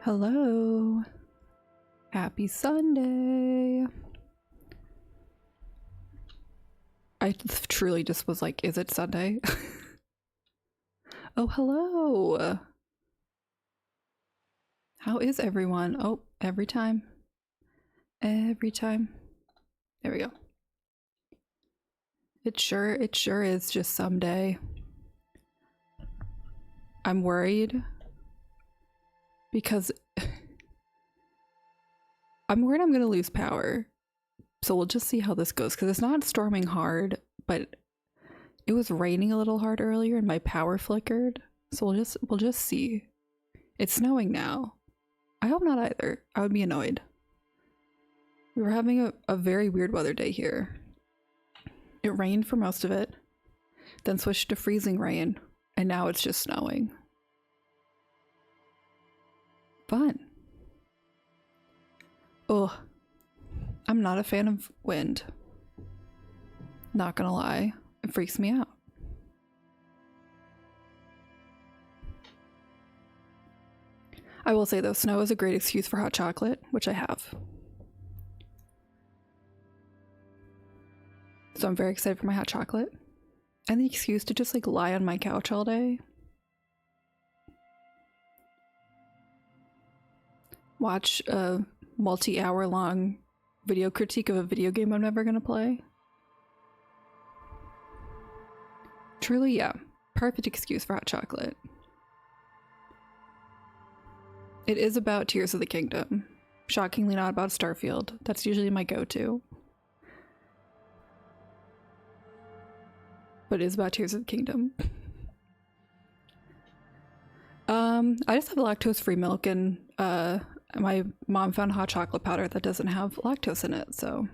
Hello. Happy Sunday. I truly just was like, is it Sunday? Oh, hello. How is everyone? Oh, every time. Every time. There we go. It sure is just someday. I'm worried because I'm worried I'm gonna lose power. So we'll just see how this goes because it's not storming hard, but it was raining a little hard earlier and my power flickered. So we'll just see. It's snowing now. I hope not either. I would be annoyed. We were having a very weird weather day here. It rained for most of it, then switched to freezing rain, and now it's just snowing. Fun. Ugh. I'm not a fan of wind. Not gonna lie. It freaks me out. I will say though, snow is a great excuse for hot chocolate, which I have. So I'm very excited for my hot chocolate. And the excuse to just like lie on my couch all day. Watch a multi-hour long video critique of a video game I'm never gonna play. Truly, yeah. Perfect excuse for hot chocolate. It is about Tears of the Kingdom. Shockingly not about Starfield. That's usually my go-to. But it is about Tears of the Kingdom. I just have lactose-free milk and my mom found hot chocolate powder that doesn't have lactose in it, so.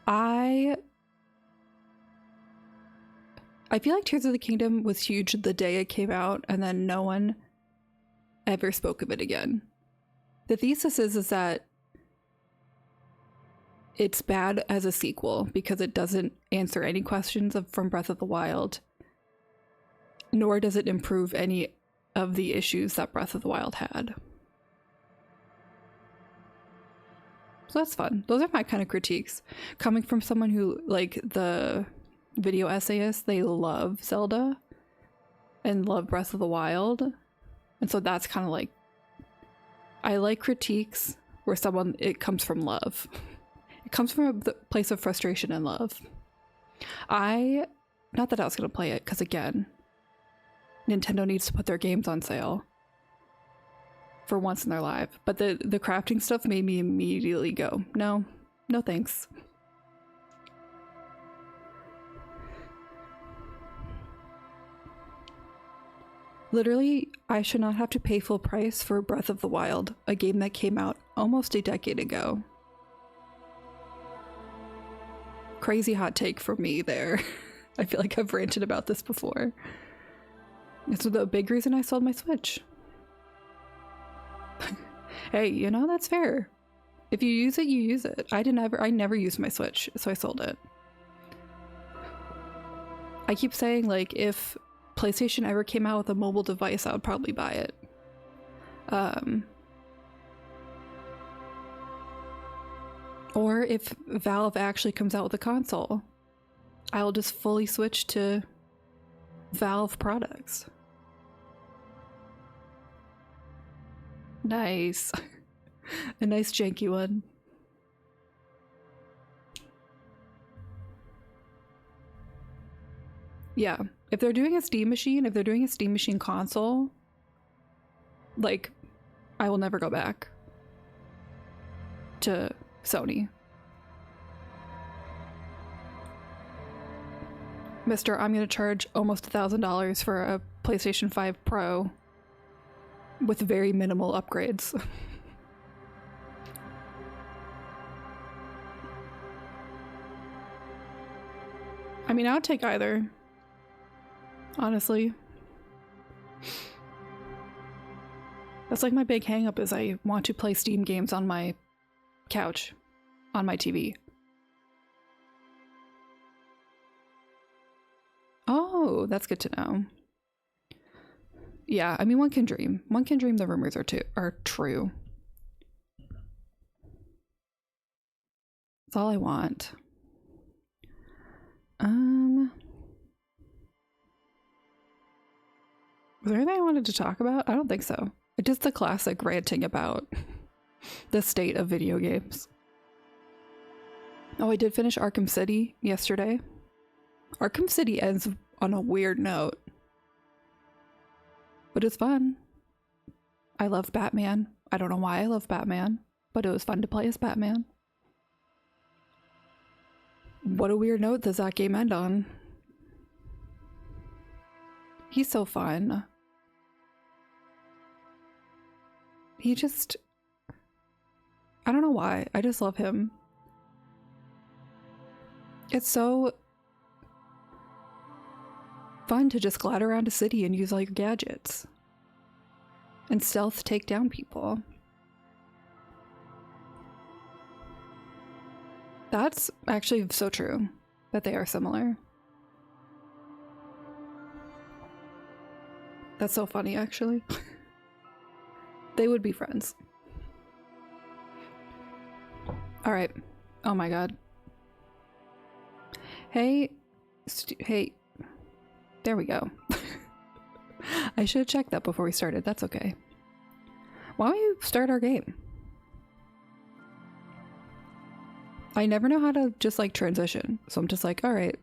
I feel like Tears of the Kingdom was huge the day it came out, and then no one ever spoke of it again. The thesis is that it's bad as a sequel because it doesn't answer any questions from Breath of the Wild, nor does it improve any of the issues that Breath of the Wild had. So that's fun. Those are my kind of critiques. Coming from someone who, like the video essayists, they love Zelda and love Breath of the Wild. And so that's kind of like, I like critiques where it comes from love. It comes from a place of frustration and love. Not that I was going to play it, because again, Nintendo needs to put their games on sale for once in their life. But the crafting stuff made me immediately go, no thanks. Literally, I should not have to pay full price for Breath of the Wild, a game that came out almost a decade ago. Crazy hot take from me there. I feel like I've ranted about this before. It's the big reason I sold my Switch. Hey, you know, that's fair. If you use it, you use it. I never used my Switch, so I sold it. I keep saying, like, if PlayStation ever came out with a mobile device, I would probably buy it. Or if Valve actually comes out with a console, I'll just fully switch to Valve products. Nice. A nice janky one. Yeah, if they're doing a Steam Machine console, like, I will never go back to Sony. Mister, I'm gonna charge almost $1,000 for a PlayStation 5 Pro with very minimal upgrades. I mean, I would take either. Honestly. That's like my big hang up is I want to play Steam games on my couch, on my TV. Oh, that's good to know. Yeah, I mean, one can dream. One can dream the rumors are true. That's all I want. Was there anything I wanted to talk about? I don't think so. Just the classic ranting about the state of video games. Oh, I did finish Arkham City yesterday. Arkham City ends on a weird note, but it's fun. I love Batman. I don't know why I love Batman, but it was fun to play as Batman. What a weird note does that game end on? He's so fun. He just... I don't know why. I just love him. It's so fun to just glide around a city and use all your gadgets. And stealth take down people. That's actually so true, that they are similar. That's so funny, actually. They would be friends. Alright. Oh my god. Hey. Hey. There we go. I should have checked that before we started. That's okay. Why don't you start our game? I never know how to just like transition, so I'm just like, alright.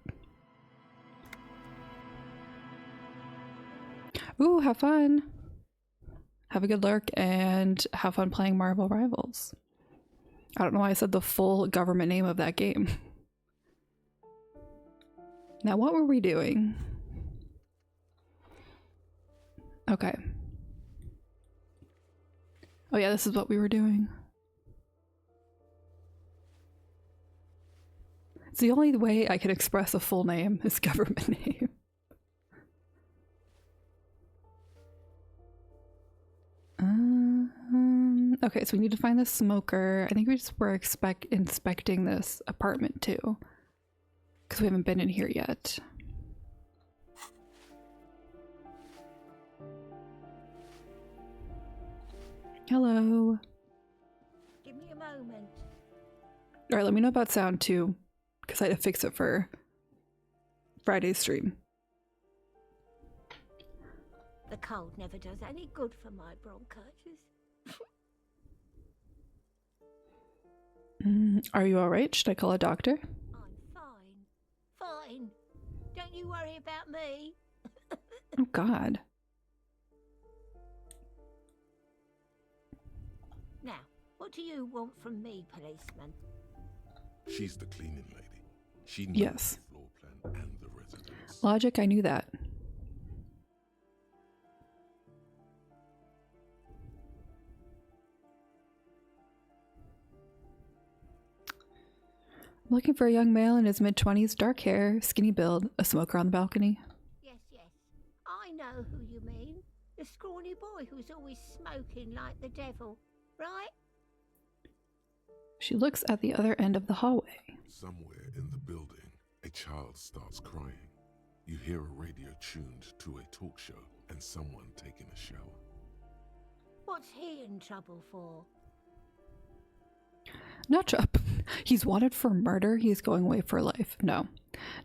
Ooh, have fun. Have a good lurk and have fun playing Marvel Rivals. I don't know why I said the full government name of that game. Now, what were we doing? Okay. Oh yeah, this is what we were doing. It's the only way I can express a full name is government name. Okay, so we need to find the smoker. I think we just were inspecting this apartment too, because we haven't been in here yet. Hello. Give me a moment. All right, let me know about sound too, because I had to fix it for Friday's stream. The cold never does any good for my bronchitis. Are you all right? Should I call a doctor? I'm fine. Fine. Don't you worry about me. Oh God. Now, what do you want from me, policeman? She's the cleaning lady. She knows Yes. the floor plan and the residence. Logic, I knew that. I'm looking for a young male in his mid-20s, dark hair, skinny build, a smoker on the balcony. Yes, yes. I know who you mean. The scrawny boy who's always smoking like the devil, right? She looks at the other end of the hallway. Somewhere in the building, a child starts crying. You hear a radio tuned to a talk show and someone taking a shower. What's he in trouble for? No trouble. He's wanted for murder. He's going away for life. No.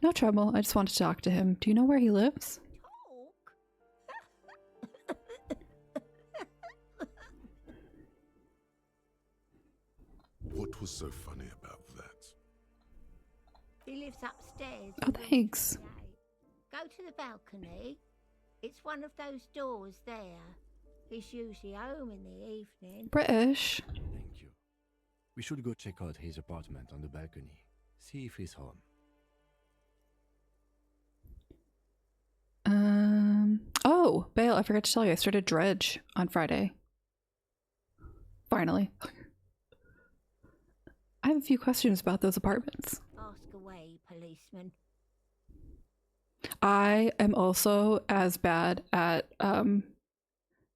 No trouble. I just want to talk to him. Do you know where he lives? Talk? What was so funny about that? He lives upstairs. Oh, thanks. Go to the balcony. It's one of those doors there. He's usually home in the evening. British. Thank you. We should go check out his apartment on the balcony. See if he's home. Oh, Bale, I forgot to tell you, I started Dredge on Friday. Finally. I have a few questions about those apartments. Ask away, policeman. I am also as bad at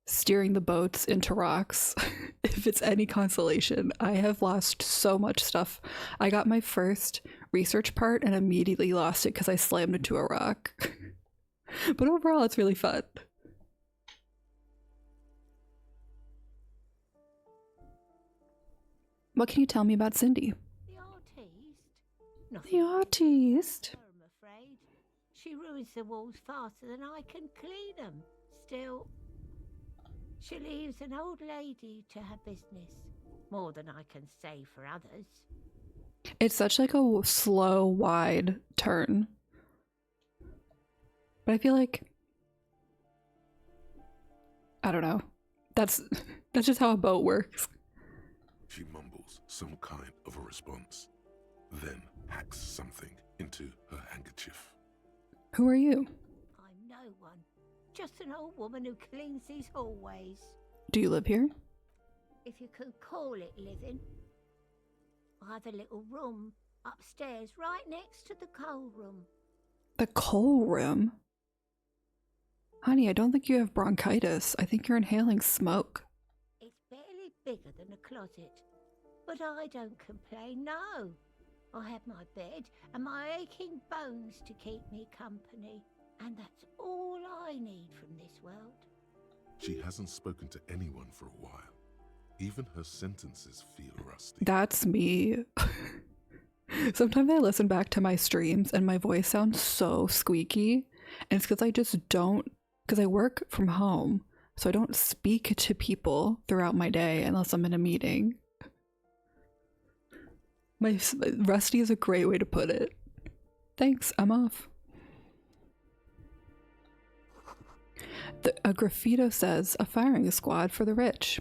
steering the boats into rocks. If it's any consolation, I have lost so much stuff. I got my first research part and immediately lost it because I slammed into a rock. But overall, it's really fun. What can you tell me about Cindy? The artiste? The Nothing artiste. I'm afraid. She ruins the walls faster than I can clean them. Still, she leaves an old lady to her business. More than I can say for others. It's such like a slow, wide turn. But I feel like, I don't know. That's just how a boat works. She mumbles some kind of a response, then hacks something into her handkerchief. Who are you? I'm no one. Just an old woman who cleans these hallways. Do you live here? If you can call it living. I have a little room upstairs right next to the coal room. The coal room? Honey, I don't think you have bronchitis. I think you're inhaling smoke. It's barely bigger than a closet. But I don't complain, no. I have my bed and my aching bones to keep me company. And that's all I need from this world. She hasn't spoken to anyone for a while. Even her sentences feel rusty. That's me. Sometimes I listen back to my streams and my voice sounds so squeaky. And it's because I just don't, because I work from home. So I don't speak to people throughout my day unless I'm in a meeting. Rusty is a great way to put it. Thanks, I'm off. A graffito says, a firing squad for the rich.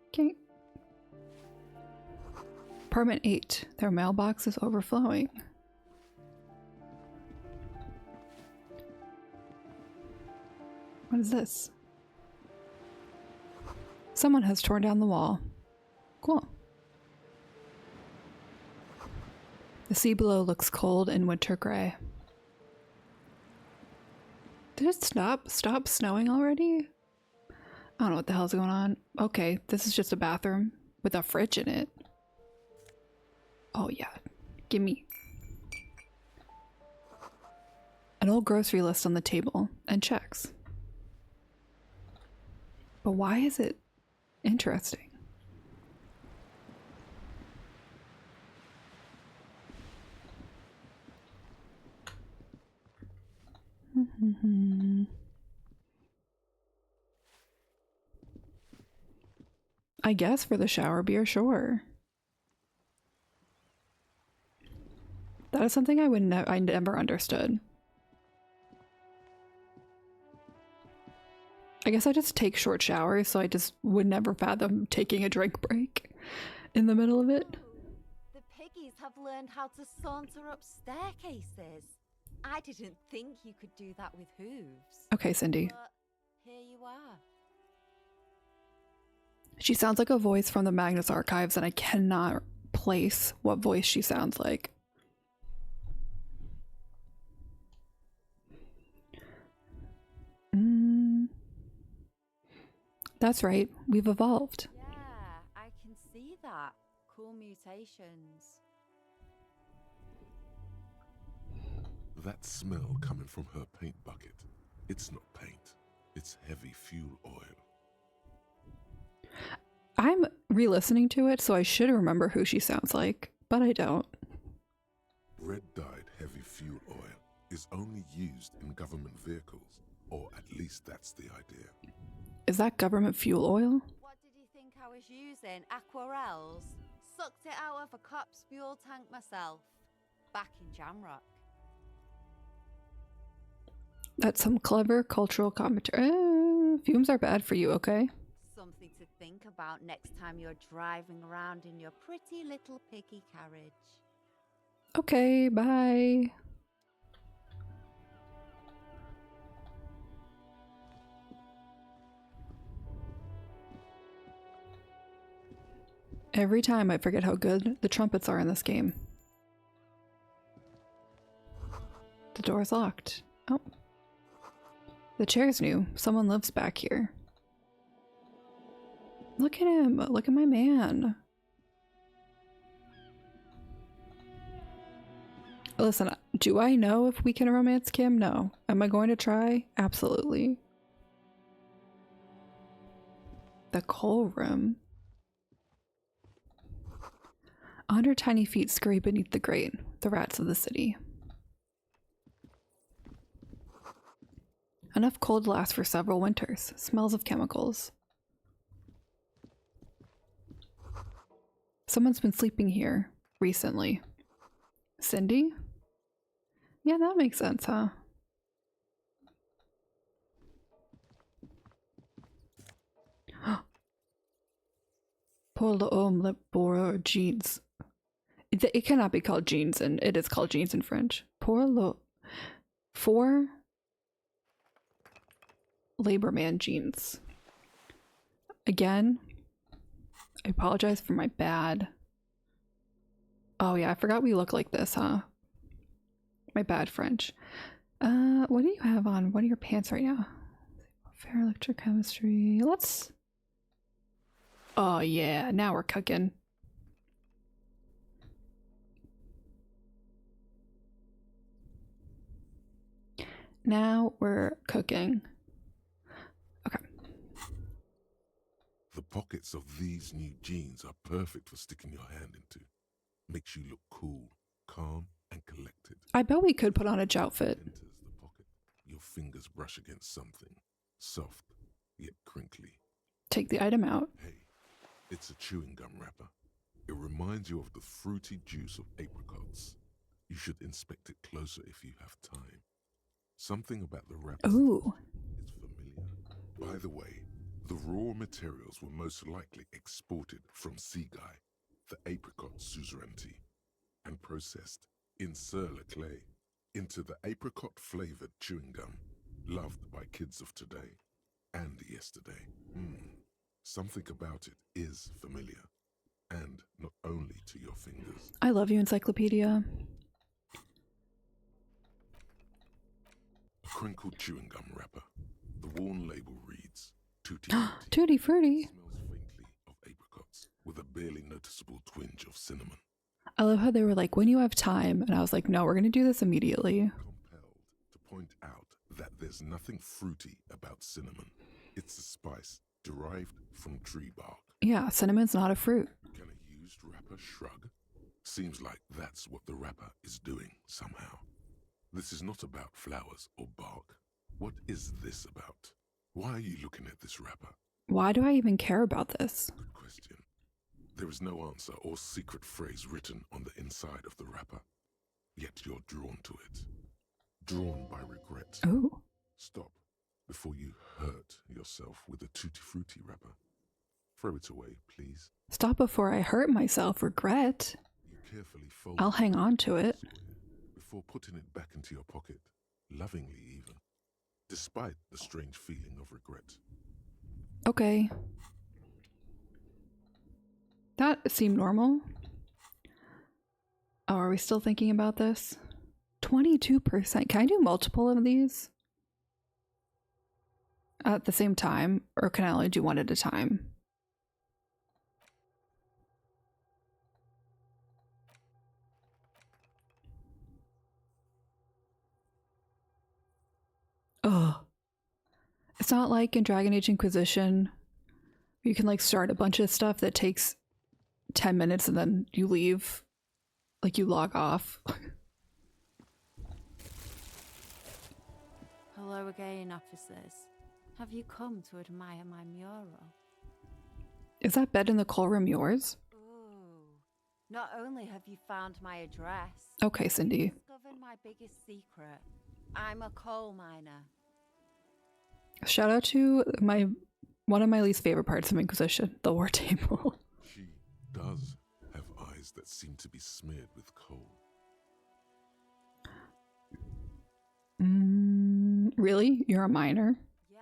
Okay. Apartment 8. Their mailbox is overflowing. What is this? Someone has torn down the wall. Cool. The sea below looks cold and winter gray. Did it stop snowing already? I don't know what the hell's going on. Okay, this is just a bathroom with a fridge in it. Oh yeah, gimme. An old grocery list on the table and checks. But why is it interesting? I guess for the shower beer, sure. That is something I never understood. I guess I just take short showers, so I just would never fathom taking a drink break in the middle of it. The piggies have learned how to saunter up staircases. I didn't think you could do that with hooves. Okay, Cindy. But here you are. She sounds like a voice from the Magnus Archives, and I cannot place what voice she sounds like. That's right, we've evolved. Yeah, I can see that. Cool mutations. That smell coming from her paint bucket. It's not paint. It's heavy fuel oil. I'm re-listening to it, so I should remember who she sounds like, but I don't. Red-dyed heavy fuel oil is only used in government vehicles, or at least that's the idea. Is that government fuel oil? What did you think I was using? Aquarels? Sucked it out of a cop's fuel tank myself. Back in Jamrock. That's some clever cultural commentary. Fumes are bad for you, okay? Something to think about next time you're driving around in your pretty little piggy carriage. Okay, bye. Every time I forget how good the trumpets are in this game. The door's locked. Oh. The chair's new. Someone lives back here. Look at him. Look at my man. Listen, do I know if we can romance Kim? No. Am I going to try? Absolutely. The coal room. 100 tiny feet scurry beneath the grate, the rats of the city. Enough cold to last for several winters. Smells of chemicals. Someone's been sleeping here recently. Cindy? Yeah, that makes sense, huh? Pour l'homme le bourreau jeans. It cannot be called jeans, and it is called jeans in French. Pour le... For... Labor man jeans. Again, I apologize for my bad. Oh yeah, I forgot we look like this, huh? My bad French. What do you have on? What are your pants right now? Fair electrochemistry. Let's... Oh yeah, now we're cooking. Now we're cooking. Okay. The pockets of these new jeans are perfect for sticking your hand into. Makes you look cool, calm, and collected. I bet we could put on a joutfit. Enters the pocket. Your fingers brush against something. Soft, yet crinkly. Take the item out. Hey, it's a chewing gum wrapper. It reminds you of the fruity juice of apricots. You should inspect it closer if you have time. Something about the wrapper Ooh. is familiar. By the way, the raw materials were most likely exported from Seaguy, the apricot suzerainty, and processed in Sur-le-Clay into the apricot-flavored chewing gum loved by kids of today and yesterday. Something about it is familiar, and not only to your fingers. I love you, Encyclopedia. A crinkled chewing gum wrapper. The worn label reads, Tutti Tutti Frutti. Smells faintly of apricots, with a barely noticeable twinge of cinnamon. I love how they were like, when you have time. And I was like, no, we're going to do this immediately. Compelled to point out that there's nothing fruity about cinnamon. It's a spice derived from tree bark. Yeah, cinnamon's not a fruit. Can a used wrapper shrug? Seems like that's what the wrapper is doing somehow. This is not about flowers or bark. What is this about? Why are you looking at this wrapper? Why do I even care about this? Good question. There is no answer or secret phrase written on the inside of the wrapper. Yet you're drawn to it. Drawn by regret. Ooh. Stop before you hurt yourself with a Tutti Frutti wrapper. Throw it away, please. Stop before I hurt myself. Regret. You carefully fold I'll hang on to it. before putting it back into your pocket, lovingly even, despite the strange feeling of regret. Okay. That seemed normal. Oh, are we still thinking about this? 22%. Can I do multiple of these at the same time? Or can I only do one at a time? Ugh. It's not like in Dragon Age Inquisition, you can like start a bunch of stuff that takes 10 minutes and then you leave. Like you log off. Hello again, officers. Have you come to admire my mural? Is that bed in the coal room yours? Ooh. Not only have you found my address, Okay, Cindy. you've discovered my biggest secret. I'm a coal miner. Shout out to one of my least favorite parts of Inquisition, the war table. She does have eyes that seem to be smeared with coal. Really? You're a miner? Yes.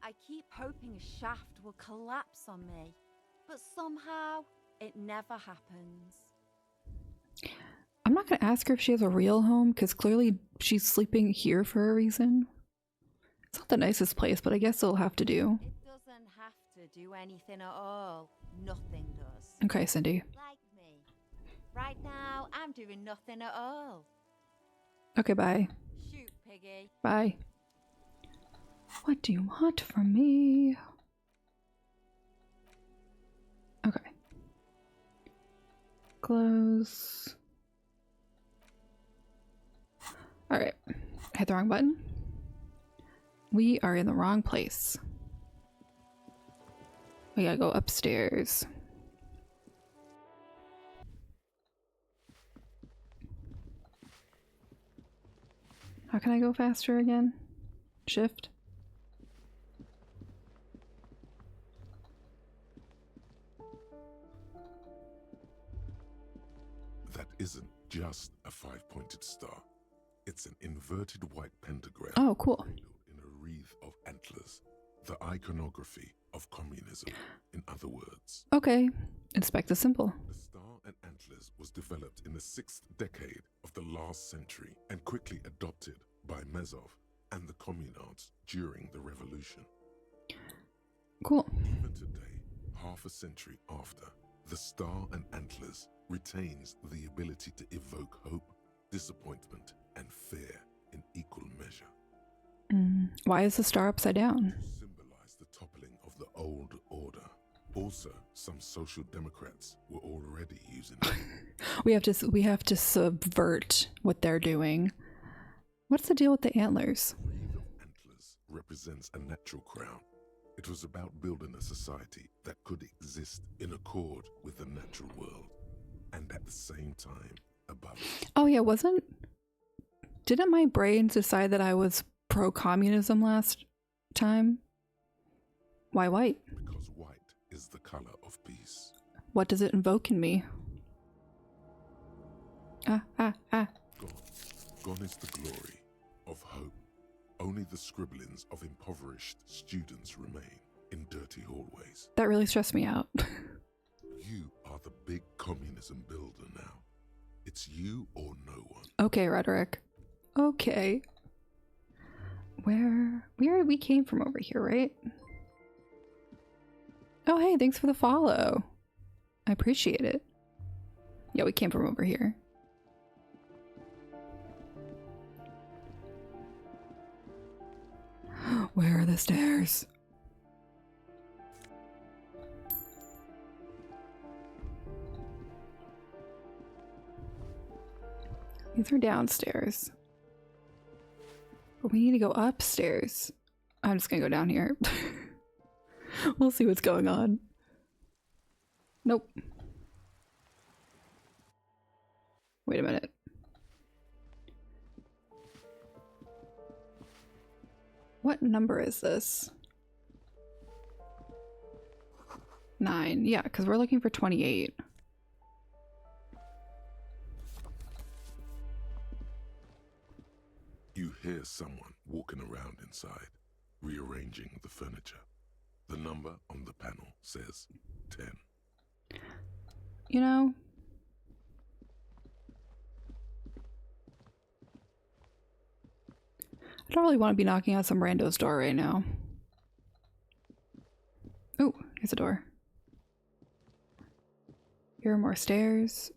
I keep hoping a shaft will collapse on me, but somehow it never happens. I'm not going to ask her if she has a real home, because clearly she's sleeping here for a reason. It's not the nicest place, but I guess it'll have to do. It doesn't have to do anything at all. Nothing does. Okay, Cindy. Like me. Right now, I'm doing nothing at all. Okay, bye. Shoot, piggy. Bye. What do you want from me? Okay. Close. Alright. Hit the wrong button. We are in the wrong place. We gotta go upstairs. How can I go faster again? Shift? That isn't just a five-pointed star. It's an inverted white pentagram. Oh, cool. In a wreath of antlers. The iconography of communism, in other words. Okay. Inspect the symbol. The star and antlers was developed in the 6th decade of the last century and quickly adopted by Mazov and the communards during the revolution. Cool. Even today, half a century after, the star and antlers retains the ability to evoke hope, disappointment, and fear in equal measure. Why is the star upside down? To symbolize the toppling of the old order. Also, some social democrats were already using it. We have to subvert what they're doing. What's the deal with the antlers? The wreath of antlers represents a natural crown. It was about building a society that could exist in accord with the natural world, and at the same time above it. Oh yeah, didn't my brain decide that I was pro-communism last time? Why white? Because white is the color of peace. What does it invoke in me? Ah. Gone is the glory of hope. Only the scribblings of impoverished students remain in dirty hallways. That really stressed me out. You are the big communism builder now. It's you or no one. Okay, Rhetoric. Okay. We came from over here, right? Oh, hey, thanks for the follow. I appreciate it. Yeah, we came from over here. Where are the stairs? These are downstairs. But we need to go upstairs. I'm just gonna go down here. We'll see what's going on. Nope. Wait a minute. What number is this? 9. Yeah, because we're looking for 28. You hear someone walking around inside, rearranging the furniture. The number on the panel says 10. You know, I don't really want to be knocking on some rando's door right now. Oh, here's a door. Here are more stairs.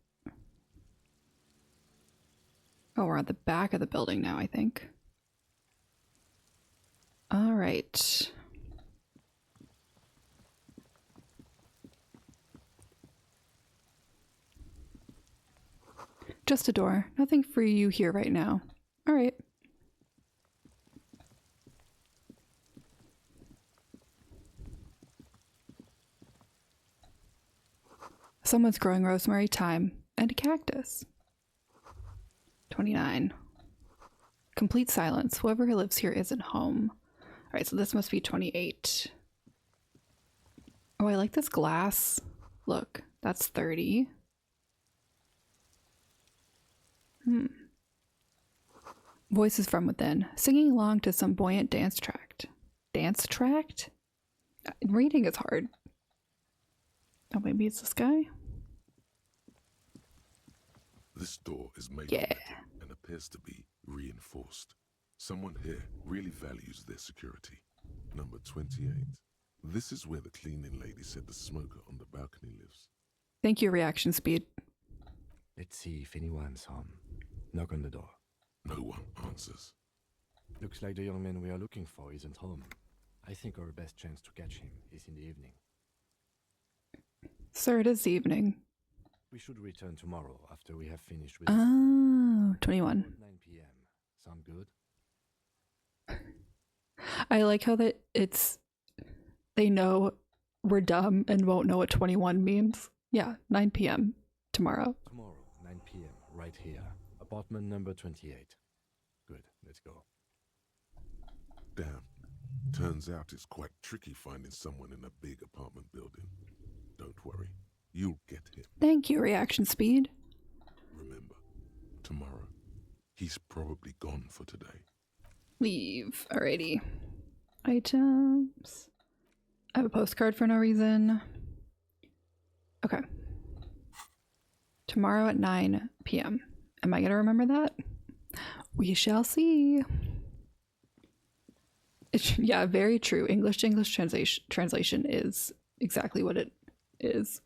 Oh, we're at the back of the building now, I think. All right. Just a door. Nothing for you here right now. All right. Someone's growing rosemary, thyme, and a cactus. 29. Complete silence. Whoever lives here isn't home. All right, so this must be 28. Oh, I like this glass. Look, that's 30. Voices from within, singing along to some buoyant dance tract. Dance tract? Reading is hard. Oh, maybe it's this guy? This door is made Yeah. of metal and appears to be reinforced. Someone here really values their security. Number 28. This is where the cleaning lady said the smoker on the balcony lives. Thank you, reaction speed. Let's see if anyone's home. Knock on the door. No one answers. Looks like the young man we are looking for isn't home. I think our best chance to catch him is in the evening. Sir, it is evening. We should return tomorrow after we have finished with Oh, 21. 9 p.m. Sound good? I like how that they know we're dumb and won't know what 21 means. Yeah, 9 p.m. tomorrow. Tomorrow, 9 p.m. right here. Apartment number 28. Good, let's go. Damn. Turns out it's quite tricky finding someone in a big apartment building. Don't worry. You'll get him. Thank you, reaction speed. Remember, tomorrow, he's probably gone for today. Leave. Alrighty. Items. I have a postcard for no reason. Okay. Tomorrow at 9 p.m. Am I going to remember that? We shall see. Yeah, very true. English to English translation is exactly what it is.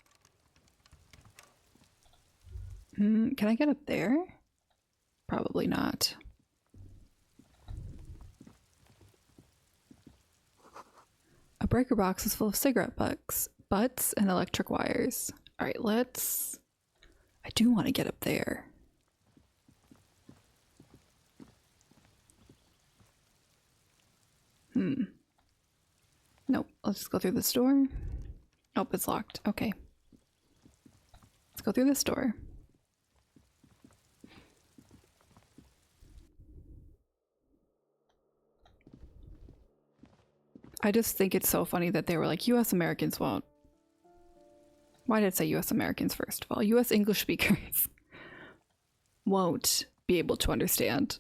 Can I get up there? Probably not. A breaker box is full of cigarette butts and electric wires. All right, let's... I do want to get up there. Nope, let's just go through this door. Nope, it's locked. Okay. Let's go through this door. I just think it's so funny that they were like, US Americans won't. Why did it say US Americans first of all? US English speakers won't be able to understand.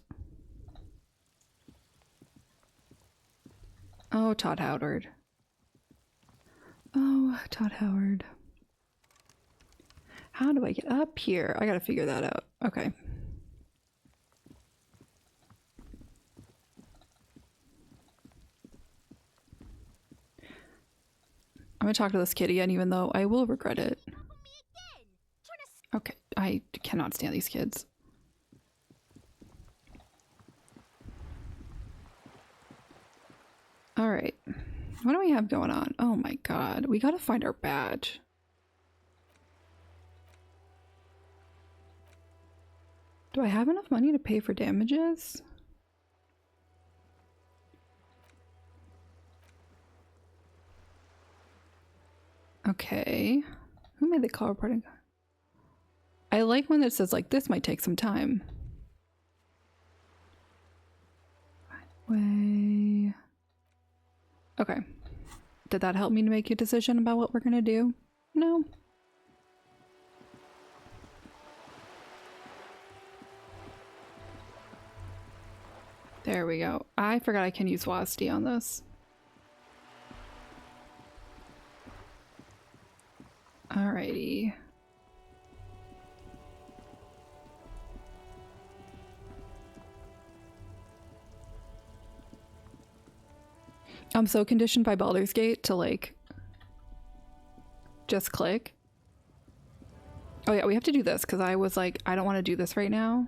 Oh, Todd Howard. Oh, Todd Howard. How do I get up here? I gotta figure that out. Okay. I'm gonna talk to this kid again, even though I will regret it. Okay, I cannot stand these kids. All right, what do we have going on? Oh my god, we gotta find our badge. Do I have enough money to pay for damages? Okay. Who made the call reporting? I like when it says like this might take some time. Way. Okay. Did that help me to make a decision about what we're gonna do? No. There we go. I forgot I can use WASD on this. Alrighty. I'm so conditioned by Baldur's Gate to like just click. Oh yeah, we have to do this because I was like, I don't want to do this right now.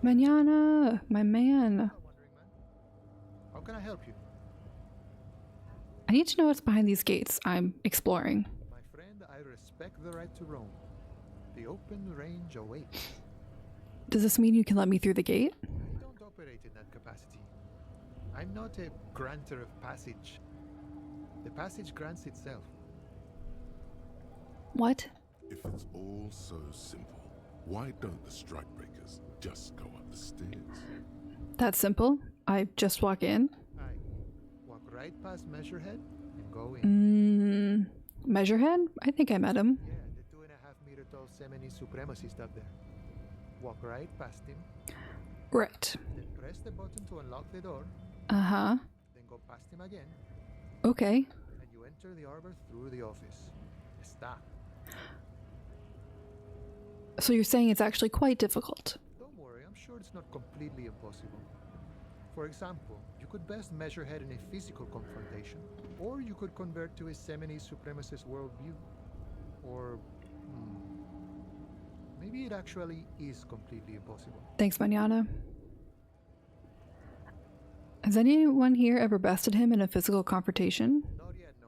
Manana, my man. How can I help you? I need to know what's behind these gates. I'm exploring. My friend, I respect the right to roam. The open range awaits. Does this mean you can let me through the gate? I don't operate in that capacity. I'm not a granter of passage. The passage grants itself. What? If it's all so simple, why don't the strikebreakers just go up the stairs? That's simple. I just walk in. Aye. Walk right past Measurehead and go in. Measurehead? I think I met him. Yeah, the 2.5 meter tall Semini supremacist up there. Walk right past him, Right. then press the button to unlock the door, Uh-huh. then go past him again, Okay. and you enter the arbor through the office. Stop. So you're saying it's actually quite difficult. Don't worry, I'm sure it's not completely impossible. For example, you could best Measurehead in a physical confrontation, or you could convert to a Semini supremacist worldview. Or, Maybe it actually is completely impossible. Thanks, Manana. Has anyone here ever bested him in a physical confrontation? Not yet, no.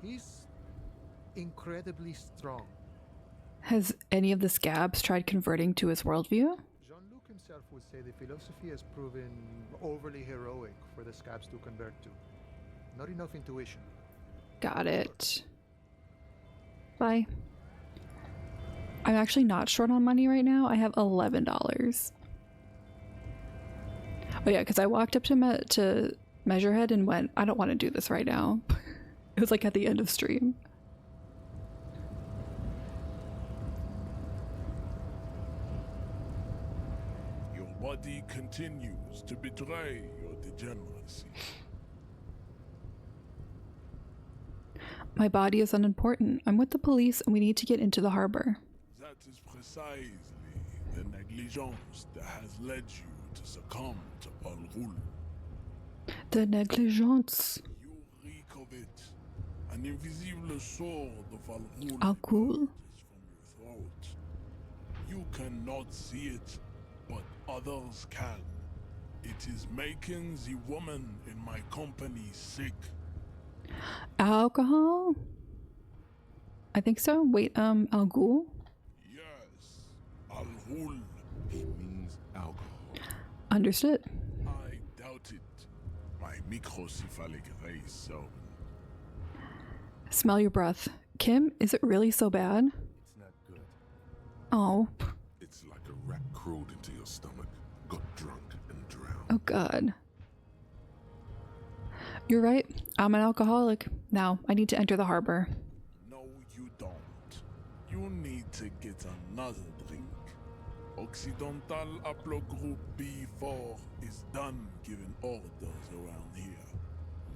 He's incredibly strong. Has any of the scabs tried converting to his worldview? Jean-Luc himself would say the philosophy has proven overly heroic for the scabs to convert to. Not enough intuition. Got it. Bye. I'm actually not short on money right now. I have $11. Oh yeah, because I walked up to Measurehead and went, I don't want to do this right now. It was like at the end of stream. Your body continues to betray your degeneracy. My body is unimportant. I'm with the police and we need to get into the harbor. That is precisely the negligence that has led you to succumb to Al Ghul. The negligence. You reek of it. An invisible sword of Al Ghul Al Ghul. emerges from your throat. You cannot see it, but others can. It is making the woman in my company sick. Alcohol? I think so. Wait, Al Ghul? Yes, Al Ghul. He means alcohol. Understood. I doubt it. My microcephalic race servant. Smell your breath. Kim, is it really so bad? It's not good. Oh. It's like a rat crawled into your stomach, got drunk, and drowned. Oh god. You're right. I'm an alcoholic. Now, I need to enter the harbor. No, you don't. You need to get another drink. Occidental Haplogroup B4 is done giving orders around here.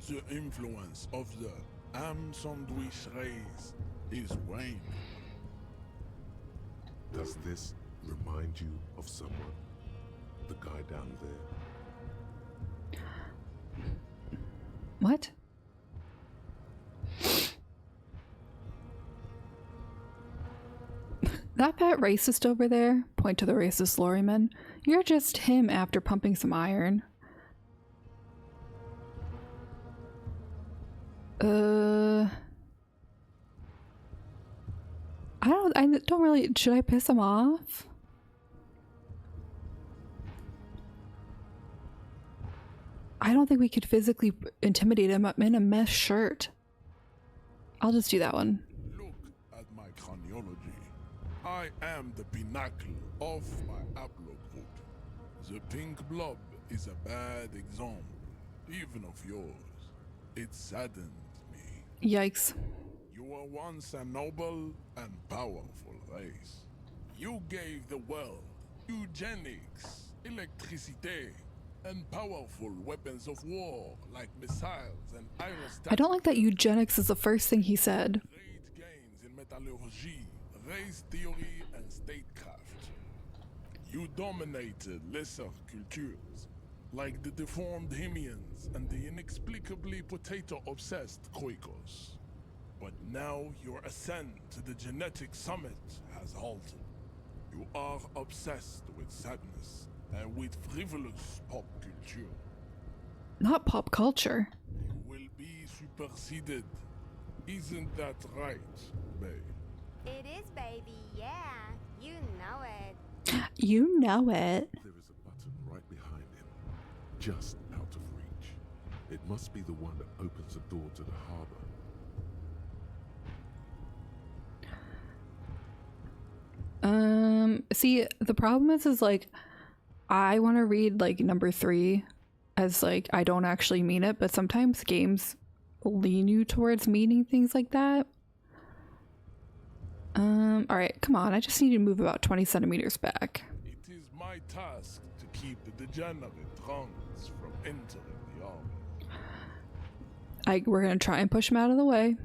The influence of the Am Sandwich race is waning. Does this remind you of someone? The guy down there? What? That fat racist over there, point to the racist lorryman, you're just him after pumping some iron. I don't really, should I piss him off? I don't think we could physically intimidate him. I'm in a mesh shirt. I'll just do that one. Look at my craniology. I am the pinnacle of my haplogroup. The pink blob is a bad example, even of yours. It saddens me. Yikes. You were once a noble and powerful race. You gave the world eugenics, electricity, and powerful weapons of war like missiles and aerostats. I don't like that eugenics is the first thing he said. Great gains in metallurgy, race theory, and statecraft. You dominated lesser cultures, like the deformed Hemians and the inexplicably potato-obsessed Kroikos. But now your ascent to the genetic summit has halted. You are obsessed with sadness and with frivolous pop culture. Not pop culture. You will be superseded. Isn't that right, babe? It is, baby, yeah. You know it. You know it. There is a button right behind him, just out of reach. It must be the one that opens the door to the harbor. See, the problem is like, I want to read like number 3 as like, I don't actually mean it, but sometimes games lean you towards meaning things like that. All right, come on. I just need to move about 20 centimeters back. It is my task to keep the degenerate drunks from entering the army. We're gonna try and push him out of the way.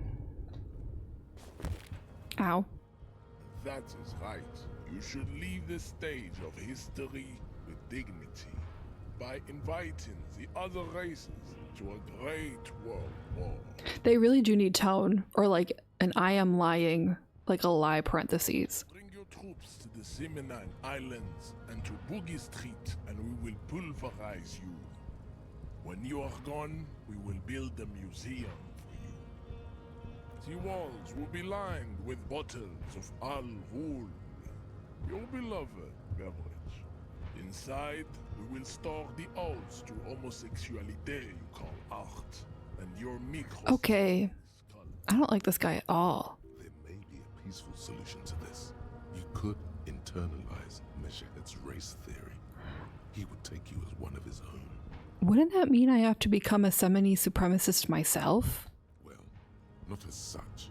Ow. That is right. You should leave the stage of history with dignity by inviting the other races to a great world war. They really do need tone, or like an I am lying, like a lie parentheses. Bring your troops to the Seminine Islands and to Boogie Street, and we will pulverize you. When you are gone, we will build a museum for you. The walls will be lined with bottles of Al Ghul, your beloved beverage. Inside, we will store the odes to homosexuality you call art, and your micro. Okay. I don't like this guy at all. There may be a peaceful solution to this. You could internalize Meshached's race theory. He would take you as one of his own. Wouldn't that mean I have to become a Semini supremacist myself? Well, not as such.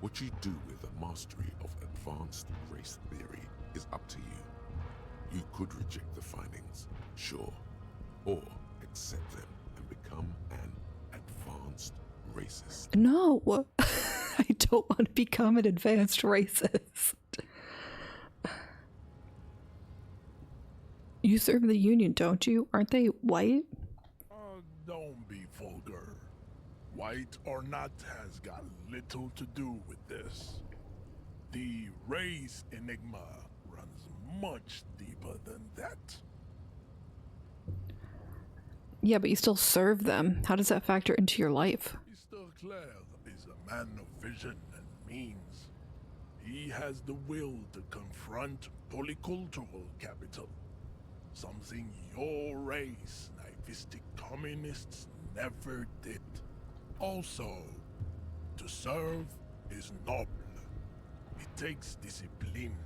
What you do with a mastery of advanced race theory is up to you. You could reject the findings, sure, or accept them and become an advanced racist. No, I don't want to become an advanced racist. You serve the Union, don't you? Aren't they white? Don't be vulgar. White or not has got little to do with this. The race enigma runs much deeper than that. Yeah, but you still serve them. How does that factor into your life? Mr. Clare is a man of vision and means. He has the will to confront polycultural capital, something your race, naivistic communists, never did. Also, to serve is noble. It takes discipline.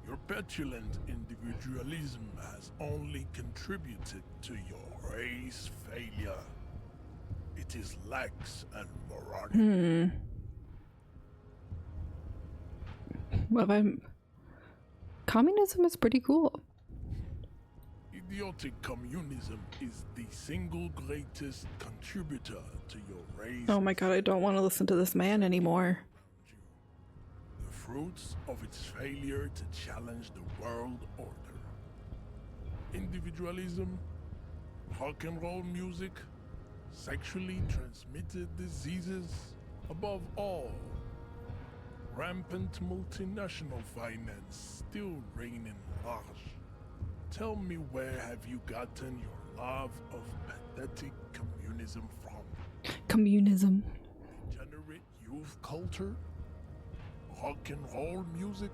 Your petulant individualism has only contributed to your race failure. It is lax and moronic. Well, communism is pretty cool. Idiotic communism is the single greatest contributor to your race. Oh my god, I don't want to listen to this man anymore. The fruits of its failure to challenge the world order. Individualism, rock and roll music, sexually transmitted diseases, above all, rampant multinational finance still reigning large. Tell me, where have you gotten your love of pathetic communism from? Communism. Degenerate youth culture? Rock and roll music?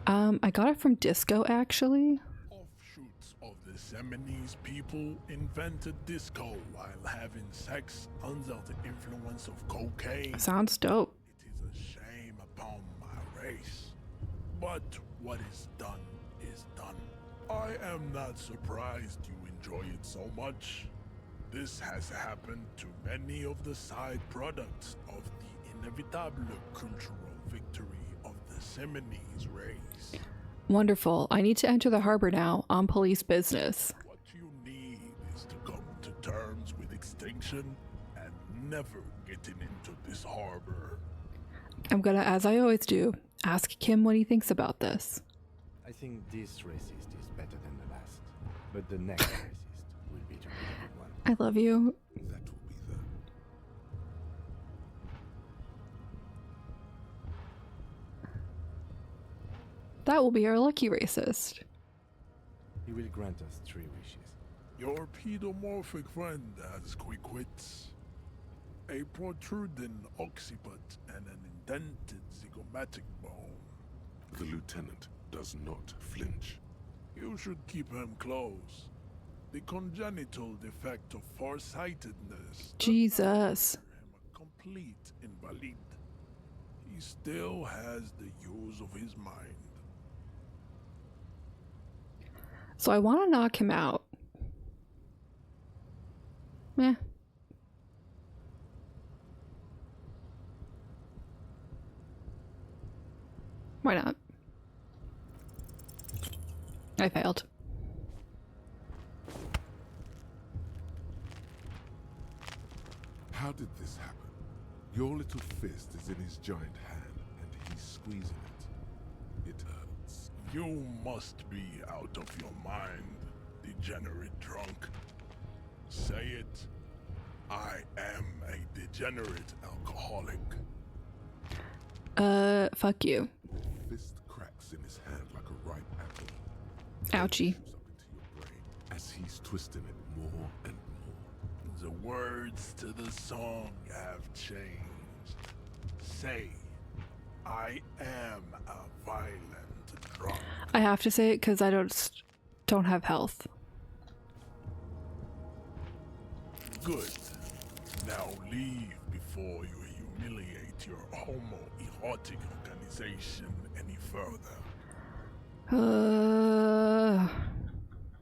I got it from disco, actually. Offshoots of the Seminese people invented disco while having sex under the influence of cocaine. Sounds dope. It is a shame upon my race. But what is done is done. I am not surprised you enjoy it so much. This has happened to many of the side products of the inevitable cultural victory of the Seminese race. Wonderful. I need to enter the harbor now on police business. What you need is to come to terms with extinction and never getting into this harbor. I'm gonna, as I always do, ask Kim what he thinks about this. I think this racist is better than the last, but the next racist will be to be one. I love you. That will be the... That will be our lucky racist. He will grant us 3 wishes. Your pedomorphic friend has quick wits, a protruding occiput, and an indented zygomatic bone. The lieutenant does not flinch. You should keep him close. The congenital defect of farsightedness Jesus. him a complete invalid. He still has the use of his mind. So I want to knock him out. Meh. Why not? I failed. How did this happen? Your little fist is in his giant hand, and he's squeezing it. It hurts. You must be out of your mind, degenerate drunk. Say it. I am a degenerate alcoholic. Fuck you. The fist cracks in Ouchie. Shoots up into your brain as he's twisting it more and more. The words to the song have changed. Say, I am a violent drunk. I have to say it because I don't have health. Good. Now leave before you humiliate your homoerotic organization any further.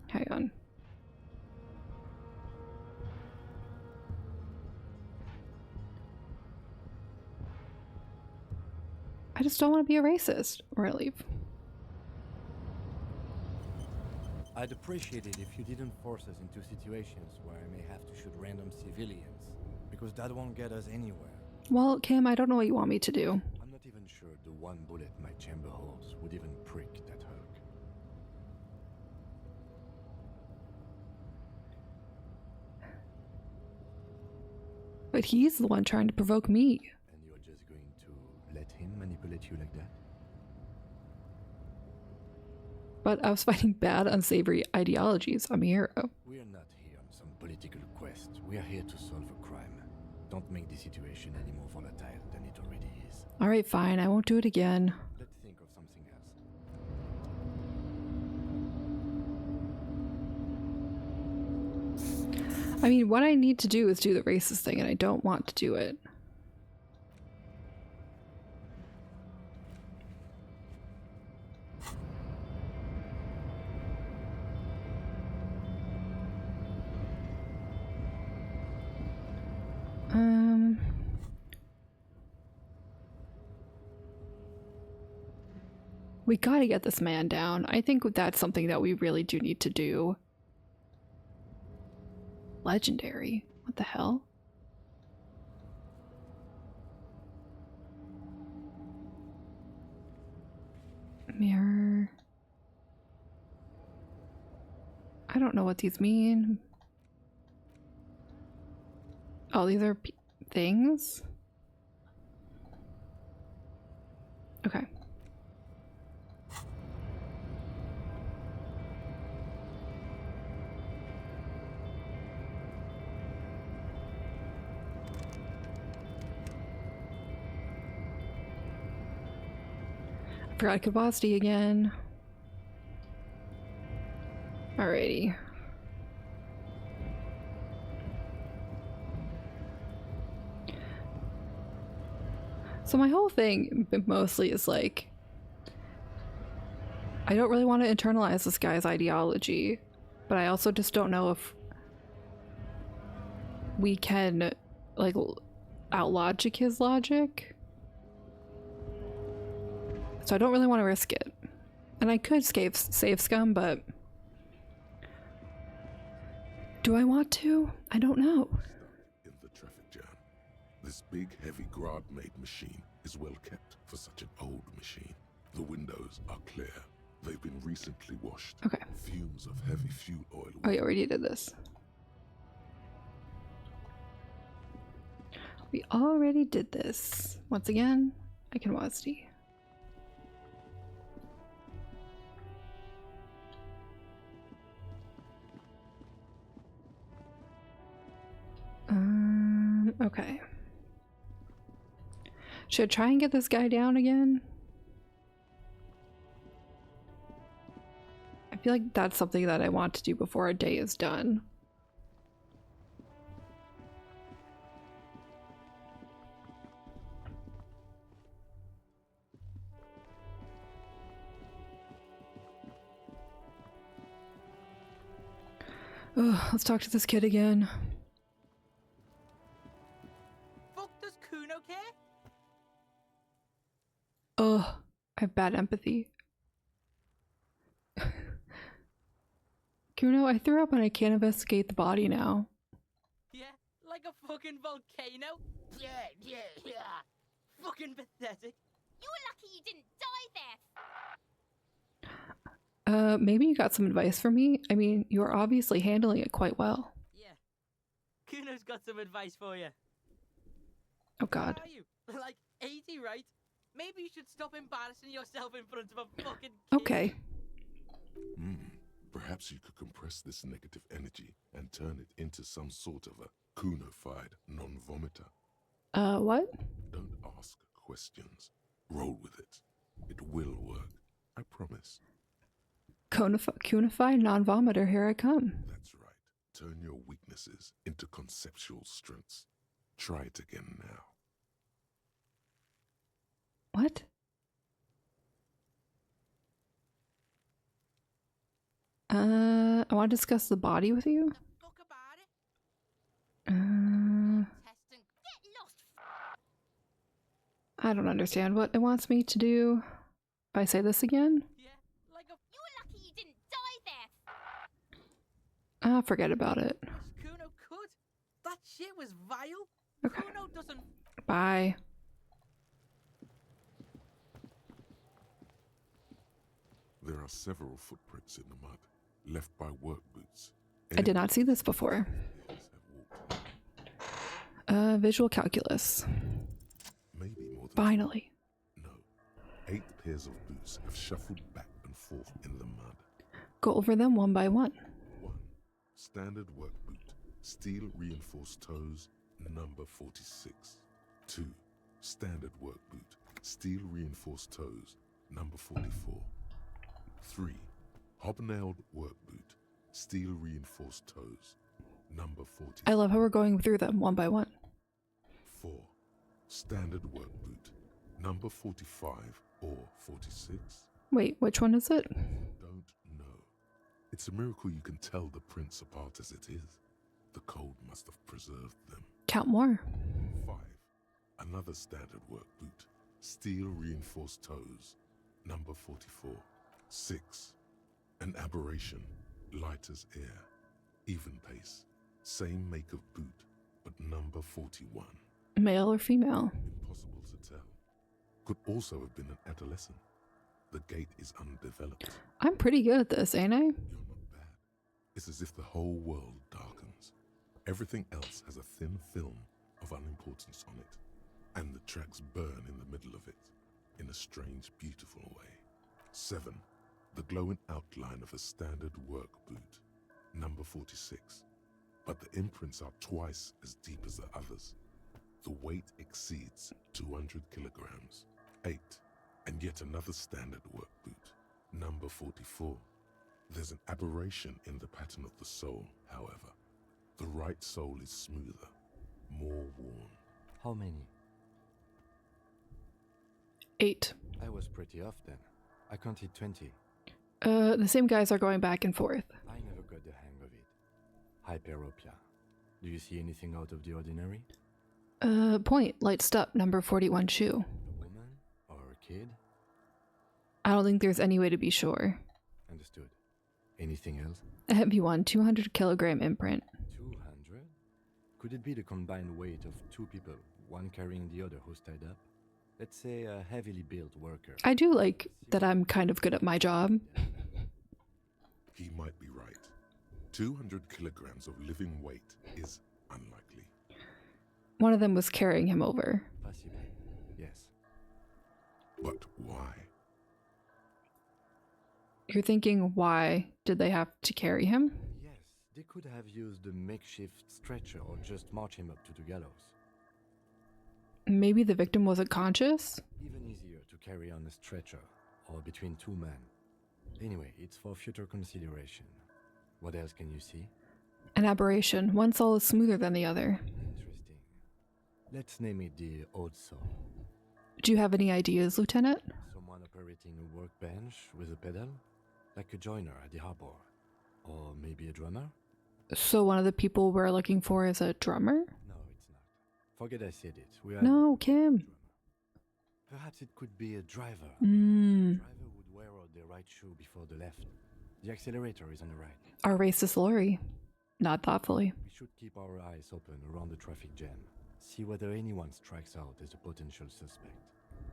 Hang on. I just don't want to be a racist. Or I leave. I'd appreciate it if you didn't force us into situations where I may have to shoot random civilians, because that won't get us anywhere. Well, Kim, I don't know what you want me to do. I'm not even sure the one bullet my chamber holds would even prick that Hulk. But he's the one trying to provoke me. And you're just going to let him manipulate you like that? But I was fighting bad, unsavory ideologies. I'm a hero. We are not here on some political quest. We are here to solve a crime. Don't make the situation any more volatile than it already is. Alright, fine. I won't do it again. Let's think of something else. I mean, what I need to do is do the racist thing, and I don't want to do it. We gotta get this man down. I think that's something that we really do need to do. Legendary. What the hell? Mirror. I don't know what these mean. Oh, these are things? Okay. I forgot Kabasti again. Alrighty. So my whole thing mostly is like, I don't really want to internalize this guy's ideology, but I also just don't know if we can like out-logic his logic. So I don't really want to risk it. And I could save Scum, but do I want to? I don't know. In the traffic jam, this big, heavy Grad-made machine is well kept for such an old machine. The windows are clear. They've been recently washed. Okay. Fumes of heavy fuel oil. Oh, you already did this. We already did this. Once again, I can WASD. Okay. Should I try and get this guy down again? I feel like that's something that I want to do before our day is done. Ugh, let's talk to this kid again. Fuck, does Kuno care? Ugh, I have bad empathy. Kuno, I threw up and I can't investigate the body now. Yeah, like a fucking volcano. Yeah. Fucking pathetic. You were lucky you didn't die there. Maybe you got some advice for me? I mean, you are obviously handling it quite well. Yeah. Kuno's got some advice for you. Oh god. How are you? Like 80, right? Maybe you should stop embarrassing yourself in front of a fucking kid. Okay. Perhaps you could compress this negative energy and turn it into some sort of a Kuno-fied non-vomiter. What? Don't ask questions. Roll with it. It will work. I promise. Cunify non-vomiter, here I come. That's right. Turn your weaknesses into conceptual strengths. Try it again now. What? I want to discuss the body with you. Fuck about it. Test and Get lost! I don't understand what it wants me to do. If I say this again? Yeah, like a You're lucky you didn't die there! Ah, forget about it. Kuno could. That shit was vile. Okay. Kuno doesn't. Bye. There are several footprints in the mud, left by work boots. I did not see this before. Players have walked. Visual calculus. Maybe more than Finally. no. 8 pairs of boots have shuffled back and forth in the mud. Go over them one by one. 1. Standard work boot, steel reinforced toes, number 46. 2. Standard work boot, steel reinforced toes, number 44. 3. Hobnailed work boot, steel reinforced toes, number 40. I love how we're going through them one by one. 4. Standard work boot, number 45 or 46. Wait, which one is it? Don't know. It's a miracle you can tell the prints apart as it is. The cold must have preserved them. Count more. 5. Another standard work boot, steel reinforced toes, number 44. 6. An aberration, light as air, even pace, same make of boot, but number 41. Male or female? Impossible to tell. Could also have been an adolescent. The gait is undeveloped. I'm pretty good at this, ain't I? You're not bad. It's as if the whole world darkens. Everything else has a thin film of unimportance on it, and the tracks burn in the middle of it, in a strange, beautiful way. 7. The glowing outline of a standard work boot, number 46. But the imprints are twice as deep as the others. The weight exceeds 200 kilograms. 8. And yet another standard work boot, number 44. There's an aberration in the pattern of the sole, however. The right sole is smoother, more worn. How many? 8. I was pretty off then. I counted 20. The same guys are going back and forth. I never got the hang of it. Hyperopia. Do you see anything out of the ordinary? Point, light step, number 41 shoe. A woman? Or a kid? I don't think there's any way to be sure. Understood. Anything else? A heavy one, 200 kilogram imprint. 200? Could it be the combined weight of 2 people, one carrying the other who's tied up? Let's say a heavily built worker. I do like that I'm kind of good at my job. He might be right. 200 kilograms of living weight is unlikely. One of them was carrying him over. Possibly. Yes. But why? You're thinking, why did they have to carry him? Yes, they could have used a makeshift stretcher or just march him up to the gallows. Maybe the victim wasn't conscious? Even easier to carry on a stretcher, or between 2 men. Anyway, it's for future consideration. What else can you see? An aberration. One sole is smoother than the other. Interesting. Let's name it the odd saw. Do you have any ideas, Lieutenant? Someone operating a workbench with a pedal? Like a joiner at the harbor. Or maybe a drummer? So one of the people we're looking for is a drummer? No, it's not. Forget I said it. We are No, Kim. Perhaps it could be a driver. Mm. Driver would wear out the right shoe before the left. The accelerator is on the right. Our racist lorry. Not thoughtfully. We should keep our eyes open around the traffic jam. See whether anyone strikes out as a potential suspect.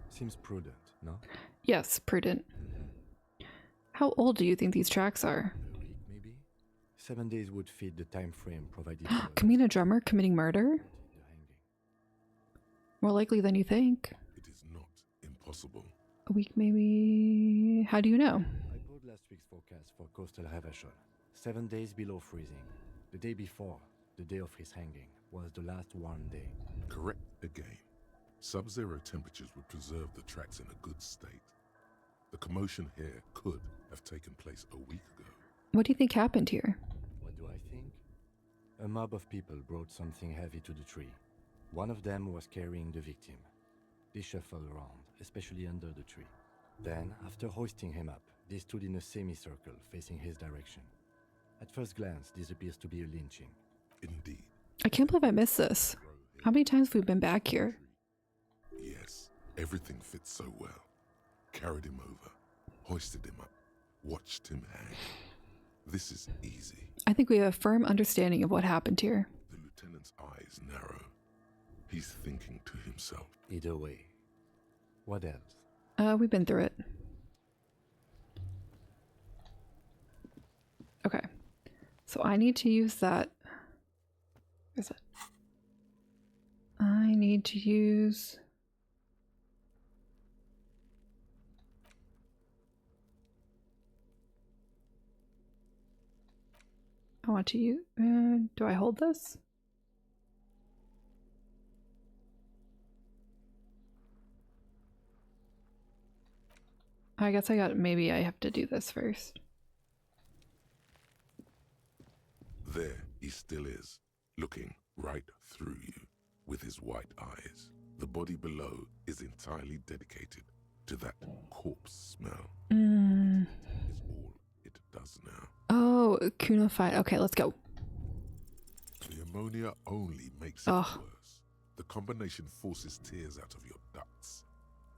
Seems prudent, no? Yes, prudent. How old do you think these tracks are? A week, maybe? 7 days would fit the time frame provided. Kamina drummer committing murder? The hanging. More likely than you think. It is not impossible. A week maybe. How do you know? I pulled last week's forecast for coastal Revachol. 7 days below freezing. The day before, the day of his hanging, was the last warm day. Correct again. Sub-zero temperatures would preserve the tracks in a good state. The commotion here could have taken place a week ago. What do you think happened here? What do I think? A mob of people brought something heavy to the tree. One of them was carrying the victim. They shuffled around, especially under the tree. Then, after hoisting him up, they stood in a semicircle facing his direction. At first glance, this appears to be a lynching. Indeed. I can't believe I missed this. How many times have we been back here? Yes, everything fits so well. Carried him over, hoisted him up, watched him hang. This is easy. I think we have a firm understanding of what happened here. The lieutenant's eyes narrow. He's thinking to himself. Either way. What else? We've been through it. Okay. So I need to use that. Where's it? I need to use... I want to use... do I hold this? I guess maybe I have to do this first. There he still is, looking right through you with his white eyes. The body below is entirely dedicated to that corpse smell. Is all it does now. Oh, cunified. Okay, let's go. The ammonia only makes it Ugh. worse. The combination forces tears out of your ducts.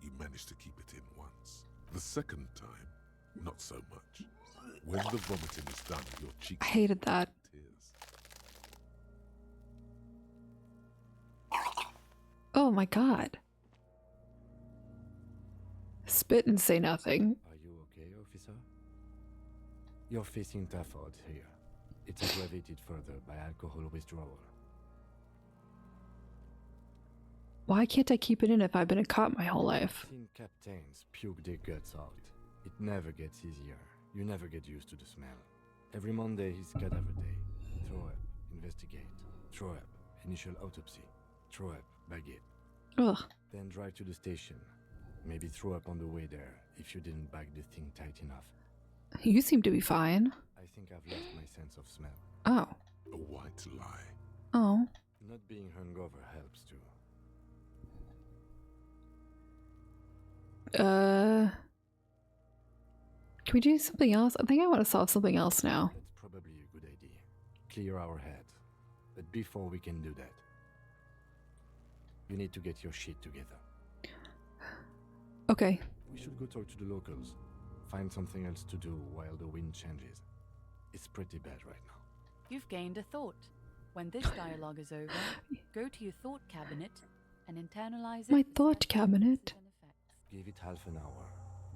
You manage to keep it in once. The second time, not so much. When the vomiting is done, your cheeks I hated that. tears. Oh my god. Spit and say nothing. Are you okay, officer? You're facing tough odds here. It's aggravated further by alcohol withdrawal. Why can't I keep it in if I've been a cop my whole life? I've seen captains puke their guts out. It never gets easier. You never get used to the smell. Every Monday is cadaver day. Throw up, investigate. Throw up, initial autopsy. Throw up, bag it. Ugh. Then drive to the station. Maybe throw up on the way there if you didn't bag the thing tight enough. You seem to be fine. I think I've lost my sense of smell. Oh. A white lie. Oh. Not being hungover helps too. Can we do something else? I think I want to solve something else now. That's probably a good idea. Clear our heads. But before we can do that, you need to get your shit together. Okay. We should go talk to the locals. Find something else to do while the wind changes. It's pretty bad right now. You've gained a thought. When this dialogue is over, go to your thought cabinet and internalize it. My with thought special cabinet. uses and effects. Give it half an hour.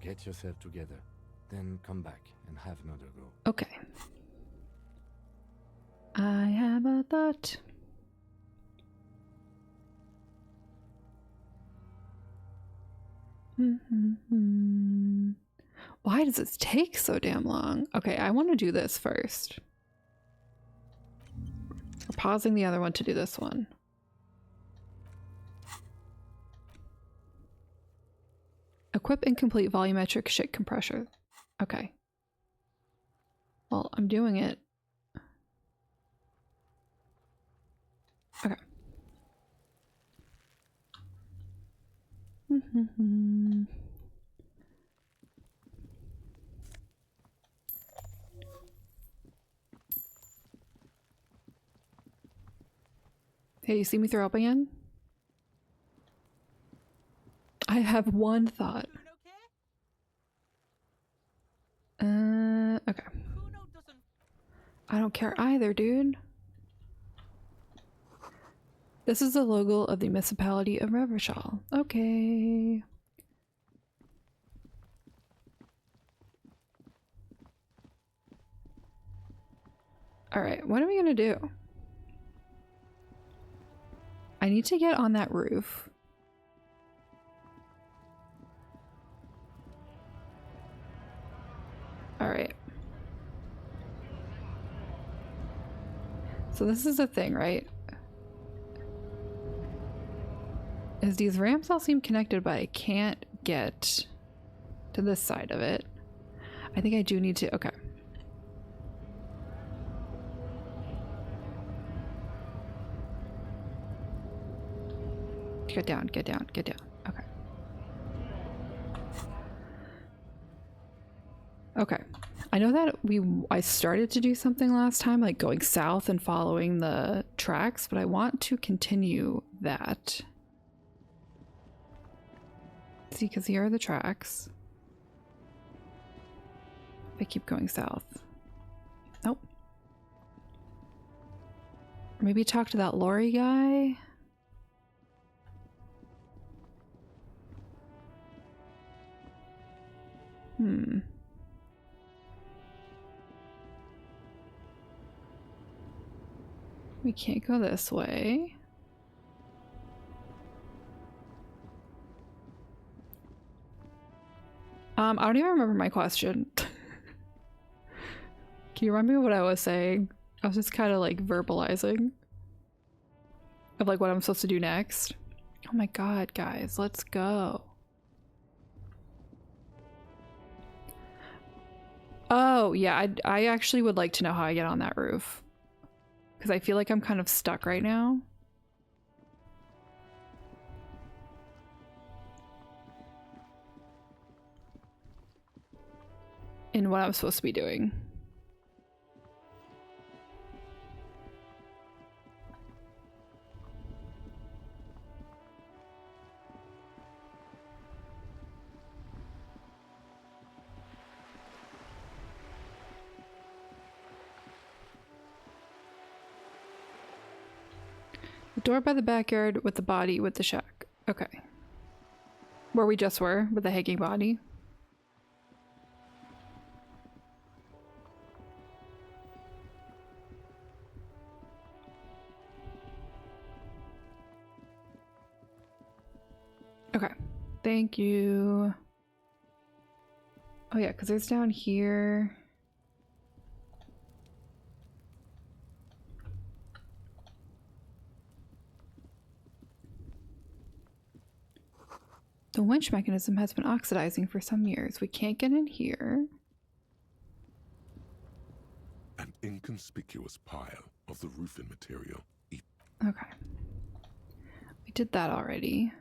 Get yourself together. Then come back and have another go. Okay. I have a thought. Why does this take so damn long? Okay, I want to do this first. We're pausing the other one to do this one. Equip incomplete volumetric shit compressor. Okay. Well, I'm doing it. Okay. Hey, you see me throw up again? I have one thought. Doing okay? Okay. Kuno doesn't. I don't care either, dude. This is the logo of the municipality of Revachol. Okay. Alright, what are we gonna do? I need to get on that roof. So this is the thing, right? Is these ramps all seem connected, but I can't get to this side of it. I think I do need to, okay. Get down, get down, get down. Okay. Okay. I know that I started to do something last time, like going south and following the tracks, but I want to continue that. See, because here are the tracks. If I keep going south. Nope. Maybe talk to that lorry guy. We can't go this way. I don't even remember my question. Can you remind me what I was saying? I was just kind of like verbalizing of like what I'm supposed to do next. Oh my god, guys, let's go. Oh, yeah, I actually would like to know how I get on that roof. Because I feel like I'm kind of stuck right now. In what I'm supposed to be doing. The door by the backyard with the body with the shack. Okay. Where we just were with the hanging body. Okay. Thank you. Oh yeah, because there's down here. The winch mechanism has been oxidizing for some years. We can't get in here. An inconspicuous pile of the roofing material. Okay. We did that already.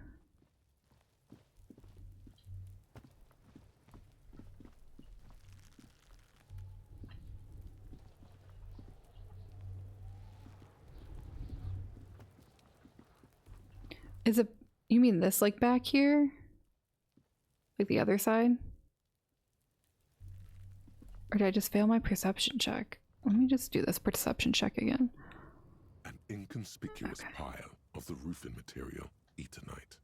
Is it, you mean this like back here? Like the other side? Or did I just fail my perception check? Let me just do this perception check again. An inconspicuous pile of the roofing material. Eternite.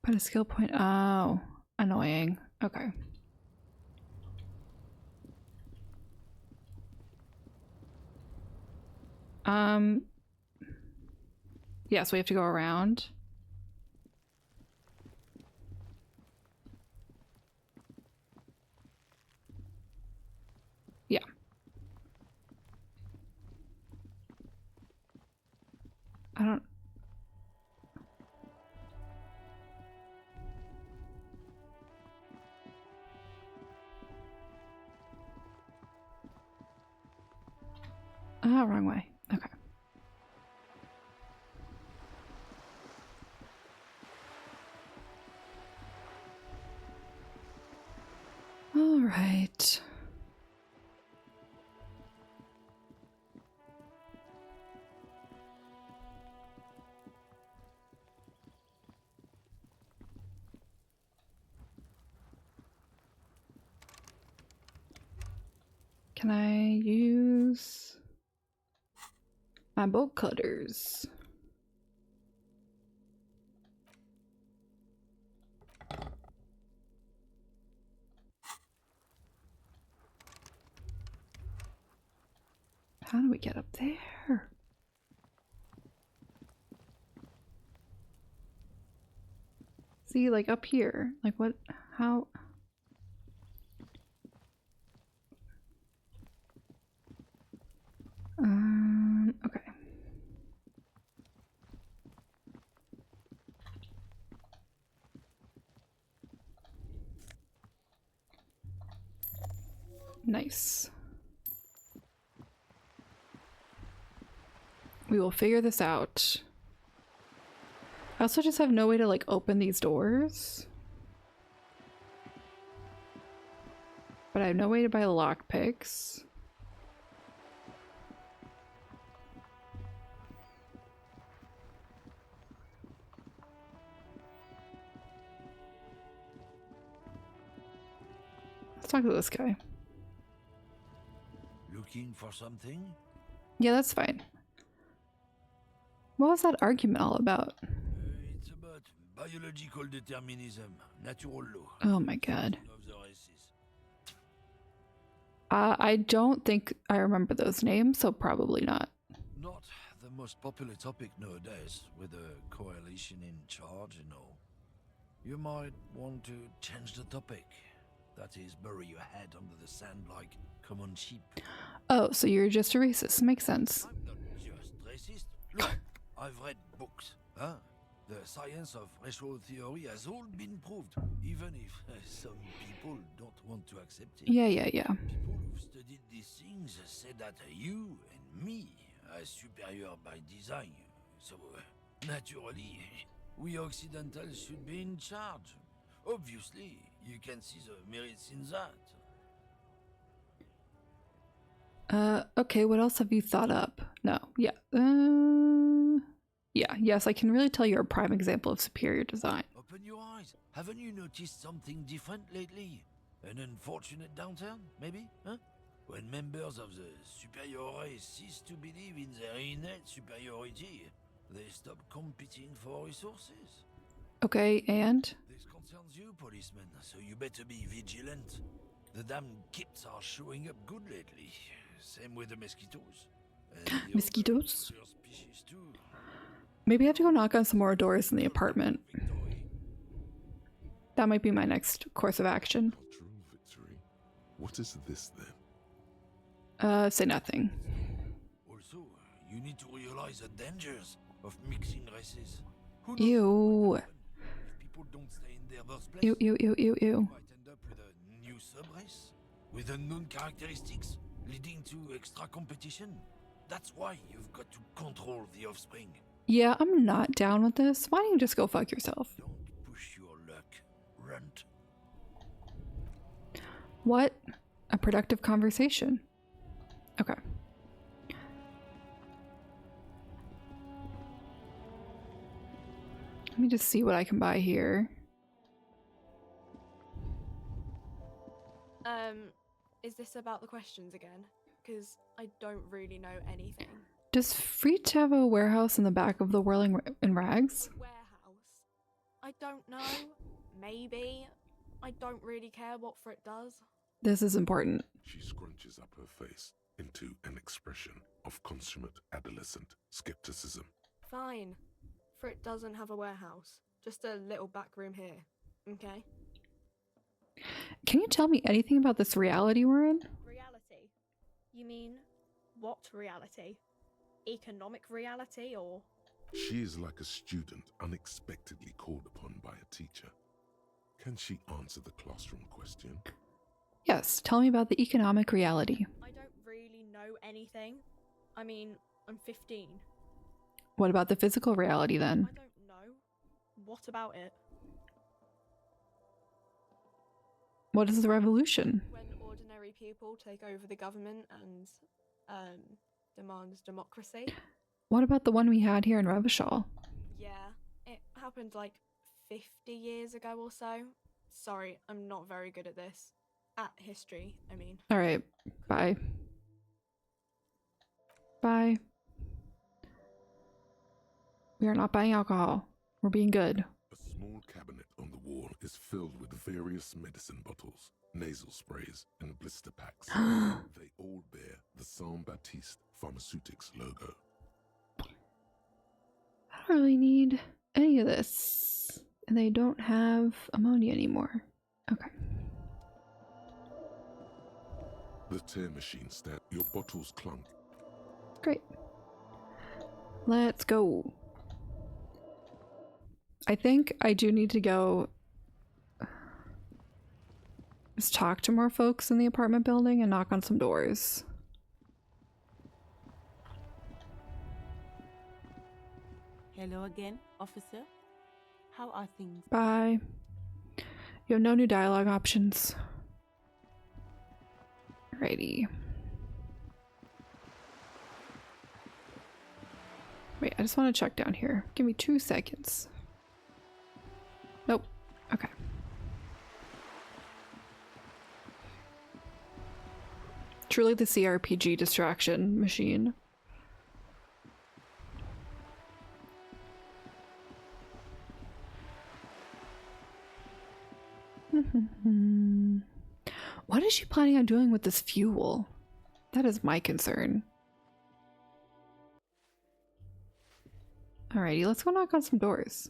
Put a skill point. Oh, annoying. Okay. Yeah, so we have to go around. Yeah. I don't... Ah, wrong way. Okay. All right. Can I use my bolt cutters? How do we get up there? See, like up here. Like what? How? Nice. We will figure this out. I also just have no way to like open these doors. But I have no way to buy lockpicks. Let's talk to this guy. Looking for something? Yeah, that's fine. What was that argument all about? It's about biological determinism, natural law. Oh my god. Of the races. I don't think I remember those names, so probably not. Not the most popular topic nowadays, with a coalition in charge and all. You might want to change the topic. That is, bury your head under the sand like common sheep. Oh, so you're just a racist. Makes sense. I'm not just racist. Look, I've read books. Huh? The science of racial theory has all been proved, even if some people don't want to accept it. Yeah. People who've studied these things say that you and me are superior by design. So, naturally, we Occidentals should be in charge. Obviously, you can see the merits in that. Okay, what else have you thought up? No, yeah. Yeah, yes, I can really tell you're a prime example of superior design. Open your eyes. Haven't you noticed something different lately? An unfortunate downturn, maybe? Huh? When members of the superior race cease to believe in their innate superiority, they stop competing for resources. Okay, and? This concerns you, policeman, so you better be vigilant. The damn kips are showing up good lately. Same with the mosquitoes. And the Mosquitoes? other species too. Maybe I have to go knock on some more doors in the apartment. That might be my next course of action. Cultural victory? What is this then? Say nothing. Also, you need to realize the dangers of mixing races. Who knows Ew. what might happen if people don't stay in their birthplace? Ew. You might end up with a new sub-race with unknown characteristics, leading to extra competition. That's why you've got to control the offspring. Yeah, I'm not down with this. Why don't you just go fuck yourself? Don't push your luck, runt. What? A productive conversation. Okay. Let me just see what I can buy here. Is this about the questions again? Because I don't really know anything. Does Freet have a warehouse in the back of the Whirling in Rags? Warehouse? I don't know. Maybe. I don't really care what Frit does. This is important. She scrunches up her face into an expression of consummate adolescent skepticism. Fine. Frit doesn't have a warehouse. Just a little back room here. Okay? Can you tell me anything about this reality we're in? Reality? You mean what reality? Economic reality or... She is like a student unexpectedly called upon by a teacher. Can she answer the classroom question? Yes, tell me about the economic reality. I don't really know anything. I mean, I'm 15. What about the physical reality then? I don't know. What about it? What is the revolution? When ordinary people take over the government and demand democracy. What about the one we had here in Revachol? Yeah, it happened like 50 years ago or so. Sorry, I'm not very good at this. At history, I mean. Alright, bye. Bye. We are not buying alcohol. We're being good. A small cabinet on the wall is filled with various medicine bottles, nasal sprays, and blister packs. They all bear the Saint Baptiste Pharmaceutics logo. I don't really need any of this. And they don't have ammonia anymore. Okay. The tear machine stat your bottles clunk. Great. Let's go. I think I do need to go. Just talk to more folks in the apartment building and knock on some doors. Hello again, officer. How are things? Bye. You have no new dialogue options. Alrighty. Wait, I just want to check down here. Give me 2 seconds. Nope. Okay. Truly the CRPG distraction machine. What is she planning on doing with this fuel? That is my concern. Alrighty, let's go knock on some doors.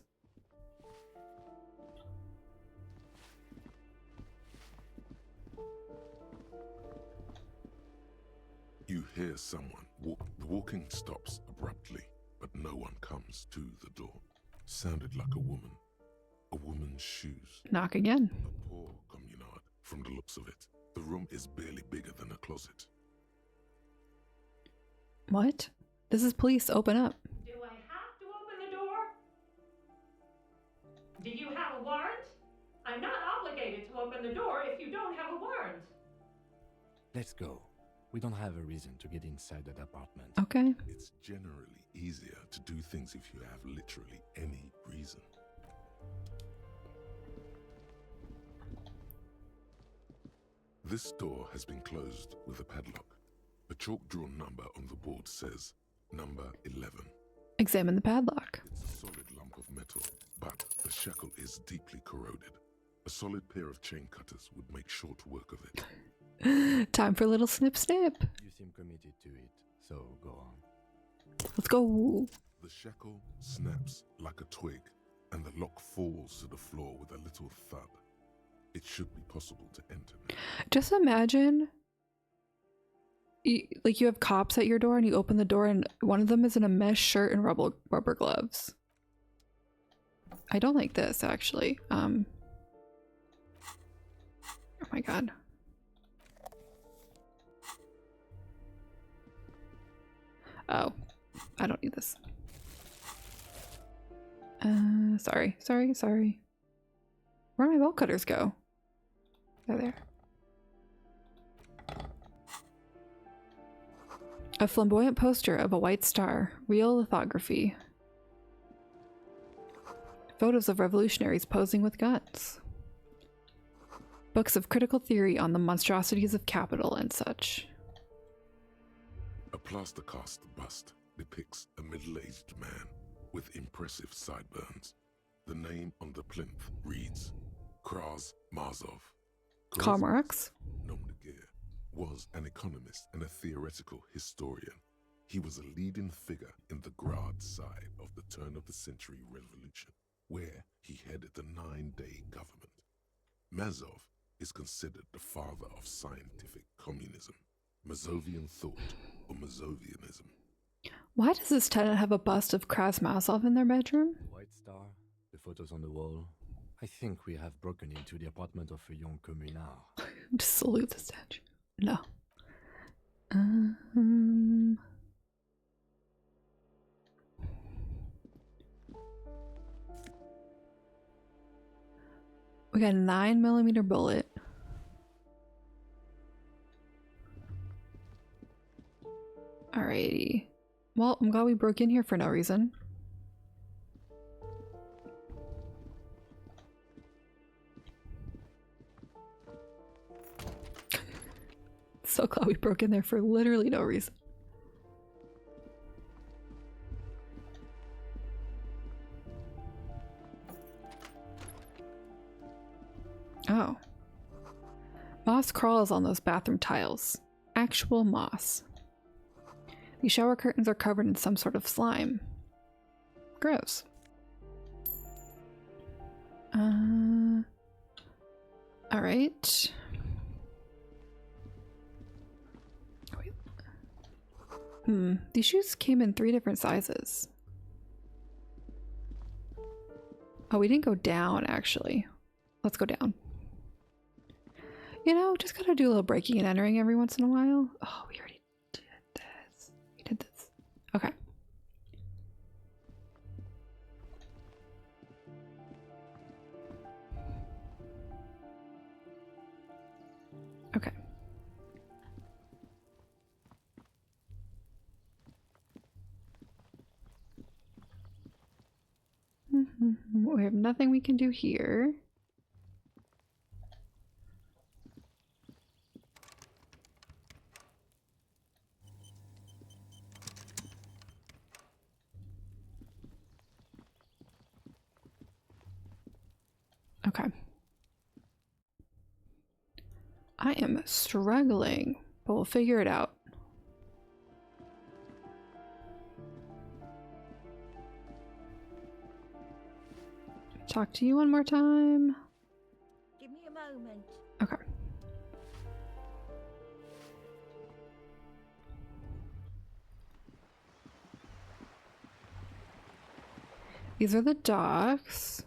You hear someone walk. The walking stops abruptly, but no one comes to the door. Sounded like a woman. A woman's shoes. Knock again. A poor communard, from the looks of it. The room is barely bigger than a closet. What? This is police. Open up. Do I have to open the door? Do you have a warrant? I'm not obligated to open the door if you don't have a warrant. Let's go. We don't have a reason to get inside that apartment. Okay. It's generally easier to do things if you have literally any reason. This door has been closed with a padlock. A chalk-drawn number on the board says number 11. Examine the padlock. It's a solid lump of metal, but the shackle is deeply corroded. A solid pair of chain cutters would make short work of it. Time for a little snip snip. You seem committed to it, so go on. Let's go. The shackle snaps like a twig, and the lock falls to the floor with a little thud. It should be possible to enter now. Just imagine, you have cops at your door and you open the door and one of them is in a mesh shirt and rubber gloves. I don't like this, actually. Oh my god. Oh, I don't need this. Sorry. Where'd my bolt cutters go? They're there. A flamboyant poster of a white star, real lithography. Photos of revolutionaries posing with guns. Books of critical theory on the monstrosities of capital and such. A plaster cast bust depicts a middle-aged man with impressive sideburns. The name on the plinth reads Kraz Marzov. Karl Marx? Nom de guerre, was an economist and a theoretical historian. He was a leading figure in the Grad side of the turn-of-the-century revolution, where he headed the 9-day government. Mazov is considered the father of scientific communism, Mazovian thought, or Mazovianism. Why does this tenant have a bust of Krasmazov in their bedroom? White Star, the photos on the wall. I think we have broken into the apartment of a young communard. Just salute the statue. No. We got a 9mm bullet. Alrighty. Well, I'm glad we broke in here for no reason. So glad we broke in there for literally no reason. Oh. Moss crawls on those bathroom tiles. Actual moss. These shower curtains are covered in some sort of slime. Gross. Alright. These shoes came in 3 different sizes. Oh, we didn't go down, actually. Let's go down. You know, just gotta do a little breaking and entering every once in a while. Oh, we already did this. We did this. Okay. Okay. We have nothing we can do here. Okay. I am struggling, but we'll figure it out. Talk to you one more time. Give me a moment. Okay. These are the docks.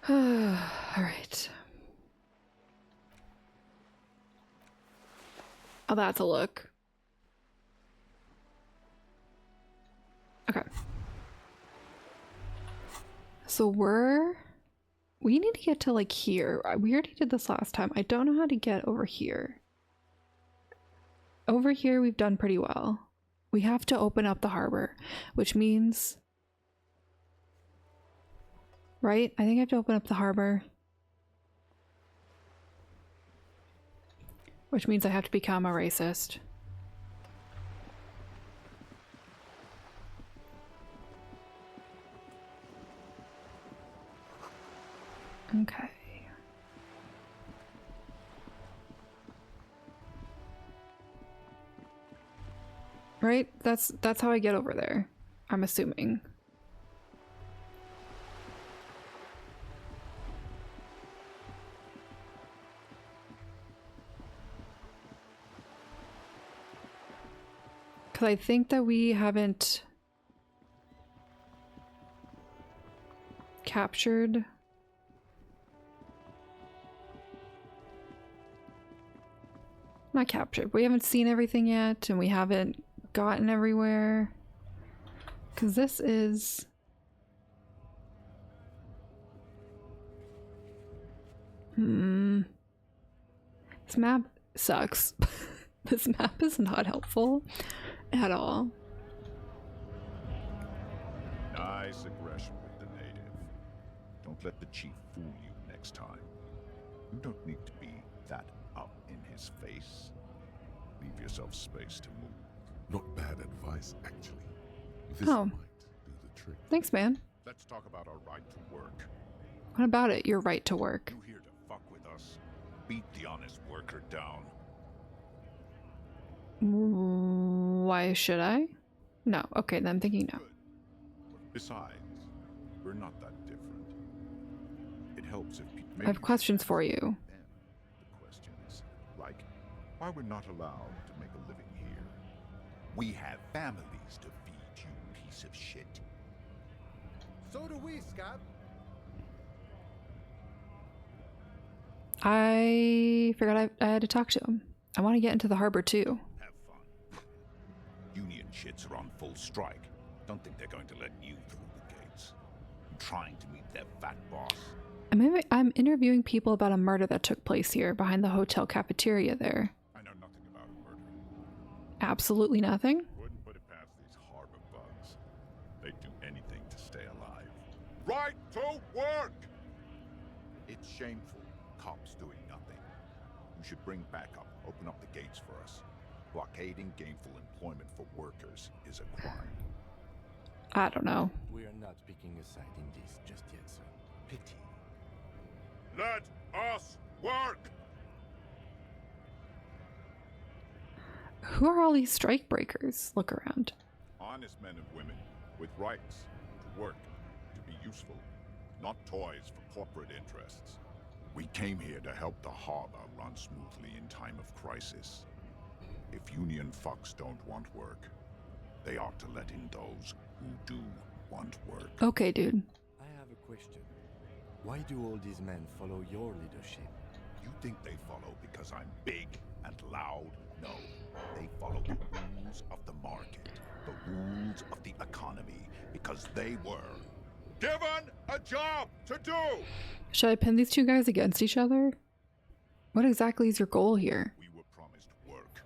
All right. Oh, that's a look. Okay. So we need to get to like here. We already did this last time. I don't know how to get over here. Over here we've done pretty well. We have to open up the harbor, which means, right? I think I have to open up the harbor. Which means I have to become a racist. Okay. Right? That's how I get over there. I'm assuming. Cuz I think that we haven't captured not captured. We haven't seen everything yet, and we haven't gotten everywhere. Because this is... This map sucks. This map is not helpful at all. Nice aggression with the native. Don't let the chief fool you next time. You don't need to be that up in his face. Leave yourself space to move. Not bad advice, actually. This Oh. might do the trick. Thanks, man. Let's talk about our right to work. What about it? Your right to work. You here to fuck with us? Beat the honest worker down. Why should I? No. Okay, then I'm thinking no. Besides, we're not that different. It helps if people... I have questions for you. The question is, like, why we're not allowed to make a living here. We have families to feed, you piece of shit. So do we, Scab. I forgot I had to talk to him. I want to get into the harbor too. Have fun. Union shits are on full strike. Don't think they're going to let you through the gates. I'm trying to meet their fat boss. I'm interviewing people about a murder that took place here behind the hotel cafeteria there. I know nothing about a murder. Absolutely nothing. Wouldn't put it past these harbor bugs. They'd do anything to stay alive. Right to work! It's shameful. Cops doing nothing. You should bring backup. Open up the gates for us. Blockading gainful employment for workers is a crime. I don't know. We are not picking a side in this just yet, sir. Pity. Let us work! Who are all these strike breakers? Look around. Honest men and women with rights to work, to be useful, not toys for corporate interests. We came here to help the harbor run smoothly in time of crisis. If union fucks don't want work, they ought to let in those who do want work. Okay, dude. a question. Why do all these men follow your leadership? You think they follow because I'm big and loud? No. They follow the rules of the market, the rules of the economy, because they were given a job to do! Should I pin these two guys against each other? What exactly is your goal here? We were promised work.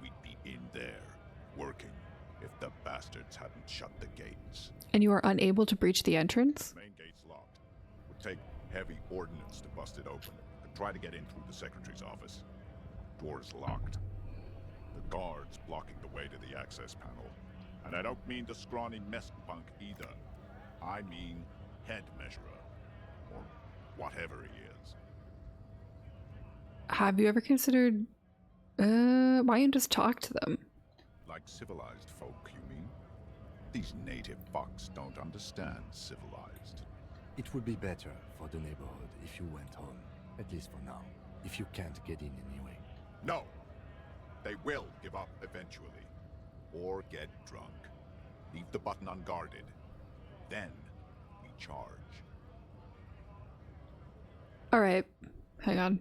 We'd be in there, working, if the bastards hadn't shut the gates. And you are unable to breach the entrance? Main gate's locked. Would take heavy ordnance to bust it open. Could try to get in through the secretary's office. Door's locked. The guard's blocking the way to the access panel. And I don't mean the scrawny mess punk either. I mean head measurer. Or whatever he is. Have you ever considered... why don't you just talk to them? Like civilized folk, you mean? These native fucks don't understand civilized. It would be better for the neighborhood if you went home, at least for now, if you can't get in anyway. No! They will give up eventually. Or get drunk. Leave the button unguarded. Then we charge. Alright, hang on.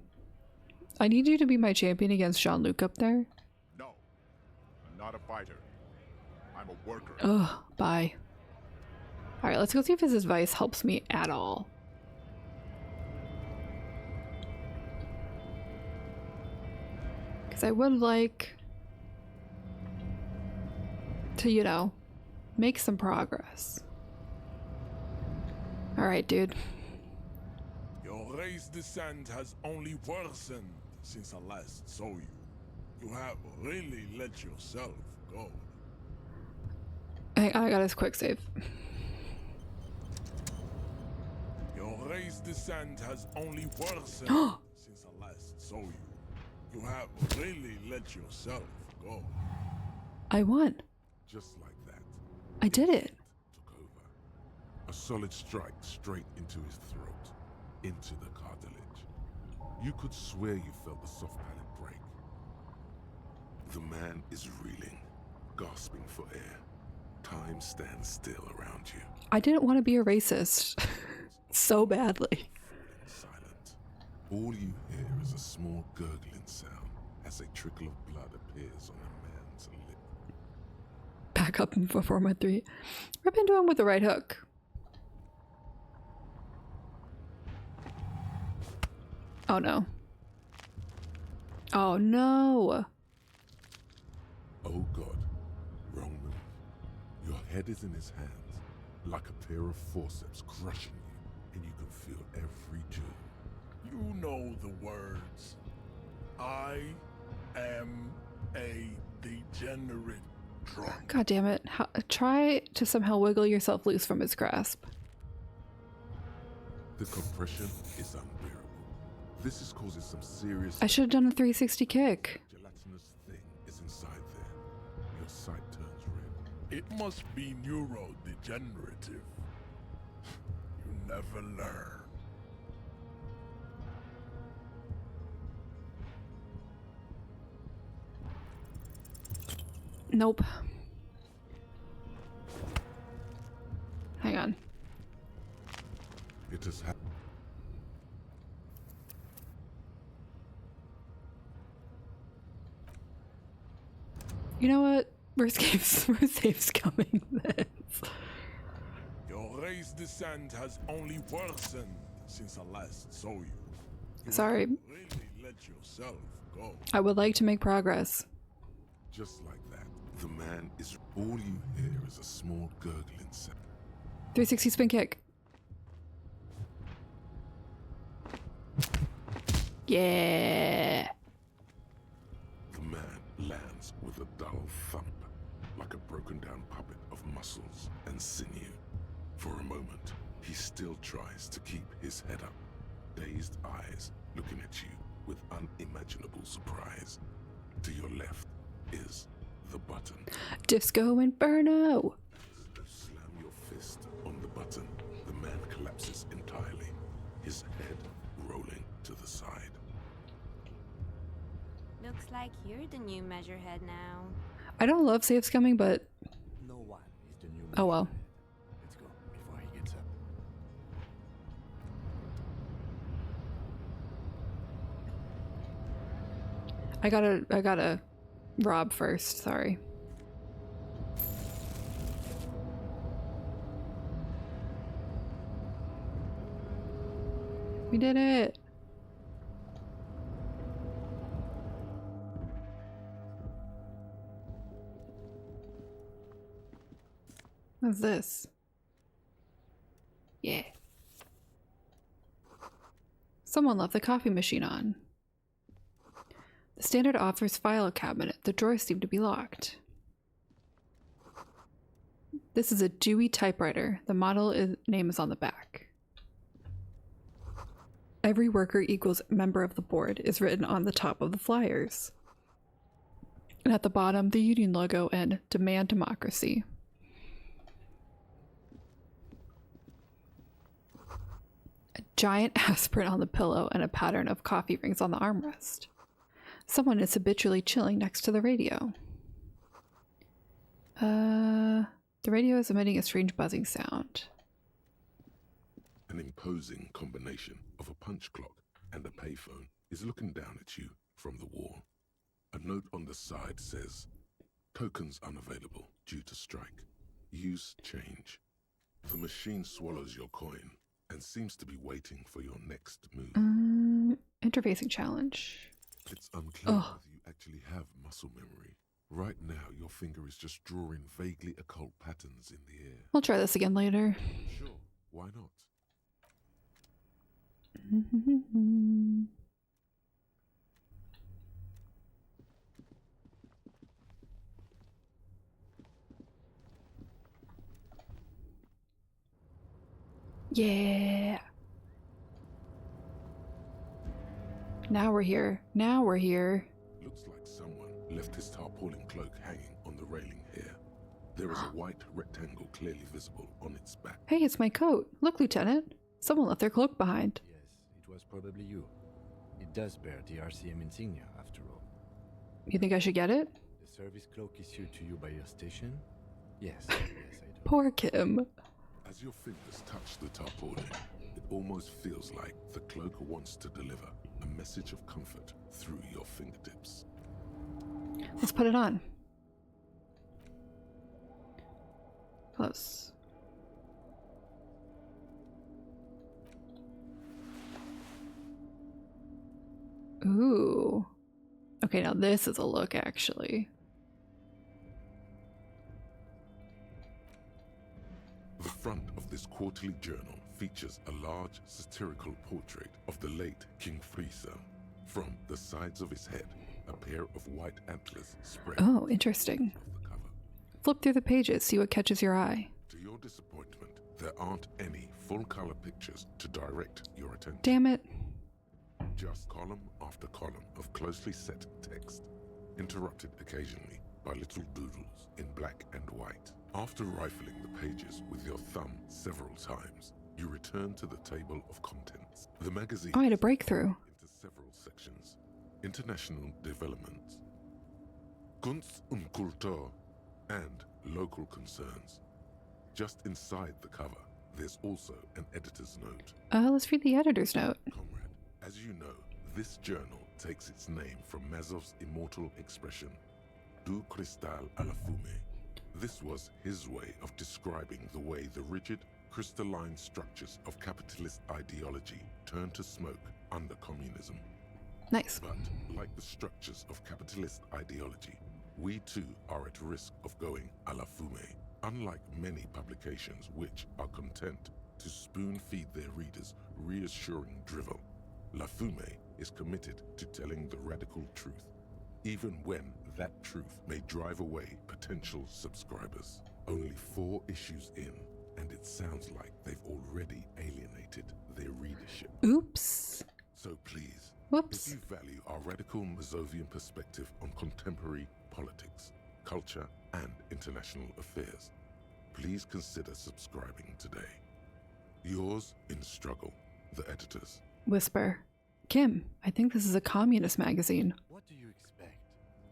I need you to be my champion against Jean-Luc up there. No. I'm not a fighter. I'm a worker. Ugh, bye. Alright, let's go see if his advice helps me at all. Because I would like to, you know, make some progress. Alright, dude. Your race descent has only worsened since I last saw you. You have really let yourself go. I got his quick save. Your race descent has only worsened since I last saw you. You have really let yourself go. I won. Just like that. I did it. Took over. A solid strike straight into his throat, into the cartilage. You could swear you felt the soft palate break. The man is reeling, gasping for air. Time stands still around you. I didn't want to be a racist so badly. Silent. All you hear is a small gurgling sound as a trickle of blood appears on the man's lip. Back up and perform my 3. Rip into him with the right hook. Oh no. Oh no. Oh God. Wrong move. Your head is in his hands, like a pair of forceps crushing you, and you can feel every jewel. You know the words. I am a degenerate drunk. God damn it. Try to somehow wiggle yourself loose from his grasp. The compression is unbearable. This is causing some serious... I should have done a 360 kick. Gelatinous thing is inside there. Your sight turns red. It must be neurodegenerative. You never learn. Nope. Hang on. It has happened. You know what? Worst save's coming this. Your race descent has only worsened since I last saw you. Sorry. Really let yourself go. I would like to make progress. Just like that, the man is... All you hear is a small gurgling sound. 360 spin kick. Yeah. The man lands with a dull thump, like a broken down puppet of muscles and sinew. For a moment, he still tries to keep his head up, dazed eyes looking at you with unimaginable surprise. To your left is the button. Disco Inferno. You slam your fist on the button. The man collapses entirely, his head rolling to the side. Looks like you're the new measurehead now. I don't love saves coming, but No one is the new oh well. Let's go before he gets up. I gotta rob first, sorry. We did it! What's this? Yeah. Someone left the coffee machine on. The standard offers file cabinet. The drawers seem to be locked. This is a Dewey typewriter. The model name is on the back. Every worker equals member of the board is written on the top of the flyers. And at the bottom, the union logo and demand democracy. A giant aspirin on the pillow and a pattern of coffee rings on the armrest. Someone is habitually chilling next to the radio. The radio is emitting a strange buzzing sound. An imposing combination of a punch clock and a payphone is looking down at you from the wall. A note on the side says, "Tokens unavailable due to strike. Use change." The machine swallows your coin and seems to be waiting for your next move. Interfacing challenge. It's unclear whether you actually have muscle memory. Right now, your finger is just drawing vaguely occult patterns in the air. We'll try this again later. Sure, why not? Yeah. Now we're here. Now we're here. Looks like someone left his tarpaulin cloak hanging on the railing here. There is a white rectangle clearly visible on its back. Hey, it's my coat. Look, Lieutenant. Someone left their cloak behind. Yes, it was probably you. It does bear the RCM insignia, after all. You think I should get it? The service cloak issued to you by your station? Yes, yes, I do. Poor Kim. As your fingers touch the tarpaulin, it almost feels like the cloak wants to deliver a message of comfort through your fingertips. Let's put it on. Close. Ooh. Okay, now this is a look, actually. The front of this quarterly journal features a large satirical portrait of the late King Frieza. From the sides of his head, a pair of white antlers spread. Oh, interesting. Flip through the pages, see what catches your eye. To your disappointment, there aren't any full-color pictures to direct your attention. Damn it. Just column after column of closely set text, interrupted occasionally by little doodles in black and white. After rifling the pages with your thumb several times, you return to the table of contents. The magazine I had a breakthrough. into several sections. International developments, Kunst und Kultur, and local concerns. Just inside the cover, there's also an editor's note. Let's read the editor's note. Comrade, as you know, this journal takes its name from Mazov's immortal expression, Du cristal à la fumée. This was his way of describing the way the rigid, crystalline structures of capitalist ideology turned to smoke under communism. Nice. But, like the structures of capitalist ideology, we too are at risk of going à la fumée. Unlike many publications which are content to spoon-feed their readers reassuring drivel, La Fumée is committed to telling the radical truth, even when that truth may drive away potential subscribers. Only 4 issues in, and it sounds like they've already alienated their readership. Oops. So please, Whoops. if you value our radical Mazovian perspective on contemporary politics, culture, and international affairs, please consider subscribing today. Yours in struggle, the editors. Whisper. Kim, I think this is a communist magazine. What do you expect?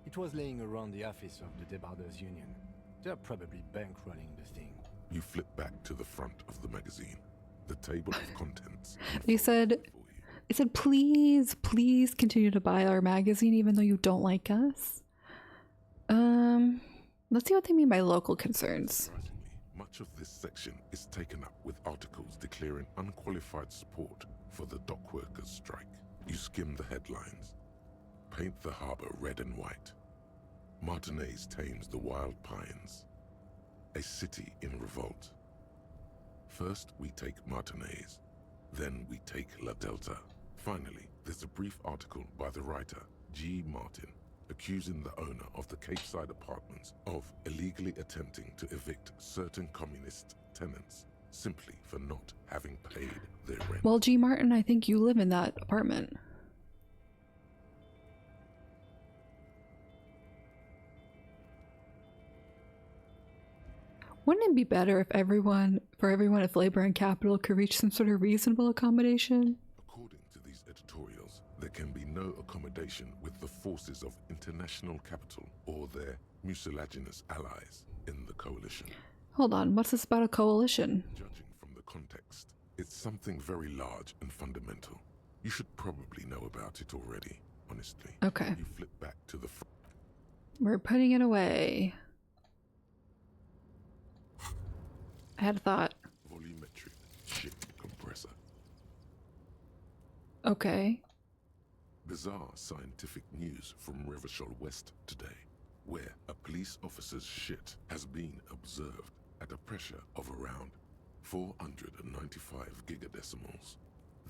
It was laying around the office of the Debarders Union. They're probably bankrolling the thing. You flip back to the front of the magazine. The table of contents. They said I said, please, please continue to buy our magazine even though you don't like us. Let's see what they mean by local concerns. Much of this section is taken up with articles declaring unqualified support for the dock workers' strike. You skim the headlines. Paint the harbor red and white. Martinez tames the wild pines. A city in revolt. First we take Martinez, then we take La Delta. Finally, there's a brief article by the writer, G. Martin, accusing the owner of the Capeside Apartments of illegally attempting to evict certain communist tenants simply for not having paid their rent. Well, G. Martin, I think you live in that apartment. Wouldn't it be better if if labor and capital could reach some sort of reasonable accommodation? According to these editorials, there can be no accommodation with the forces of international capital or their mucilaginous allies in the coalition. Hold on, what's this about a coalition? Judging from the context, it's something very large and fundamental. You should probably know about it already, honestly. Okay. You flip back to the front. We're putting it away. I had a thought. Volumetric ship compressor. Okay. Bizarre scientific news from Revachol West today, where a police officer's shit has been observed at a pressure of around 495 gigadecimals.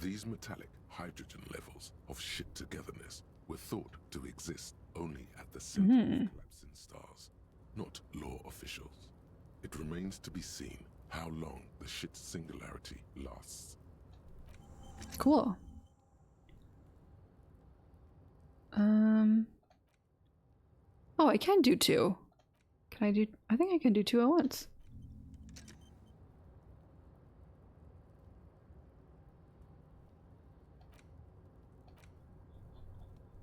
These metallic hydrogen levels of shit togetherness were thought to exist only at the center of collapsing stars, not law officials. It remains to be seen how long the shit singularity lasts. Cool. Oh, I can do two. Can I do? I think I can do two at once.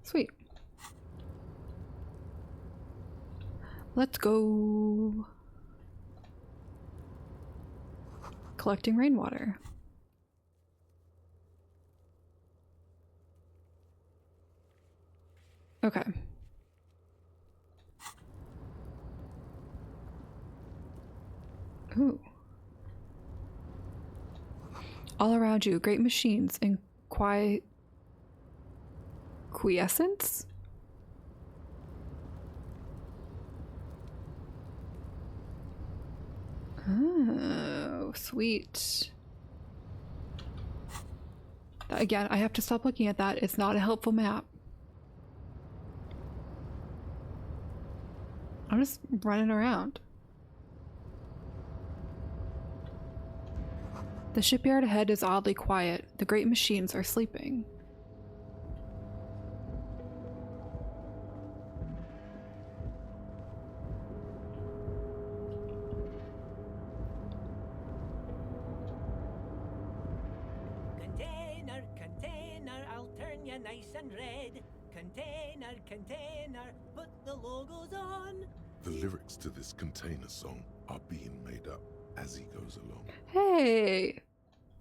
Sweet. Let's go. Collecting rainwater. Okay. Ooh. All around you, great machines in quiescence? Oh, sweet. Again, I have to stop looking at that. It's not a helpful map. I'm just running around. The shipyard ahead is oddly quiet. The great machines are sleeping. Container, container, I'll turn you nice and red. Container, container, put the logos on. The lyrics to this container song are being made up as he goes along. Hey!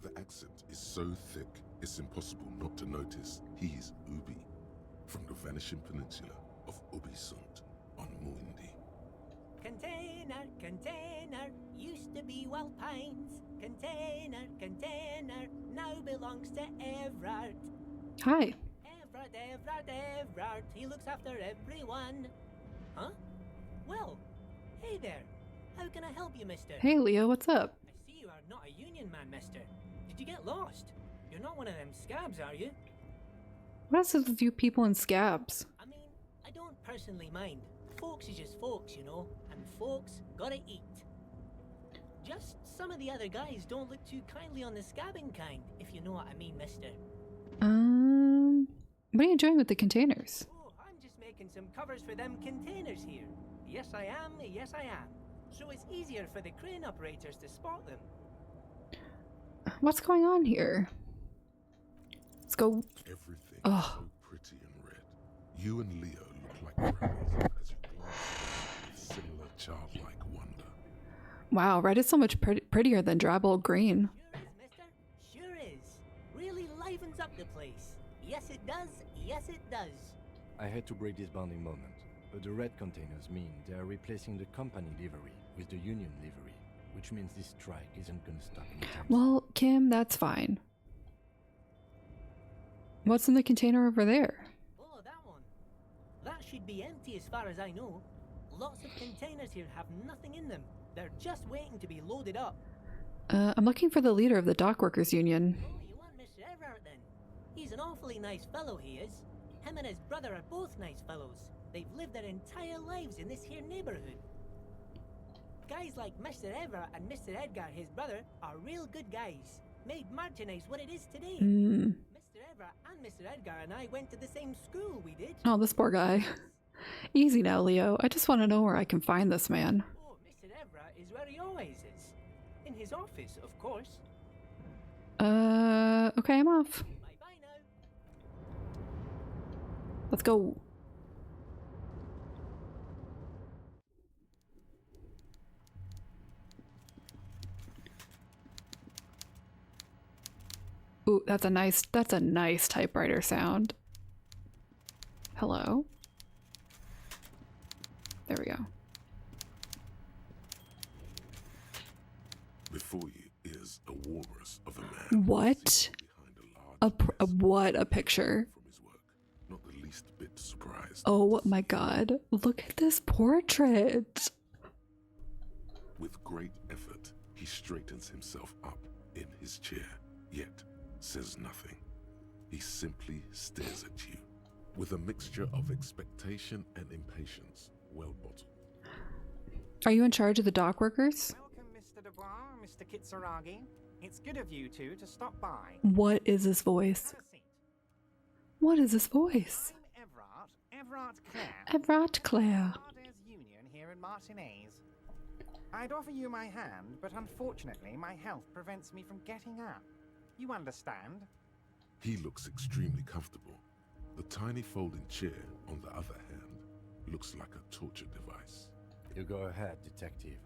The accent is so thick, it's impossible not to notice he's Ubi, from the vanishing peninsula of Ubisunt on Muindi. Container, container, used to be Wild Pines. Container, container, now belongs to Everard. Hi. Everard, he looks after everyone. Huh? Well, hey there. How can I help you, mister? Hey, Leo, what's up? I see you are not a union man, mister. Did you get lost? You're not one of them scabs, are you? What else is with you people in scabs? I mean, I don't personally mind. Folks is just folks, you know, and folks gotta eat. Just some of the other guys don't look too kindly on the scabbing kind, if you know what I mean, mister. What are you doing with the containers? Oh, I'm just making some covers for them containers here. Yes, I am. Yes, I am. So it's easier for the crane operators to spot them. What's going on here? Let's go. Everything is so pretty and red. You and Leo look like brothers as you glance with similar childlike wonder. Wow, red is so much prettier than drab old green. Sure is, mister. Sure is. Really livens up the place. it does. I had to break this bonding moment, but the red containers mean they are replacing the company livery with the union livery, which means this strike isn't gonna stop anytime soon. Well, Kim, that's fine. What's in the container over there? Oh, that one. That should be empty as far as I know. Lots of containers here have nothing in them. They're just waiting to be loaded up. I'm looking for the leader of the dock workers union. Oh, you want Mr. Everett then? He's an awfully nice fellow, he is. Him and his brother are both nice fellows. They've lived their entire lives in this here neighborhood. Guys like Mr. Everett and Mr. Edgar, his brother, are real good guys. Made Martinez what it is today. Mr. Everett and Mr. Edgar and I went to the same school, we did. Oh, this poor guy. Easy now, Leo. I just want to know where I can find this man. Oh, Mr. Everett is where he always is. In his office, of course. Okay, I'm off. Bye-bye now. Let's go. Ooh, that's a nice typewriter sound. Hello. There we go. Before you is a walrus of a man. What? What a picture. From his work, not the least bit surprised. Oh my god. Look at this portrait. With great effort, he straightens himself up in his chair, yet says nothing. He simply stares at you, with a mixture of expectation and impatience, well bottled. Are you in charge of the dock workers? Welcome, Mr. Dubois, Mr. Kitsuragi. It's good of you two to stop by. What is this voice? Have a seat. What is this voice? I'm Everard Clare. Everard Clare. Ardairs Union here in Martinez. I'd offer you my hand, but unfortunately my health prevents me from getting up. You understand? He looks extremely comfortable. The tiny folding chair, on the other hand, looks like a torture device. You go ahead, detective.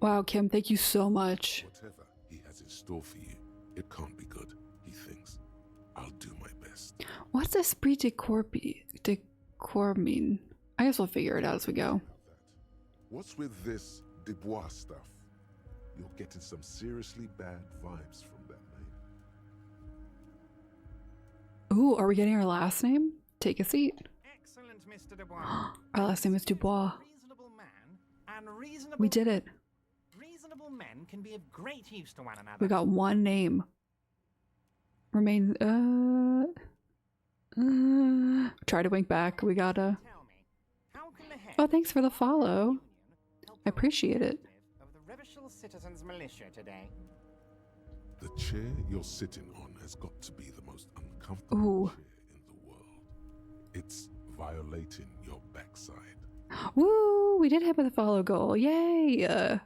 Wow, Kim, thank you so much. Whatever he has in store for you, it can't be good, he thinks. I'll do my best. What's esprit de corps mean? I guess we'll figure it out as we go. What's with this Dubois stuff? You're getting some seriously bad vibes from that name. Ooh, are we getting our last name? Take a seat. Excellent, Mr. Dubois. Our last name is Dubois. Reasonable man and reasonable. We did it. Reasonable men can be of great use to one another. We got one name. Remain. Try to wink back. We gotta. Oh, thanks for the follow. I appreciate it. Of the Revachol Citizens Militia today. The chair you're sitting on has got to be the most uncomfortable chair in the world. It's violating your backside. Woo! We did hit with a follow goal. Yay!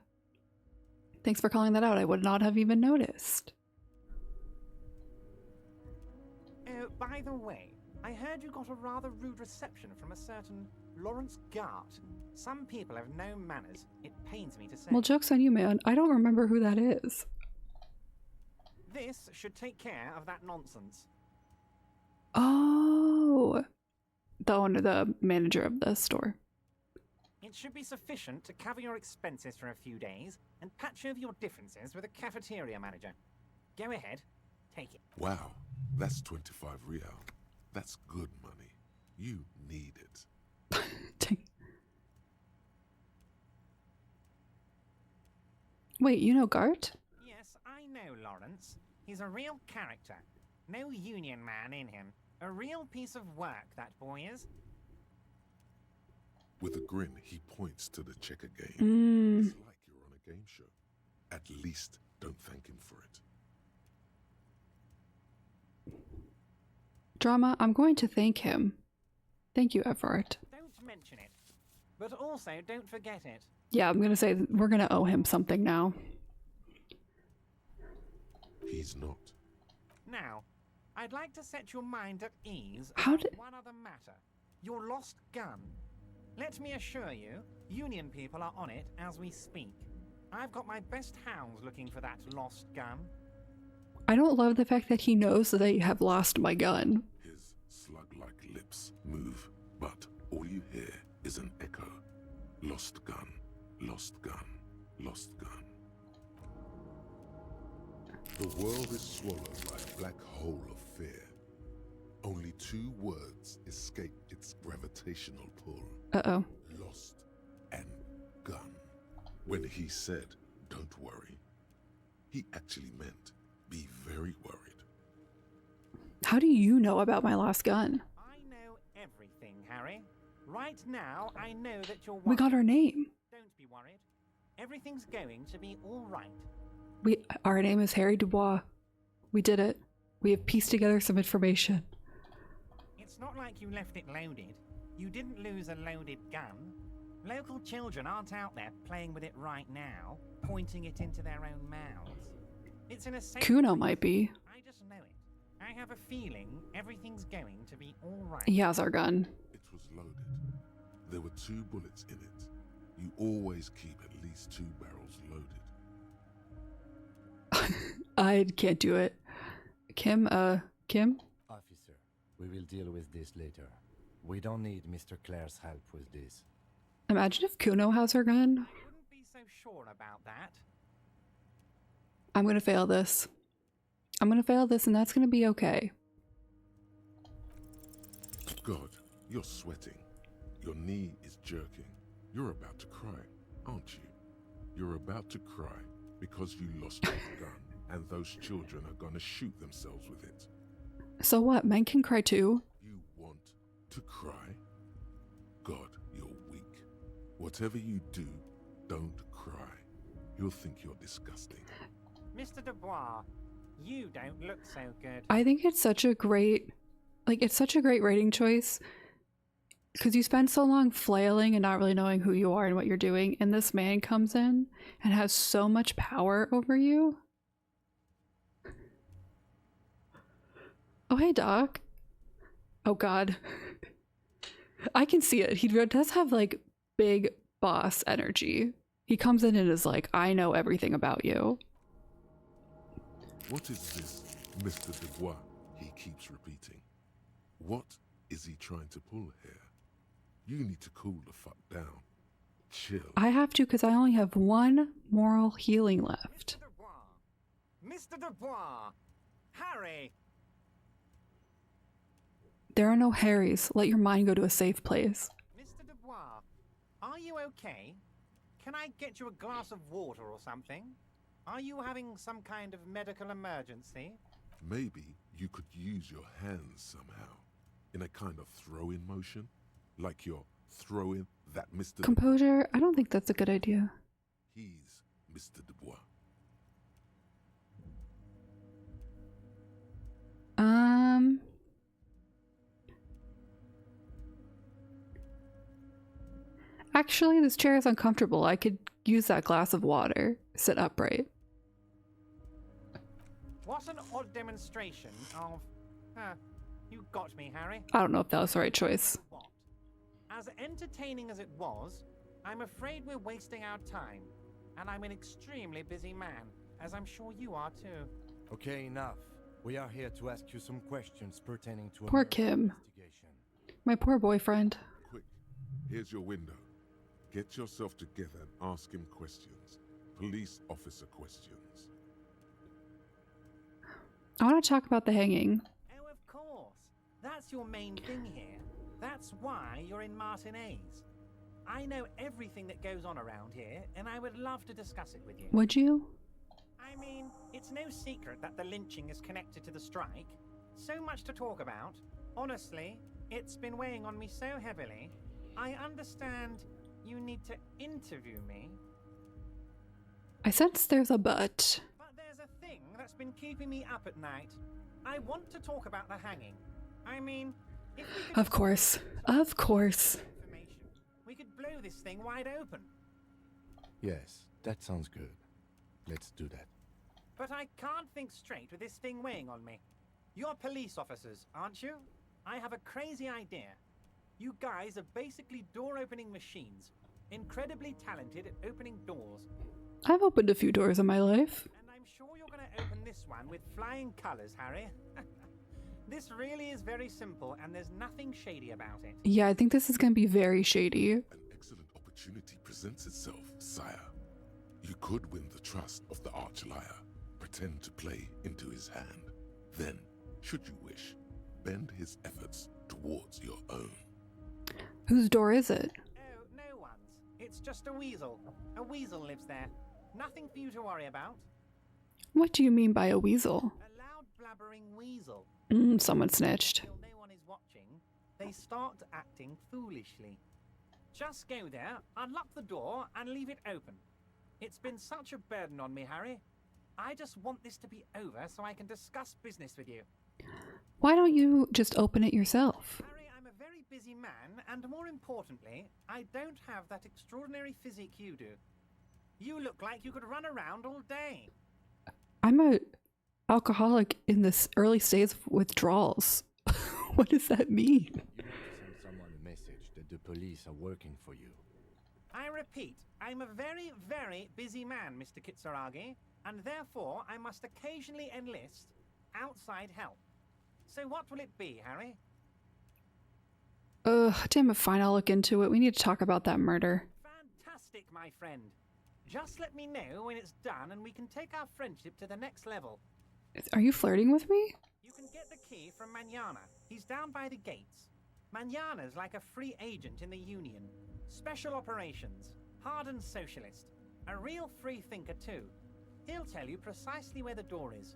Thanks for calling that out. I would not have even noticed. By the way, I heard you got a rather rude reception from a certain Lawrence Gart. Some people have no manners. It pains me to say. Well, joke's on you, man. I don't remember who that is. This should take care of that nonsense. Oh, the owner, the manager of the store. It should be sufficient to cover your expenses for a few days and patch over your differences with a cafeteria manager. Go ahead, take it. Wow, that's 25 real. That's good money. You need it. Wait, you know Gart? Yes, I know Lawrence. He's a real character. No union man in him. A real piece of work, that boy is. With a grin, he points to the checker game. It's like you're on a game show. At least don't thank him for it. Drama, I'm going to thank him. Thank you, Everett. Don't mention it. But also, don't forget it. Yeah, I'm going to say we're going to owe him something now. He's not. Now, I'd like to set your mind at ease about one other matter. Your lost gun. Let me assure you, Union people are on it as we speak. I've got my best hounds looking for that lost gun. I don't love the fact that he knows that I have lost my gun. His slug-like lips move, but all you hear is an echo. Lost gun, lost gun, lost gun. The world is swallowed by a black hole of fear. Only 2 words escape its gravitational pull. Uh-oh. Lost and gun. When he said, "Don't worry," he actually meant, be very worried. How do you know about my lost gun? I know everything, Harry. Right now, I know that you're worried. We got our name. Don't be worried. Everything's going to be all right. Our name is Harry Dubois. We did it. We have pieced together some information. It's not like you left it loaded. You didn't lose a loaded gun. Local children aren't out there playing with it right now, pointing it into their own mouths. It's in a safe Kuno place. might be. I just know it. I have a feeling everything's going to be all right. He has our gun. It was loaded. There were 2 bullets in it. You always keep at least 2 barrels loaded. I can't do it. Kim? Officer, we will deal with this later. We don't need Mr. Clare's help with this. Imagine if Kuno has her gun. I wouldn't be so sure about that. I'm gonna fail this. I'm gonna fail this and that's gonna be okay. God, you're sweating. Your knee is jerking. You're about to cry, aren't you? You're about to cry because you lost your gun and those children are gonna shoot themselves with it. So what? Men can cry too? You want to cry? God, you're weak. Whatever you do, don't cry. He'll think you're disgusting. Mr. Dubois, you don't look so good. I think it's such a great, it's such a great rating choice because you spend so long flailing and not really knowing who you are and what you're doing, and this man comes in and has so much power over you. Oh, hey, Doc. Oh, God. I can see it. He does have, big boss energy. He comes in and is like, I know everything about you. What is this, Mr. Dubois? He keeps repeating. What is he trying to pull here? You need to cool the fuck down. Chill. I have to because I only have 1 moral healing left. Mr. Dubois! Harry! There are no Harrys. Let your mind go to a safe place. Mr. Dubois, are you okay? Can I get you a glass of water or something? Are you having some kind of medical emergency? Maybe you could use your hands somehow, in a kind of throw-in motion, like you're throwing that Mr. Composure? I don't think that's a good idea. He's Mr. Dubois. Actually, this chair is uncomfortable. I could use that glass of water. Sit upright. What an odd demonstration of... you got me, Harry. I don't know if that was the right choice. As entertaining as it was, I'm afraid we're wasting our time. And I'm an extremely busy man, as I'm sure you are too. Okay, enough. We are here to ask you some questions pertaining to Poor a Kim. My poor boyfriend. Quick, here's your window. Get yourself together and ask him questions. Police officer questions. I want to talk about the hanging. Oh, of course. That's your main thing here. That's why you're in Martinez. I know everything that goes on around here, and I would love to discuss it with you. Would you? I mean, it's no secret that the lynching is connected to the strike. So much to talk about. Honestly, it's been weighing on me so heavily. I understand you need to interview me. I sense there's a but. But there's a thing that's been keeping me up at night. I want to talk about the hanging. I mean, if we could... Of course. Of course. We could blow this thing wide open. Yes, that sounds good. Let's do that. But I can't think straight with this thing weighing on me. You're police officers, aren't you? I have a crazy idea. You guys are basically door-opening machines. Incredibly talented at opening doors. I've opened a few doors in my life. And I'm sure you're going to open this one with flying colors, Harry. This really is very simple, and there's nothing shady about it. Yeah, I think this is going to be very shady. An excellent opportunity presents itself, sire. You could win the trust of the Archliar, pretend to play into his hand. Then, should you wish, bend his efforts towards your own. Whose door is it? Oh, no one's. It's just a weasel. A weasel lives there. Nothing for you to worry about. What do you mean by a weasel? A loud blabbering weasel. Someone snitched. Until no one is watching, they start acting foolishly. Just go there, unlock the door, and leave it open. It's been such a burden on me, Harry. I just want this to be over so I can discuss business with you. Why don't you just open it yourself? Harry, I'm a very busy man, and more importantly, I don't have that extraordinary physique you do. You look like you could run around all day. I'm a alcoholic in this early stage of withdrawals. What does that mean? You need to send someone a message that the police are working for you. I repeat, I'm a very, very busy man, Mr. Kitsuragi, and therefore I must occasionally enlist outside help. So what will it be, Harry? Damn it, fine, I'll look into it. We need to talk about that murder. Fantastic, my friend. Just let me know when it's done and we can take our friendship to the next level. Are you flirting with me? You can get the key from Manana. He's down by the gates. Manana's like a free agent in the Union. Special operations. Hardened socialist. A real free thinker too. He'll tell you precisely where the door is.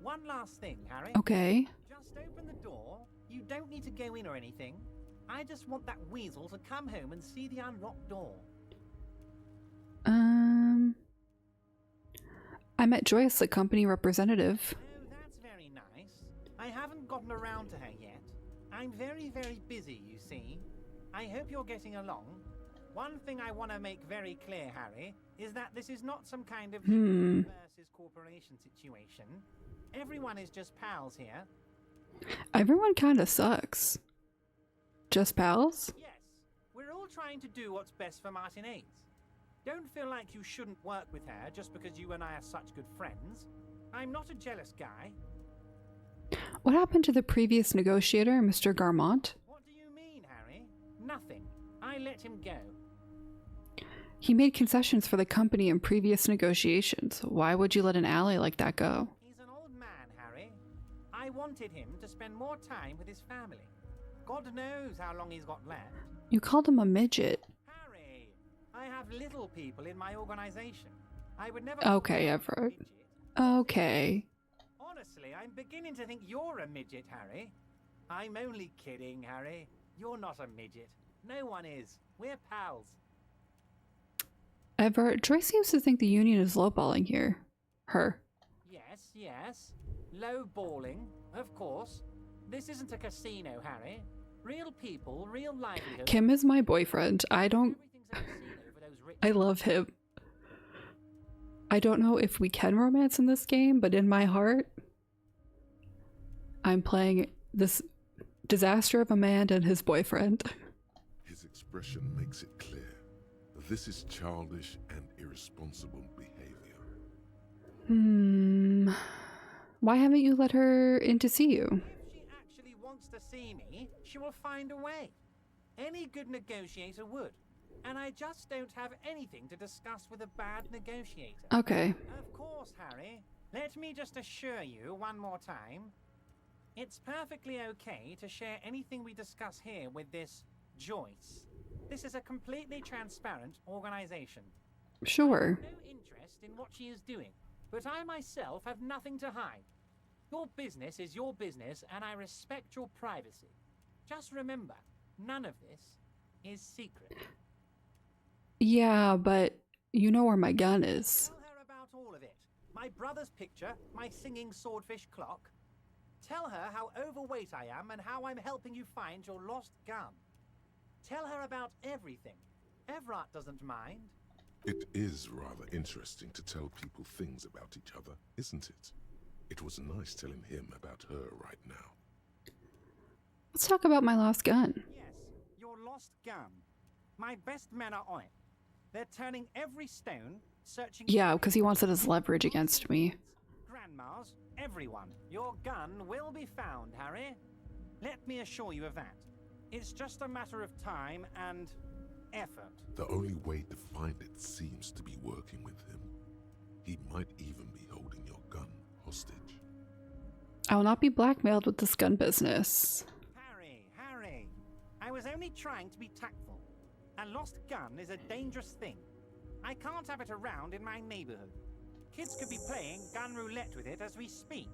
One last thing, Harry. Okay. Just open the door. You don't need to go in or anything. I just want that weasel to come home and see the unlocked door. I met Joyce, the company representative. Oh, that's very nice. I haven't gotten around to her yet. I'm very, very busy, you see. I hope you're getting along. One thing I want to make very clear, Harry, is that this is not some kind of versus corporation situation. Everyone is just pals here. Everyone kind of sucks. Just pals? Yes, we're all trying to do what's best for Martinaise. Don't feel like you shouldn't work with her just because you and I are such good friends. I'm not a jealous guy. What happened to the previous negotiator, Mr. Garmont? What do you mean, Harry? Nothing. I let him go. He made concessions for the company in previous negotiations. Why would you let an ally like that go? He's an old man, Harry. I wanted him to spend more time with his family. God knows how long he's got left. You called him a midget. Harry, I have little people in my organization. I would never... Okay, Everett. Okay. Honestly, I'm beginning to think you're a midget, Harry. I'm only kidding, Harry. You're not a midget. No one is. We're pals. Everett, Joyce seems to think the Union is lowballing here. Her. Yes, yes. Lowballing, of course. This isn't a casino, Harry. Real people, real livelihood. Kim is my boyfriend. I love him. I don't know if we can romance in this game, but in my heart, I'm playing this disaster of a man and his boyfriend. His expression makes it clear. This is childish and irresponsible behavior. Why haven't you let her in to see you? If she actually wants to see me, she will find a way. Any good negotiator would. And I just don't have anything to discuss with a bad negotiator. Okay. Of course, Harry. Let me just assure you one more time. It's perfectly okay to share anything we discuss here with this Joyce. This is a completely transparent organization. Sure. I have no interest in what she is doing, but I myself have nothing to hide. Your business is your business, and I respect your privacy. Just remember, none of this is secret. Yeah, but you know where my gun is. Tell her about all of it. My brother's picture, my singing swordfish clock. Tell her how overweight I am and how I'm helping you find your lost gun. Tell her about everything. Everett doesn't mind. It is rather interesting to tell people things about each other, isn't it? It was nice telling him about her right now. Let's talk about my lost gun. Yes, your lost gun. My best men are on it. They're turning every stone, searching... Yeah, because he wants it as leverage against me. grandmas, everyone, your gun will be found, Harry. Let me assure you of that. It's just a matter of time and effort. The only way to find it seems to be working with him. He might even be holding your gun hostage. I will not be blackmailed with this gun business. Harry, I was only trying to be tactful. A lost gun is a dangerous thing. I can't have it around in my neighborhood. Kids could be playing gun roulette with it as we speak.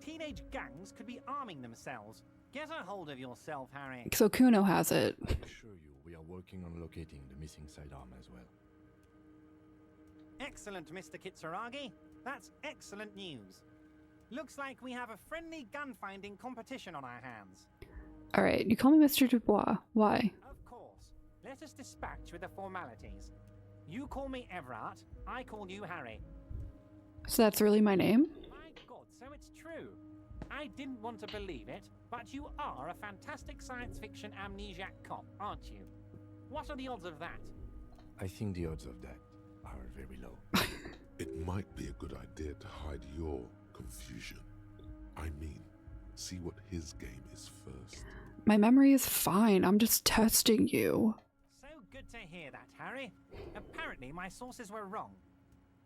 Teenage gangs could be arming themselves. Get a hold of yourself, Harry. So Kuno has it. I assure you, we are working on locating the missing sidearm as well. Excellent, Mr. Kitsuragi. That's excellent news. Looks like we have a friendly gun-finding competition on our hands. Alright, you call me Mr. Dubois. Why? Of course. Let us dispatch with the formalities. You call me Everard, I call you Harry. So that's really my name? My God, so it's true. I didn't want to believe it, but you are a fantastic science fiction amnesiac cop, aren't you? What are the odds of that? I think the odds of that are very low. It might be a good idea to hide your confusion. I mean, see what his game is first. My memory is fine. I'm just testing you. So good to hear that, Harry. Apparently my sources were wrong.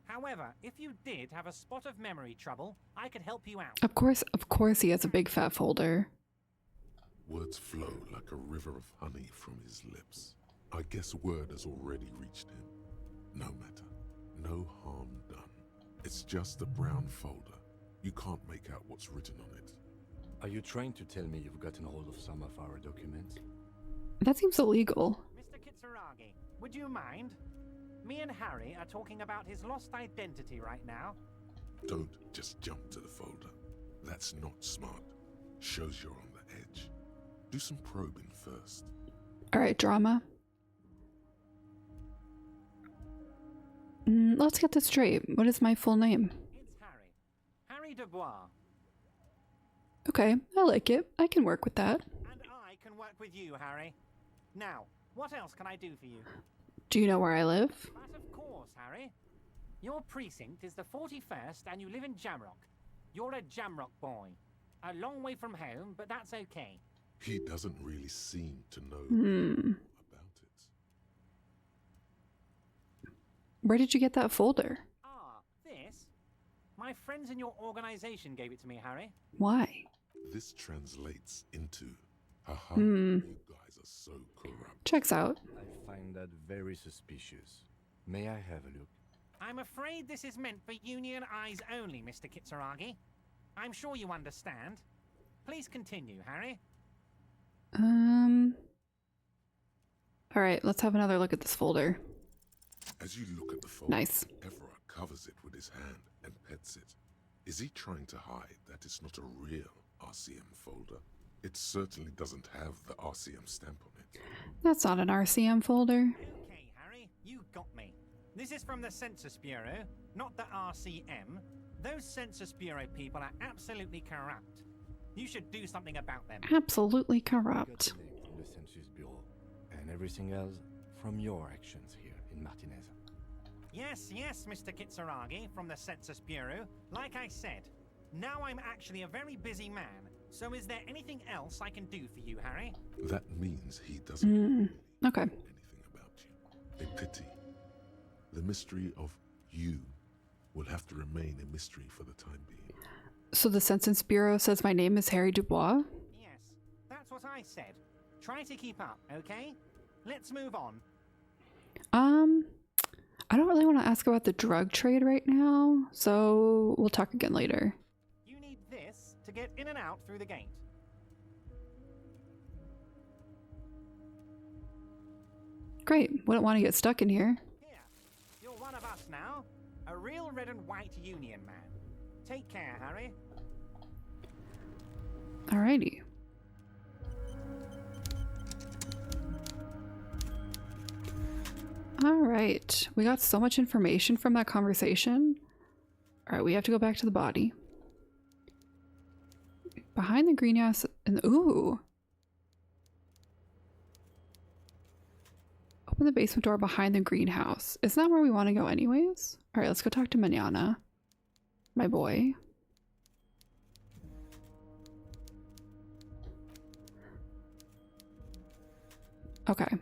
However, if you did have a spot of memory trouble, I could help you out. Of course he has a big fat folder. Words flow like a river of honey from his lips. I guess word has already reached him. No matter. No harm done. It's just a brown folder. You can't make out what's written on it. Are you trying to tell me you've gotten hold of some of our documents? That seems illegal. Mr. Kitsuragi, would you mind? Me and Harry are talking about his lost identity right now. Don't just jump to the folder. That's not smart. Shows you're on the edge. Do some probing first. Alright, drama. Let's get this straight. What is my full name? It's Harry. Harry Dubois. Okay, I like it. I can work with that. And I can work with you, Harry. Now, what else can I do for you? Do you know where I live? But of course, Harry. Your precinct is the 41st and you live in Jamrock. You're a Jamrock boy. A long way from home, but that's okay. He doesn't really seem to know about it. Where did you get that folder? Ah, this? My friends in your organization gave it to me, Harry. Why? This translates into, haha, Hmm. you guys are so corrupt. Checks out. I find that very suspicious. May I have a look? I'm afraid this is meant for Union eyes only, Mr. Kitsuragi. I'm sure you understand. Please continue, Harry. Alright, let's have another look at this folder. As you look at the folder, Nice. Everard covers it with his hand and pets it. Is he trying to hide that it's not a real RCM folder? It certainly doesn't have the RCM stamp on it. That's not an RCM folder. Okay, Harry, you got me. This is from the Census Bureau, not the RCM. Those Census Bureau people are absolutely corrupt. You should do something about them. Absolutely Got corrupt. the name from the Census Bureau, and everything else from your actions here in Martinez. Yes, Mr. Kitsuragi from the Census Bureau. Like I said, now I'm actually a very busy man. So is there anything else I can do for you, Harry? That means he doesn't really Okay. know anything about you. A pity. The mystery of you will have to remain a mystery for the time being. So the Census Bureau says my name is Harry Dubois? Yes, that's what I said. Try to keep up, okay? Let's move on. I don't really want to ask about the drug trade right now, so we'll talk again later. You need this to get in and out through the gate. Great. Wouldn't want to get stuck in here. Here, you're one of us now. A real red and white Union man. Take care, Harry. Alrighty. Alright. We got so much information from that conversation. Alright, we have to go back to the body. Behind the greenhouse and ooh. Open the basement door behind the greenhouse. Isn't that where we want to go anyways? Alright, let's go talk to Manana. My boy. Okay.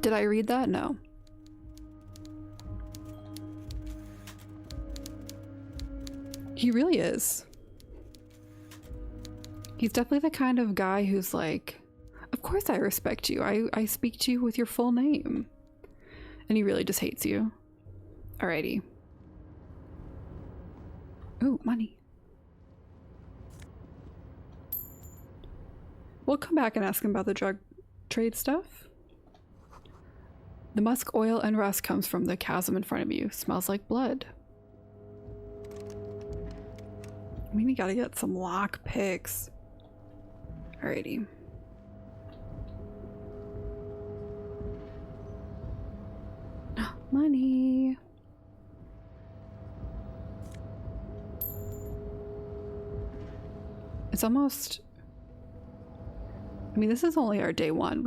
Did I read that? No. He really is. He's definitely the kind of guy who's like, of course I respect you. I speak to you with your full name. And he really just hates you. Alrighty. Ooh, money. We'll come back and ask him about the drug trade stuff. The musk oil and rust comes from the chasm in front of you. Smells like blood. We gotta get some lock picks. Alrighty. Money. It's almost... I mean, this is only our day one.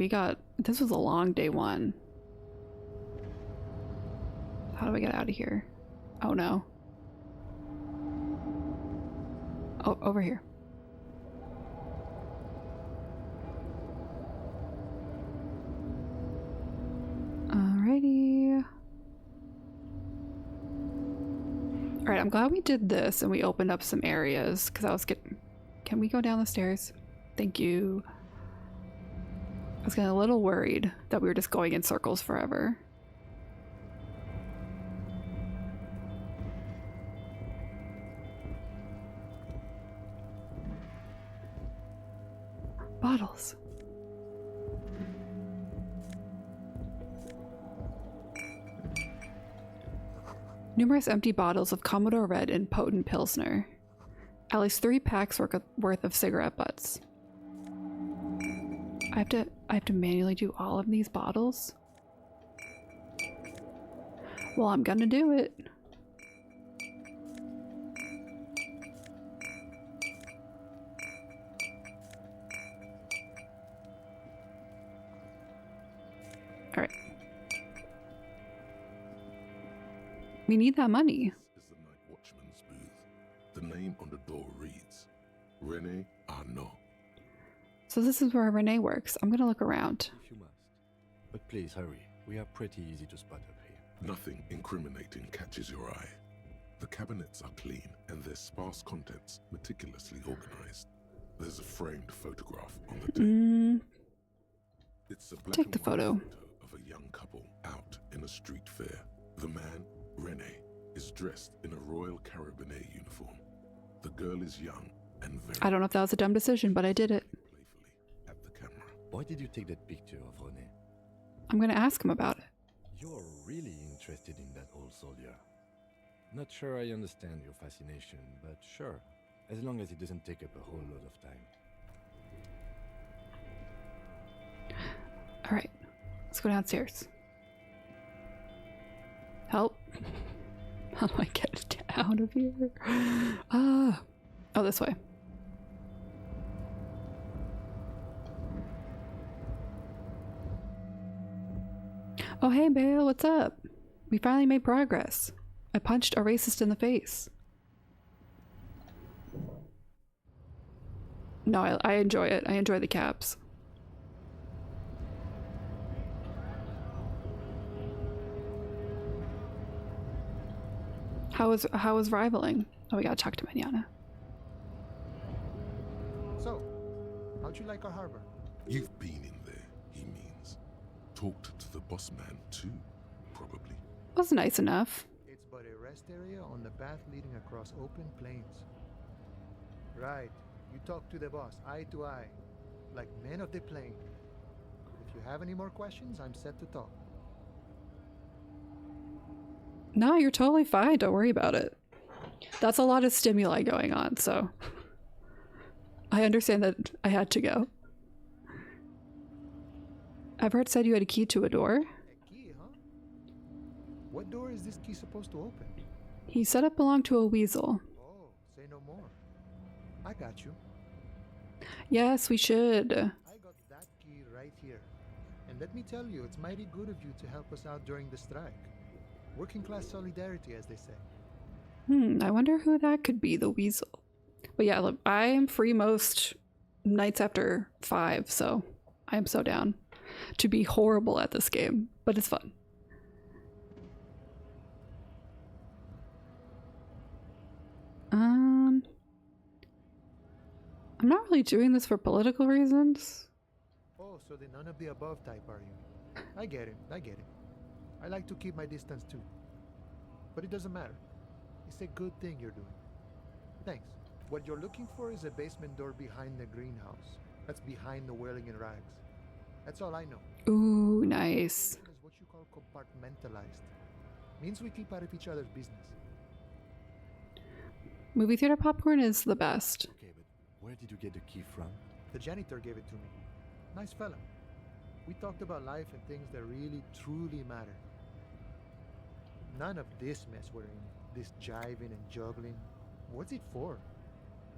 This was a long day one. How do we get out of here? Oh no. Oh, over here. Alrighty. Alright, I'm glad we did this and we opened up some areas because I was getting... Can we go down the stairs? Thank you. I was getting a little worried that we were just going in circles forever. Bottles. Numerous empty bottles of Commodore Red and potent Pilsner. At least 3 packs worth of cigarette butts. I have to manually do all of these bottles? Well, I'm gonna do it. Alright. We need that money. This is the night watchman's booth. The name on the door reads Rene Arnaud. So this is where Renee works. I'm gonna look around. If you must. But please hurry. We are pretty easy to spot up here. Nothing incriminating catches your eye. The cabinets are clean and their sparse contents meticulously organized. There's a framed photograph on the table. It's a black Take the and white photo. of a young couple out in a street fair. The man, Rene, is dressed in a Royal Carabinier uniform. The girl is young and very... I don't know if that was a dumb decision, but I did it. At the camera. Why did you take that picture of René? I'm gonna ask him about it. You're really interested in that old soldier. Not sure I understand your fascination, but sure. As long as it doesn't take up a whole lot of time. Alright, let's go downstairs. Help. How do I get out of here? Oh, this way. Oh, hey, Bale, what's up? We finally made progress. I punched a racist in the face. No, I enjoy it. I enjoy the caps. How was rivaling? Oh, we gotta talk to Manana. So, how'd you like our harbor? You've been in there, he means. Talked to the boss man too, probably. Was nice enough. It's but a rest area on the path leading across open plains. Right. You talk to the boss, eye to eye, like men of the plain. If you have any more questions, I'm set to talk. No, you're totally fine. Don't worry about it. That's a lot of stimuli going on, so I understand that I had to go. Everett said you had a key to a door. A key, huh? What door is this key supposed to open? He said it belonged to a weasel. Oh, say no more. I got you. Yes, we should. I got that key right here. And let me tell you, it's mighty good of you to help us out during the strike. Working class solidarity, as they say. I wonder who that could be, the weasel. But yeah, look, I am free most Nights After 5, so I am so down to be horrible at this game, but it's fun. I'm not really doing this for political reasons. Oh, so the none of the above type, are you? I get it, I get it. I like to keep my distance too. But it doesn't matter. It's a good thing you're doing. Thanks. What you're looking for is a basement door behind the greenhouse. That's behind the Whirling in Rags. That's all I know. Ooh, nice. Is what you call compartmentalized. Means we keep out of each other's business. Movie theater popcorn is the best. Okay, but where did you get the key from? The janitor gave it to me. Nice fella. We talked about life and things that really, truly matter. None of this mess we're in. This jiving and juggling. What's it for?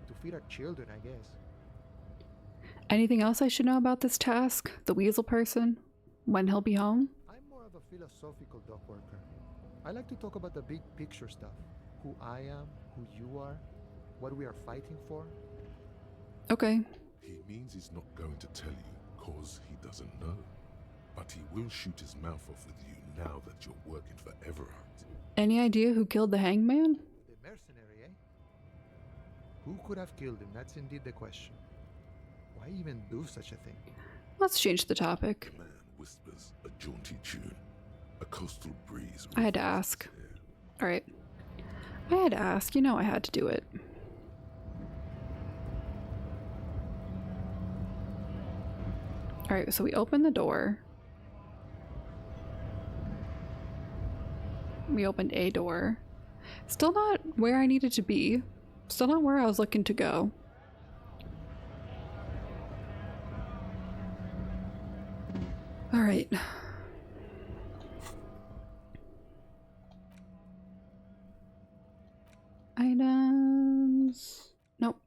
To feed our children, I guess. Anything else I should know about this task? The weasel person? When he'll be home? I'm more of a philosophical dock worker. I like to talk about the big picture stuff. Who I am, who you are, what we are fighting for. Okay. He means he's not going to tell you cause he doesn't know. But he will shoot his mouth off with you now that you're working for Everard. Any idea who killed the hangman? The mercenary, eh? Who could have killed him? That's indeed the question. Why even do such a thing? Let's change the topic. The man whispers a jaunty tune. A coastal breeze. I had to ask. Alright. I had to ask. You know I had to do it. Alright, so we open the door. We opened a door. Still not where I needed to be. Still not where I was looking to go. Alright. Items. Nope.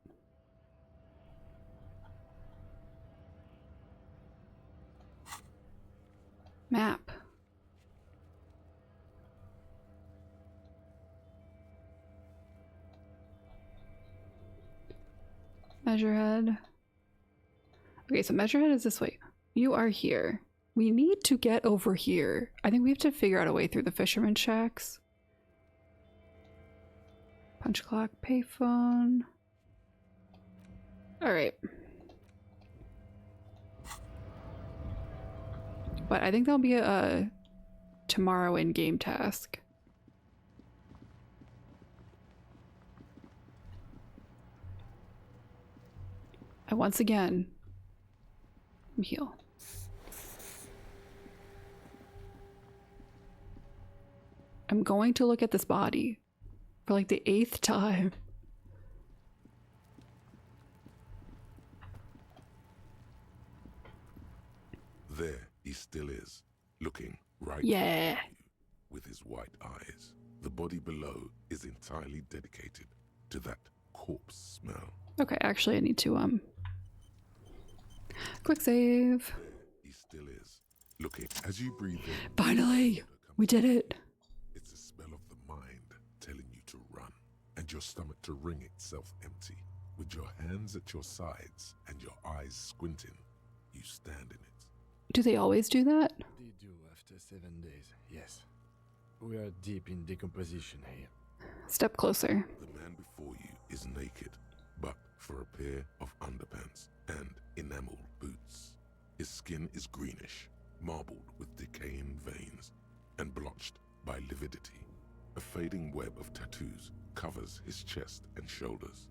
Map. Measurehead. Okay, so Measurehead is this way. You are here. We need to get over here. I think we have to figure out a way through the fisherman shacks. Punch clock, payphone. Alright. But I think that'll be a tomorrow in-game task. And once again, heal. I'm going to look at this body for like the 8th time. There he still is, looking right Yeah. at you with his white eyes. The body below is entirely dedicated to that corpse smell. Okay, actually I need to quick save. He still is, looking as you breathe in. Finally, we did it. It's a smell of the mind telling you to run, and your stomach to wring itself empty. With your hands at your sides and your eyes squinting, you stand in it. Do they always do that? They do after 7 days, yes. We are deep in decomposition here. Step closer. The man before you is naked, but for a pair of underpants and enameled boots. His skin is greenish, marbled with decaying veins, and blotched by lividity. A fading web of tattoos covers his chest and shoulders.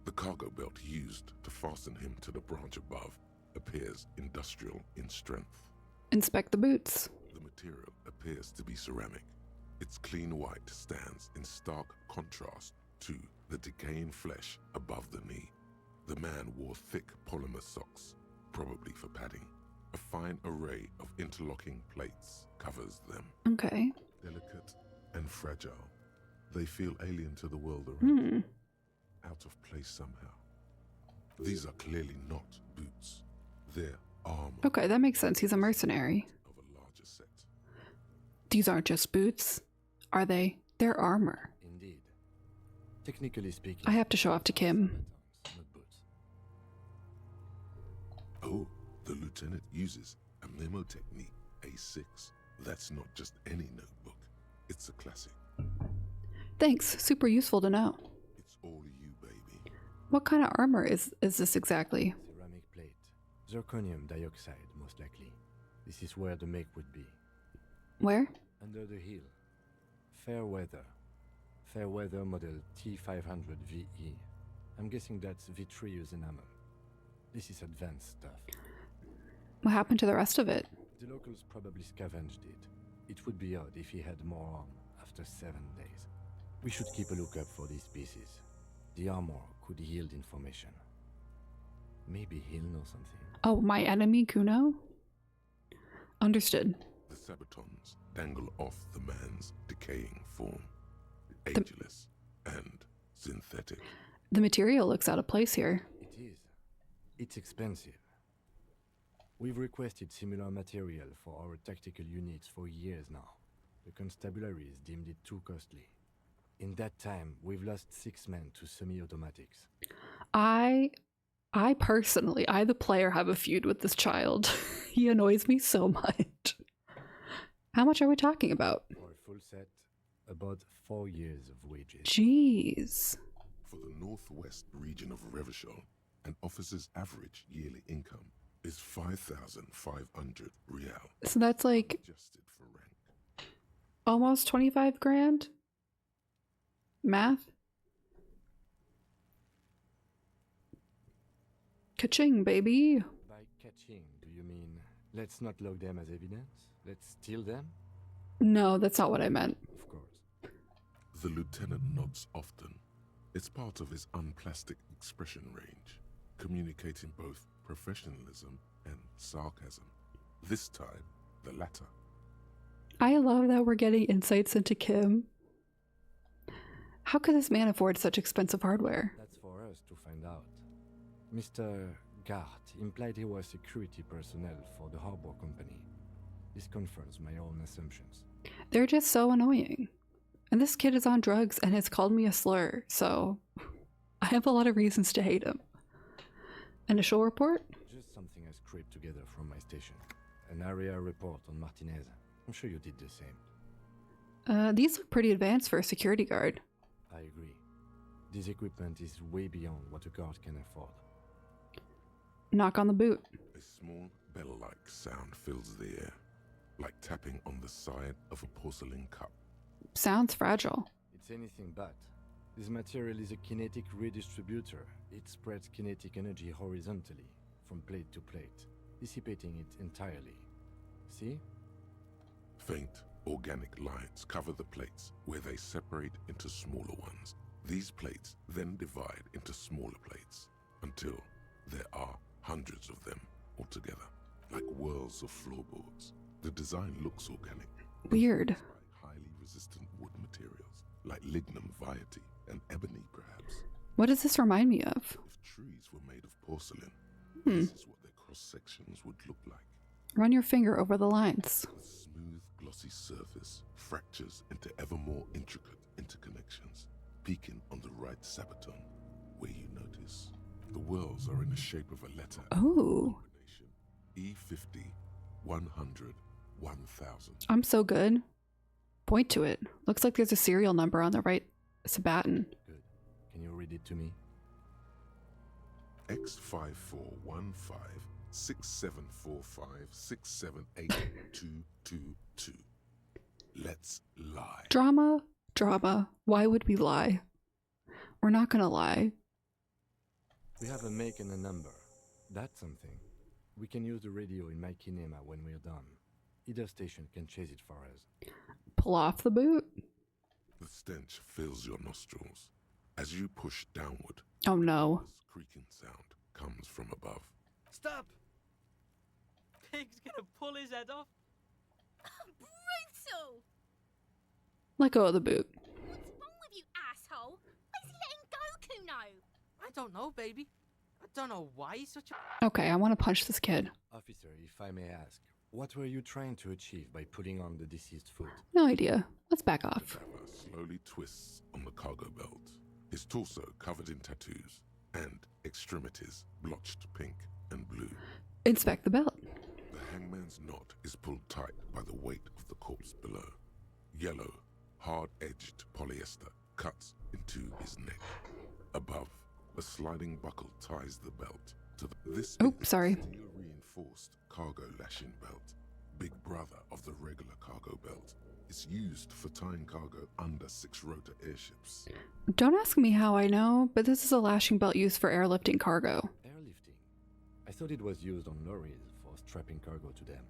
The cargo belt used to fasten him to the branch above appears industrial in strength. Inspect the boots. The material appears to be ceramic. Its clean white stands in stark contrast to the decaying flesh above the knee. The man wore thick polymer socks, probably for padding. A fine array of interlocking plates covers them. Okay. Delicate and fragile, they feel alien to the world around. Out of place somehow. These are clearly not boots. They're armor. Okay, that makes sense. He's a mercenary. Of a larger set. These aren't just boots, are they? They're armor. Indeed. Technically speaking, I have to show off to Kim. not boots. Oh, the lieutenant uses a memo technique A6. That's not just any notebook. It's a classic. Thanks. Super useful to know. It's all you, baby. What kind of armor is this exactly? Ceramic plate. Zirconium dioxide, most likely. This is where the make would be. Where? Under the hill. Fairweather. Fairweather model T500VE. I'm guessing that's vitreous enamel. This is advanced stuff. What happened to the rest of it? The locals probably scavenged it. It would be odd if he had more on after 7 days. We should keep a lookout for these pieces. The armor could yield information. Maybe he'll know something. Oh, my enemy, Kuno? Understood. The Sabatons dangle off the man's decaying form. Ageless and synthetic. The material looks out of place here. It is. It's expensive. We've requested similar material for our tactical units for years now. The constabularies deemed it too costly. In that time, we've lost 6 men to semi-automatics. I personally, the player, have a feud with this child. He annoys me so much. How much are we talking about? For a full set, about 4 years of wages. Jeez. For the northwest region of Revachol, an officer's average yearly income is 5,500 real. So that's like Adjusted for rank. almost 25 grand? Math? Ka-ching, baby. By catching, do you mean let's not log them as evidence? Let's steal them? No, that's not what I meant. Of course. The lieutenant nods often. It's part of his unplastic expression range, communicating both professionalism and sarcasm. This time, the latter. I love that we're getting insights into Kim. How could this man afford such expensive hardware? That's for us to find out. Mr. Gart implied he was security personnel for the Harbor Company. This confirms my own assumptions. They're just so annoying. And this kid is on drugs and has called me a slur, so I have a lot of reasons to hate him. Initial report? Just something I scraped together from my station. An area report on Martinez. I'm sure you did the same. These look pretty advanced for a security guard. I agree. This equipment is way beyond what a guard can afford. Knock on the boot. A small bell-like sound fills the air, like tapping on the side of a porcelain cup. Sounds fragile. It's anything but. This material is a kinetic redistributor. It spreads kinetic energy horizontally, from plate to plate, dissipating it entirely. See? Faint, organic lines cover the plates where they separate into smaller ones. These plates then divide into smaller plates until there are hundreds of them altogether, like whirls of floorboards. The design looks organic. Weird. Highly resistant wood materials, like lignum vitae and ebony perhaps. What does this remind me of? If trees were made of porcelain, This is what their cross-sections would look like. Run your finger over the lines. A smooth, glossy surface fractures into ever more intricate interconnections, peaking on the right sabaton, where you notice the whirls are in the shape of a letter. Oh. E50, 100, 1000. I'm so good. Point to it. Looks like there's a serial number on the right sabaton. Good. Can you read it to me? X5415 6745 678 Let's lie. Drama. Why would we lie? We're not gonna lie. We have a make and a number. That's something. We can use the radio in my kinema when we're done. Either station can chase it for us. Pull off the boot. The stench fills your nostrils. As you push downward, Oh no. this creaking sound comes from above. Stop! Pig's gonna pull his head off. Brutal! Let go of the boot. What's wrong with you, asshole? Why is he letting go, Kuno? I don't know, baby. I don't know why he's such a... Okay, I want to punch this kid. Officer, if I may ask, what were you trying to achieve by putting on the deceased foot? No idea. Let's back off. Trevor slowly twists on the cargo belt, his torso covered in tattoos, and extremities blotched pink and blue. Inspect the belt. The hangman's knot is pulled tight by the weight of the corpse below. Yellow, hard-edged polyester cuts into his neck. Above, a sliding buckle ties the belt to this sorry. steel-reinforced cargo lashing belt. Big brother of the regular cargo belt. It's used for tying cargo under 6-rotor airships. Don't ask me how I know, but this is a lashing belt used for airlifting cargo. Airlifting? I thought it was used on lorries for strapping cargo to them.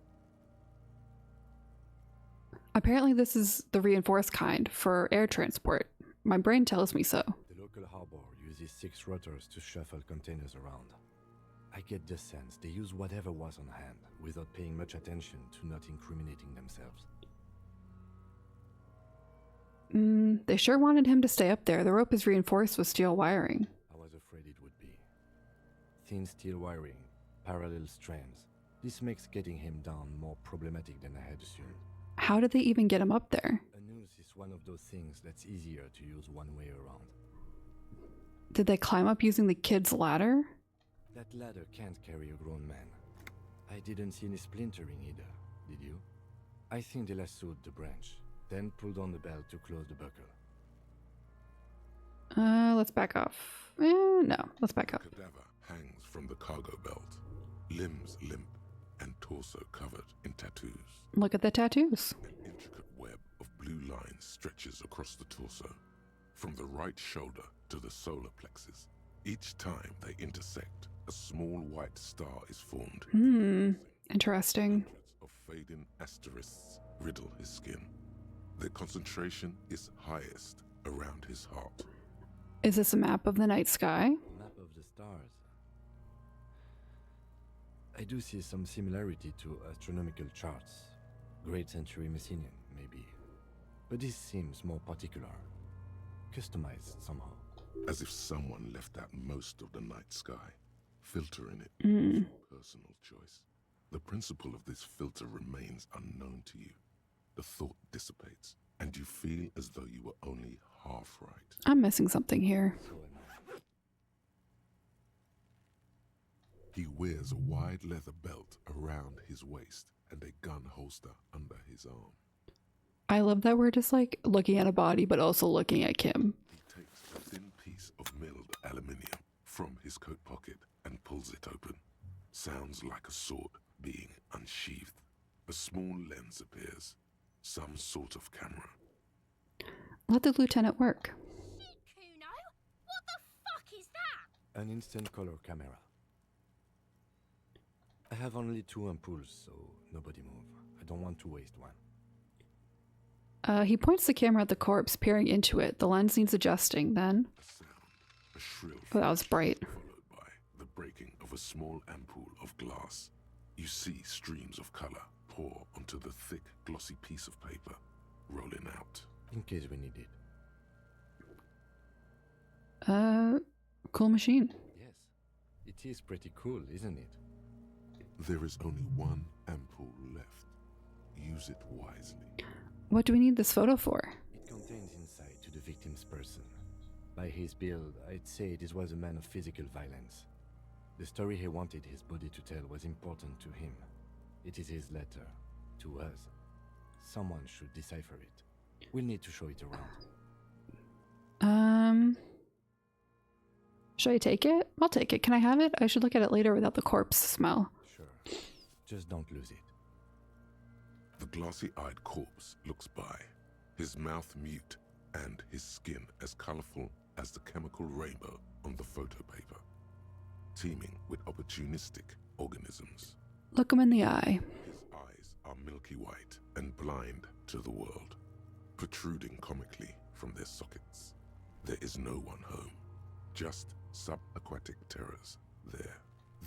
Apparently this is the reinforced kind for air transport. My brain tells me so. The local harbor uses 6 rotors to shuffle containers around. I get the sense they use whatever was on hand, without paying much attention to not incriminating themselves. They sure wanted him to stay up there. The rope is reinforced with steel wiring. I was afraid it would be. Thin steel wiring, parallel strands. This makes getting him down more problematic than I had assumed. How did they even get him up there? A noose is one of those things that's easier to use one way around. Did they climb up using the kid's ladder? That ladder can't carry a grown man. I didn't see any splintering either, did you? I think they lassoed the branch, then pulled on the belt to close the buckle. Let's back off. No, let's back up. Cadaver hangs from the cargo belt, limbs limp and torso covered in tattoos. Look at the tattoos. An intricate web of blue lines stretches across the torso, from the right shoulder to the solar plexus. Each time they intersect, a small white star is formed. Interesting. Hundreds of fading asterisks riddle his skin. Their concentration is highest around his heart. Is this a map of the night sky? Map of the stars. I do see some similarity to astronomical charts. Great Century Messinian, maybe. But this seems more particular. Customized somehow. As if someone left out most of the night sky, filtering it for personal choice. The principle of this filter remains unknown to you. The thought dissipates, and you feel as though you were only half right. I'm missing something here. He wears a wide leather belt around his waist and a gun holster under his arm. I love that we're just like looking at a body, but also looking at Kim. He takes a thin piece of milled aluminium from his coat pocket and pulls it open. Sounds like a sword being unsheathed. A small lens appears. Some sort of camera. Let the lieutenant work. Kuno, what the fuck is that? An instant color camera. I have only 2 ampoules, so nobody move. I don't want to waste one. He points the camera at the corpse, peering into it. The lens needs adjusting, then. A sound, a shrill Oh, that was bright. followed by the breaking of a small ampoule of glass. You see streams of color pour onto the thick, glossy piece of paper, rolling out. In case we need it. Cool machine. Yes. It is pretty cool, isn't it? There is only one ampoule left. Use it wisely. What do we need this photo for? It contains insight to the victim's person. By his build, I'd say this was a man of physical violence. The story he wanted his body to tell was important to him. It is his letter. To us. Someone should decipher it. We'll need to show it around. Should I take it? I'll take it. Can I have it? I should look at it later without the corpse smell. Sure. Just don't lose it. The glossy-eyed corpse looks by, his mouth mute and his skin as colorful as the chemical rainbow on the photo paper, teeming with opportunistic organisms. Look him in the eye. His eyes are milky white and blind to the world, protruding comically from their sockets. There is no one home, just subaquatic terrors there.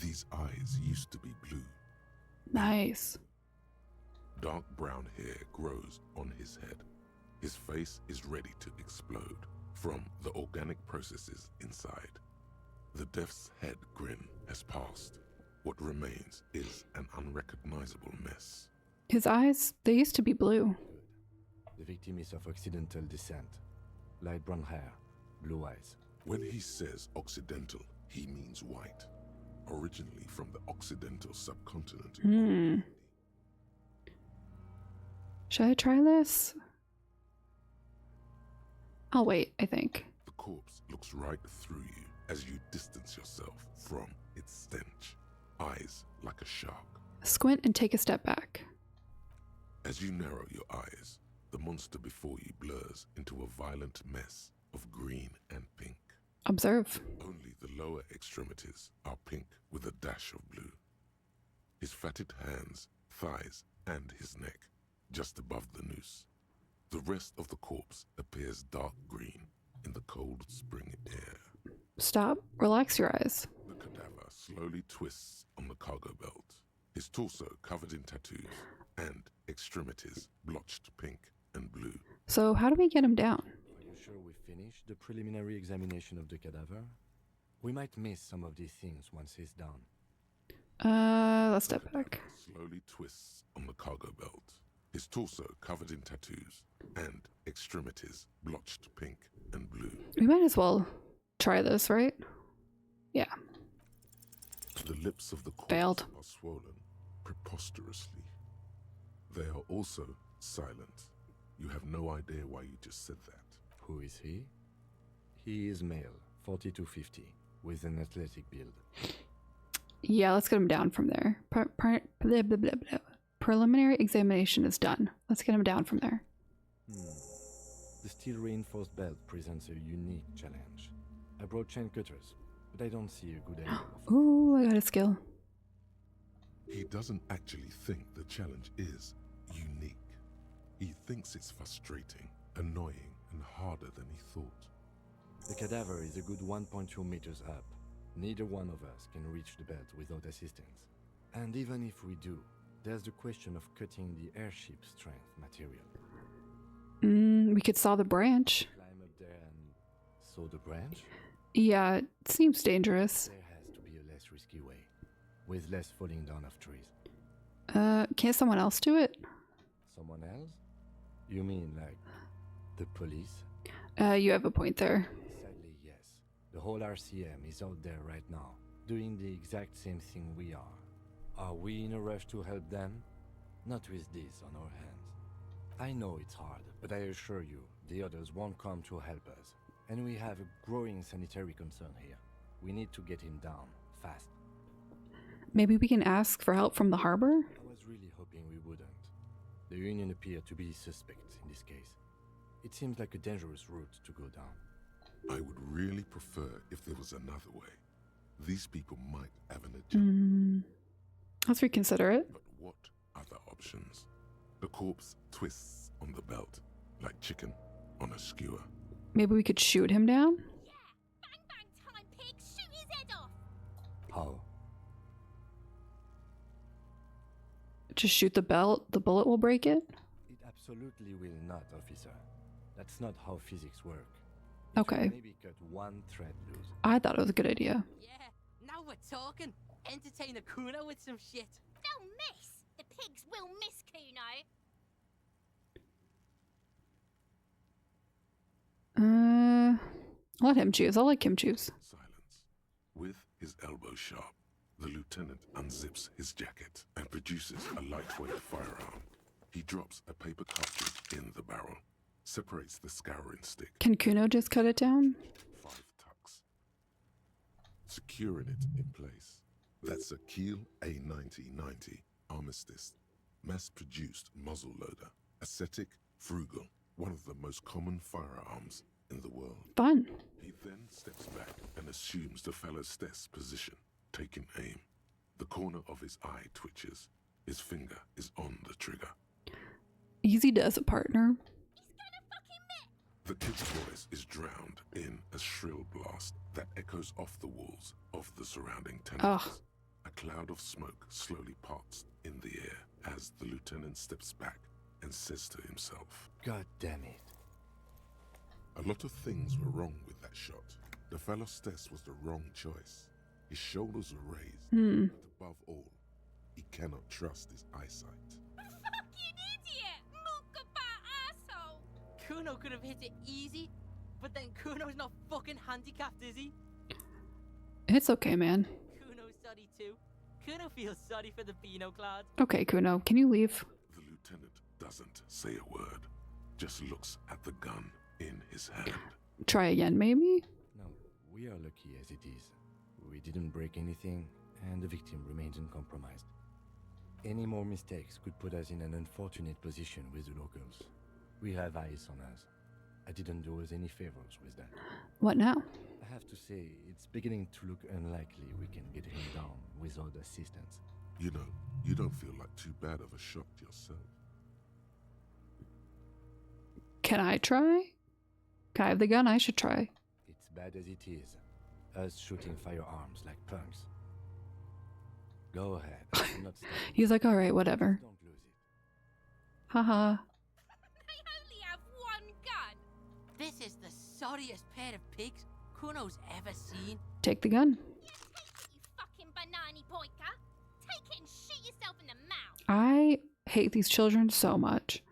These eyes used to be blue. Nice. Dark brown hair grows on his head. His face is ready to explode from the organic processes inside. The death's head grin has passed. What remains is an unrecognizable mess. His eyes, they used to be blue. The victim is of Occidental descent. Light brown hair, blue eyes. When he says Occidental, he means white. originally from the Occidental subcontinent. Hmm. Should I try this? I'll wait, I think. The corpse looks right through you as you distance yourself from its stench, eyes like a shark. Squint and take a step back. As you narrow your eyes, the monster before you blurs into a violent mess of green and pink. Observe. Only the lower extremities are pink with a dash of blue. His fatted hands, thighs, and his neck just above the noose. The rest of the corpse appears dark green in the cold spring air. Stop. Relax your eyes. The cadaver slowly twists on the cargo belt, his torso covered in tattoos and extremities blotched pink and blue. So how do we get him down? Are you sure we finished the preliminary examination of the cadaver? We might miss some of these things once he's down. Let's step back. Slowly twists on the cargo belt, his torso covered in tattoos and extremities blotched pink and blue. We might as well try this, right? Yeah. The lips of the corpse Failed. are swollen preposterously. They are also silent. You have no idea why you just said that. Who is he? He is male, 40 to 50, with an athletic build. Yeah, let's get him down from there. Blah, blah, blah, blah. Preliminary examination is done. Let's get him down from there. The steel reinforced belt presents a unique challenge. I brought chain cutters, but I don't see a good angle. Ooh, I got a skill. He doesn't actually think the challenge is unique. He thinks it's frustrating, annoying, and harder than he thought. The cadaver is a good 1.2 meters up. Neither one of us can reach the belt without assistance. And even if we do, there's the question of cutting the airship strength material. We could saw the branch. Climb up there and saw the branch? Yeah, it seems dangerous. There has to be a less risky way, with less falling down of trees. Can't someone else do it? Someone else? You mean like the police? You have a point there. Sadly, yes. The whole RCM is out there right now, doing the exact same thing we are. Are we in a rush to help them? Not with this on our hands. I know it's hard, but I assure you, the others won't come to help us. And we have a growing sanitary concern here. We need to get him down, fast. Maybe we can ask for help from the harbor? I was really hoping we wouldn't. The Union appeared to be suspect in this case. It seems like a dangerous route to go down. I would really prefer if there was another way. These people might have an agenda. Let's reconsider it. But what other options? The corpse twists on the belt, like chicken on a skewer. Maybe we could shoot him down? Bang bang time, pig! Shoot his head off! How? Just shoot the belt, the bullet will break it? It absolutely will not, officer. That's not how physics work. Okay. Maybe cut one thread loose. I thought it was a good idea. Yeah, now we're talking. Entertain a Kuno with some shit. They'll miss! The pigs will miss Kuno! Let him choose. I'll let him choose. Silence. With his elbow sharp, the lieutenant unzips his jacket and produces a lightweight firearm. He drops a paper cartridge in the barrel, separates the scouring stick. Can Kuno just cut it down? 5 tucks, securing it in place. That's a Kiel A9090 Armistice, mass-produced muzzleloader, ascetic, frugal, one of the most common firearms in the world. Fun. He then steps back and assumes the fellow's desk position, taking aim. The corner of his eye twitches. His finger is on the trigger. Easy does it, partner. The kid's voice is drowned in a shrill blast that echoes off the walls of the surrounding tenements. Ugh. A cloud of smoke slowly parts in the air as the lieutenant steps back and says to himself, God damn it. A lot of things were wrong with that shot. The fellow's test was the wrong choice. His shoulders are raised, but above all, he cannot trust his eyesight. Fucking idiot! Mookaba asshole! Kuno could have hit it easy, but then Kuno's not fucking handicapped, is he? It's okay, man. Kuno's so sorry too. Kuno feels sorry for the Beano Cloud. Okay, Kuno, can you leave? The lieutenant doesn't say a word, just looks at the gun in his hand. Try again, maybe? No, we are lucky as it is. We didn't break anything, and the victim remains uncompromised. Any more mistakes could put us in an unfortunate position with the locals. We have eyes on us. I didn't do us any favors with that. What now? I have to say, it's beginning to look unlikely we can get him down without assistance. You know, you don't feel like too bad of a shot yourself. Can I try? Can I have the gun? I should try. It's bad as it is. Us shooting firearms like punks. Go ahead. I'm not stopping. He's like, alright, whatever. Don't lose it. Haha. They only have one gun. This is the sorriest pair of pigs Kuno's ever seen. Take the gun. You fucking banana poiker. Take it and shoot yourself in the mouth. I hate these children so much.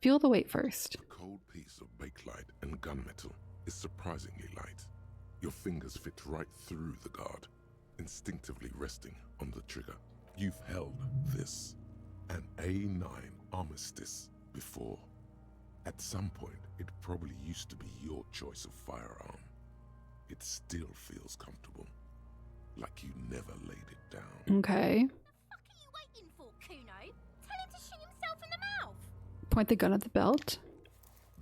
Feel the weight first. A cold piece of bakelite and gunmetal is surprisingly light. Your fingers fit right through the guard, instinctively resting on the trigger. You've held this, an A9 Armistice, before. At some point, it probably used to be your choice of firearm. It still feels comfortable, like you never laid it down. Okay. What are you waiting for, Kuno? Tell him to shoot himself in the mouth. Point the gun at the belt.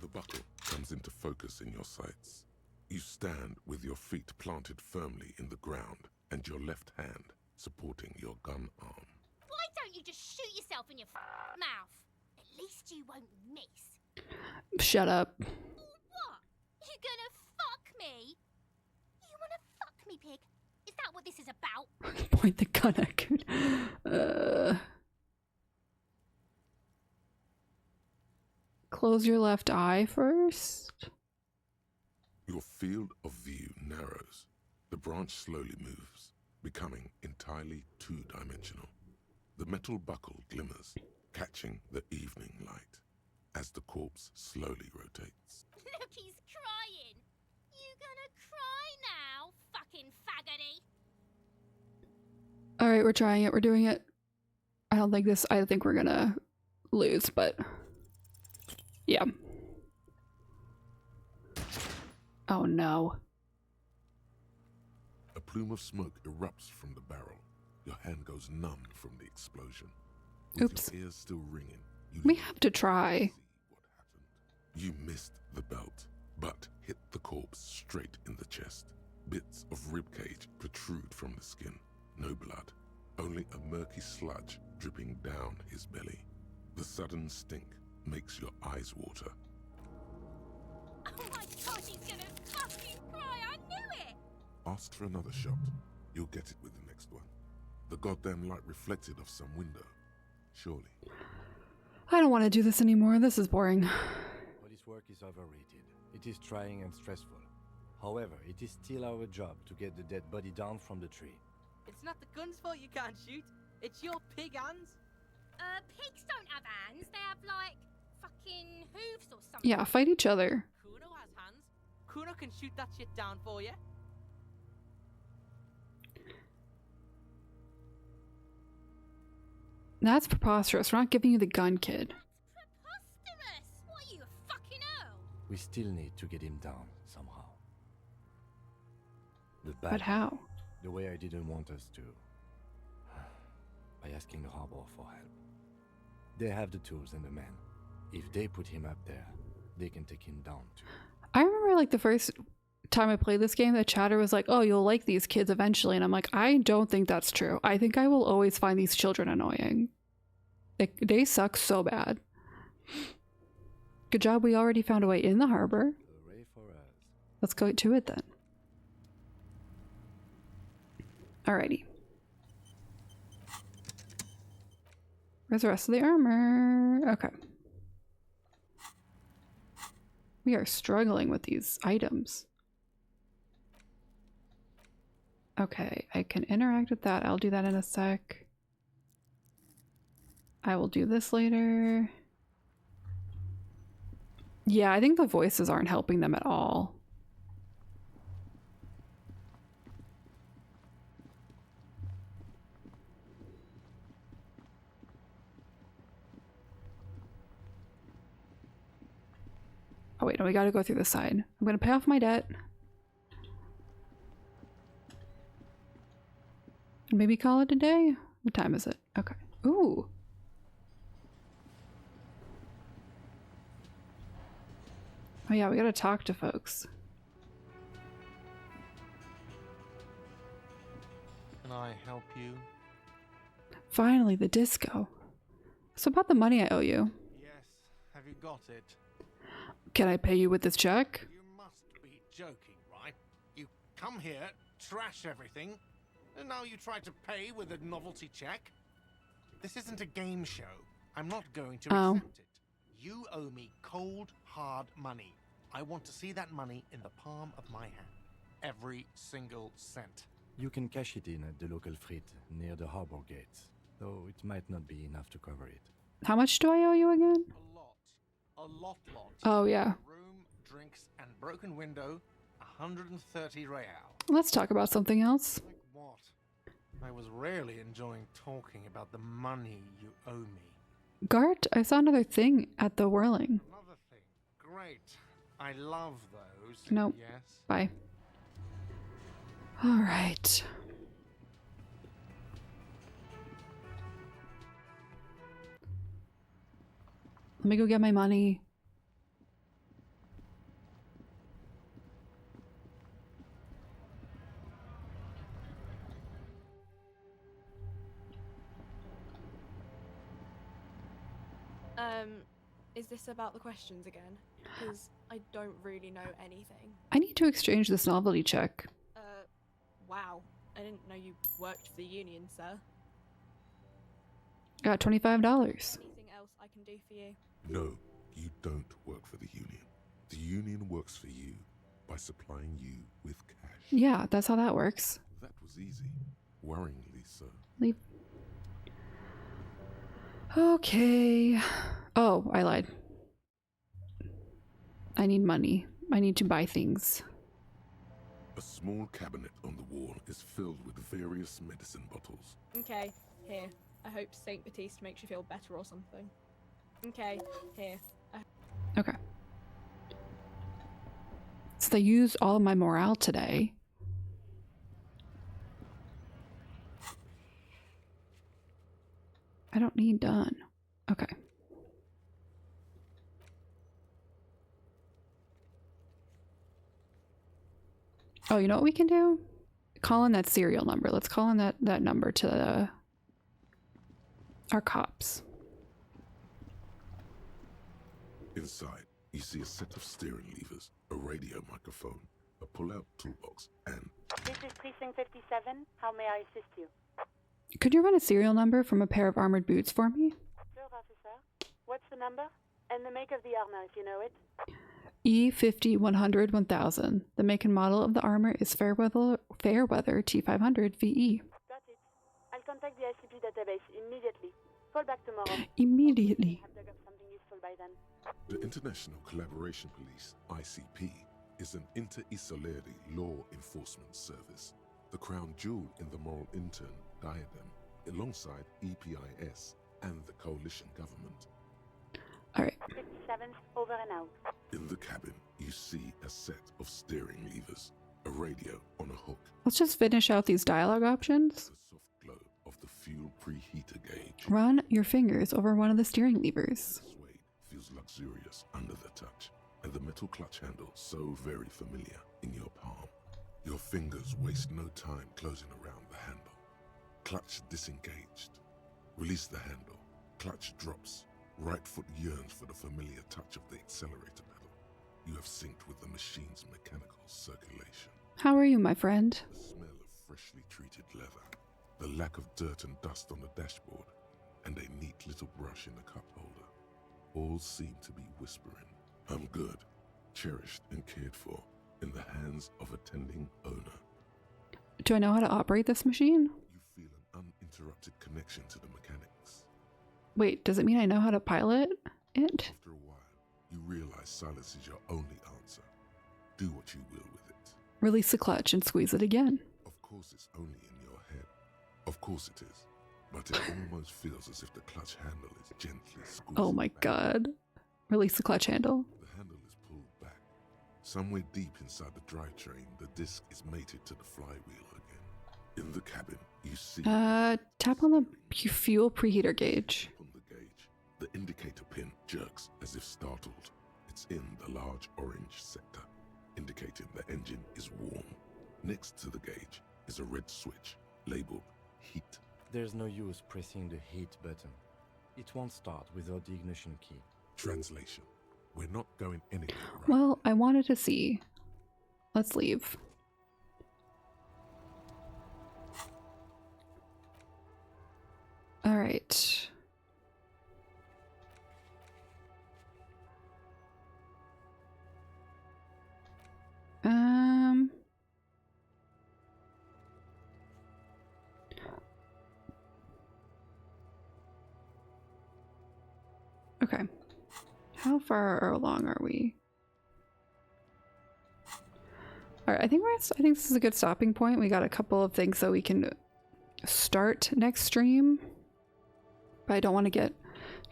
The buckle comes into focus in your sights. You stand with your feet planted firmly in the ground and your left hand supporting your gun arm. Why don't you just shoot yourself in your mouth? At least you won't miss. Shut up. What? You gonna fuck me? You wanna fuck me, pig? Is that what this is about? Point the gun at Kuno. Close your left eye first. Your field of view narrows. The branch slowly moves, becoming entirely two-dimensional. The metal buckle glimmers, catching the evening light as the corpse slowly rotates. Look, he's crying. You gonna cry now, fucking faggoty? Alright, we're trying it. We're doing it. I think we're gonna lose, but yeah. Oh no. A plume of smoke erupts from the barrel. Your hand goes numb from the explosion. With Oops. your ears still ringing, We have to try. you missed the belt, but hit the corpse straight in the chest. Bits of ribcage protrude from the skin. No blood, only a murky sludge dripping down his belly. The sudden stink makes your eyes water. Oh my god, he's gonna fucking cry. I knew it. Ask for another shot. You'll get it with the next one. The goddamn light reflected off some window. Surely. I don't want to do this anymore. This is boring. Police work is overrated. It is trying and stressful. However, it is still our job to get the dead body down from the tree. It's not the gun's fault you can't shoot. It's your pig hands. Pigs don't have hands. They have, like, fucking hooves or something. Yeah, fight each other. Kuno has hands. Kuno can shoot that shit down for you. That's preposterous. We're not giving you the gun, kid. Preposterous. What are you, a fucking earl? We still need to get him down somehow. The But bad how? way, the way I didn't want us to. By asking the harbor for help. They have the tools and the men. If they put him up there, they can take him down too. I remember like the first time I played this game, the chatter was like, oh, you'll like these kids eventually. And I'm like, I don't think that's true. I think I will always find these children annoying. They suck so bad. Good job, we already found a way in the harbor. Hooray for us. Let's go to it then. Alrighty. Where's the rest of the armor? Okay. We are struggling with these items. Okay, I can interact with that. I'll do that in a sec. I will do this later. Yeah, I think the voices aren't helping them at all. Oh wait, no, we gotta go through this side. I'm gonna pay off my debt. And maybe call it a day? What time is it? Okay. Ooh. Oh yeah, we gotta talk to folks. Can I help you? Finally, the disco. So about the money I owe you. Yes. Have you got it? Can I pay you with this check? You must be joking, right? You come here, trash everything, and now you try to pay with a novelty check? This isn't a game show. I'm not going to accept it. You owe me cold, hard money. I want to see that money in the palm of my hand. Every single cent. You can cash it in at the local frit near the harbor gates, though it might not be enough to cover it. How much do I owe you again? A lot. Oh yeah. Room, drinks, and broken window, 130 real. Let's talk about something else. Like what? I was really enjoying talking about the money you owe me. Gart, I saw another thing at the whirling. Another thing. Great. I love those. Nope. Yes. Bye. All right. Let me go get my money. Is this about the questions again? Because I don't really know anything. I need to exchange this novelty check. Wow. I didn't know you worked for the union, sir. Got $25. Anything else I can do for you? No, you don't work for the union. The union works for you by supplying you with cash. Yeah, that's how that works. That was easy. Worryingly so. Leave. Okay. Oh, I lied. I need money. I need to buy things. A small cabinet on the wall is filled with various medicine bottles. Okay, here. I hope Saint Baptiste makes you feel better or something. Okay, here. Okay. So they used all of my morale today. I don't need done. Okay. Oh, you know what we can do? Call in that serial number. Let's call in that number to our cops. Inside, you see a set of steering levers, a radio microphone, a pull-out toolbox, and... This is Precinct 57. How may I assist you? Could you run a serial number from a pair of armored boots for me? Sure, officer. What's the number? And the make of the armor, if you know it. E50 100 1000. The make and model of the armor is Fairweather T500 VE. Got it. I'll contact the ICP database immediately. Call back tomorrow. Immediately. Have dug up something useful by then. The International Collaboration Police, ICP, is an inter-Isoleri law enforcement service, the crown jewel in the moral intern diadem, alongside EPIS and the coalition government. Alright. 57, over and out. In the cabin, you see a set of steering levers, a radio on a hook. Let's just finish out these dialogue options. The soft glow of the fuel preheater gauge. Run your fingers over one of the steering levers. The suede feels luxurious under the touch, and the metal clutch handle so very familiar in your palm. Your fingers waste no time closing around the handle. Clutch disengaged. Release the handle. Clutch drops. Right foot yearns for the familiar touch of the accelerator pedal. You have synced with the machine's mechanical circulation. How are you, my friend? The smell of freshly treated leather, the lack of dirt and dust on the dashboard, and a neat little brush in the cup holder. All seem to be whispering, I'm good, cherished and cared for, in the hands of a tending owner. Do I know how to operate this machine? You feel an uninterrupted connection to the mechanics. Wait, does it mean I know how to pilot it? After a while, you realize silence is your only answer. Do what you will with it. Release the clutch and squeeze it again. Of course it's only in your head. Of course it is. But it almost feels as if the clutch handle is gently squeezed. Oh my god. Release the clutch handle. The handle is pulled Somewhere deep inside the drivetrain, the disc is mated to the flywheel again. In the cabin, you see... Tap on the fuel preheater gauge. On the gauge, the indicator pin jerks as if startled. It's in the large orange sector, indicating the engine is warm. Next to the gauge is a red switch labeled heat. There's no use pressing the heat button. It won't start without the ignition key. Translation. We're not going anywhere, right? Well, I wanted to see. Let's leave. All right. Okay. How far along are we? All right, I think this is a good stopping point. We got a couple of things that we can start next stream, but I don't want to get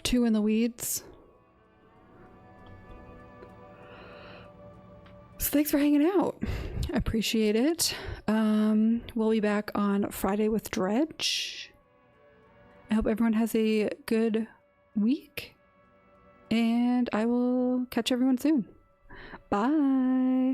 too in the weeds. So thanks for hanging out. I appreciate it. We'll be back on Friday with Dredge. I hope everyone has a good week, and I will catch everyone soon. Bye.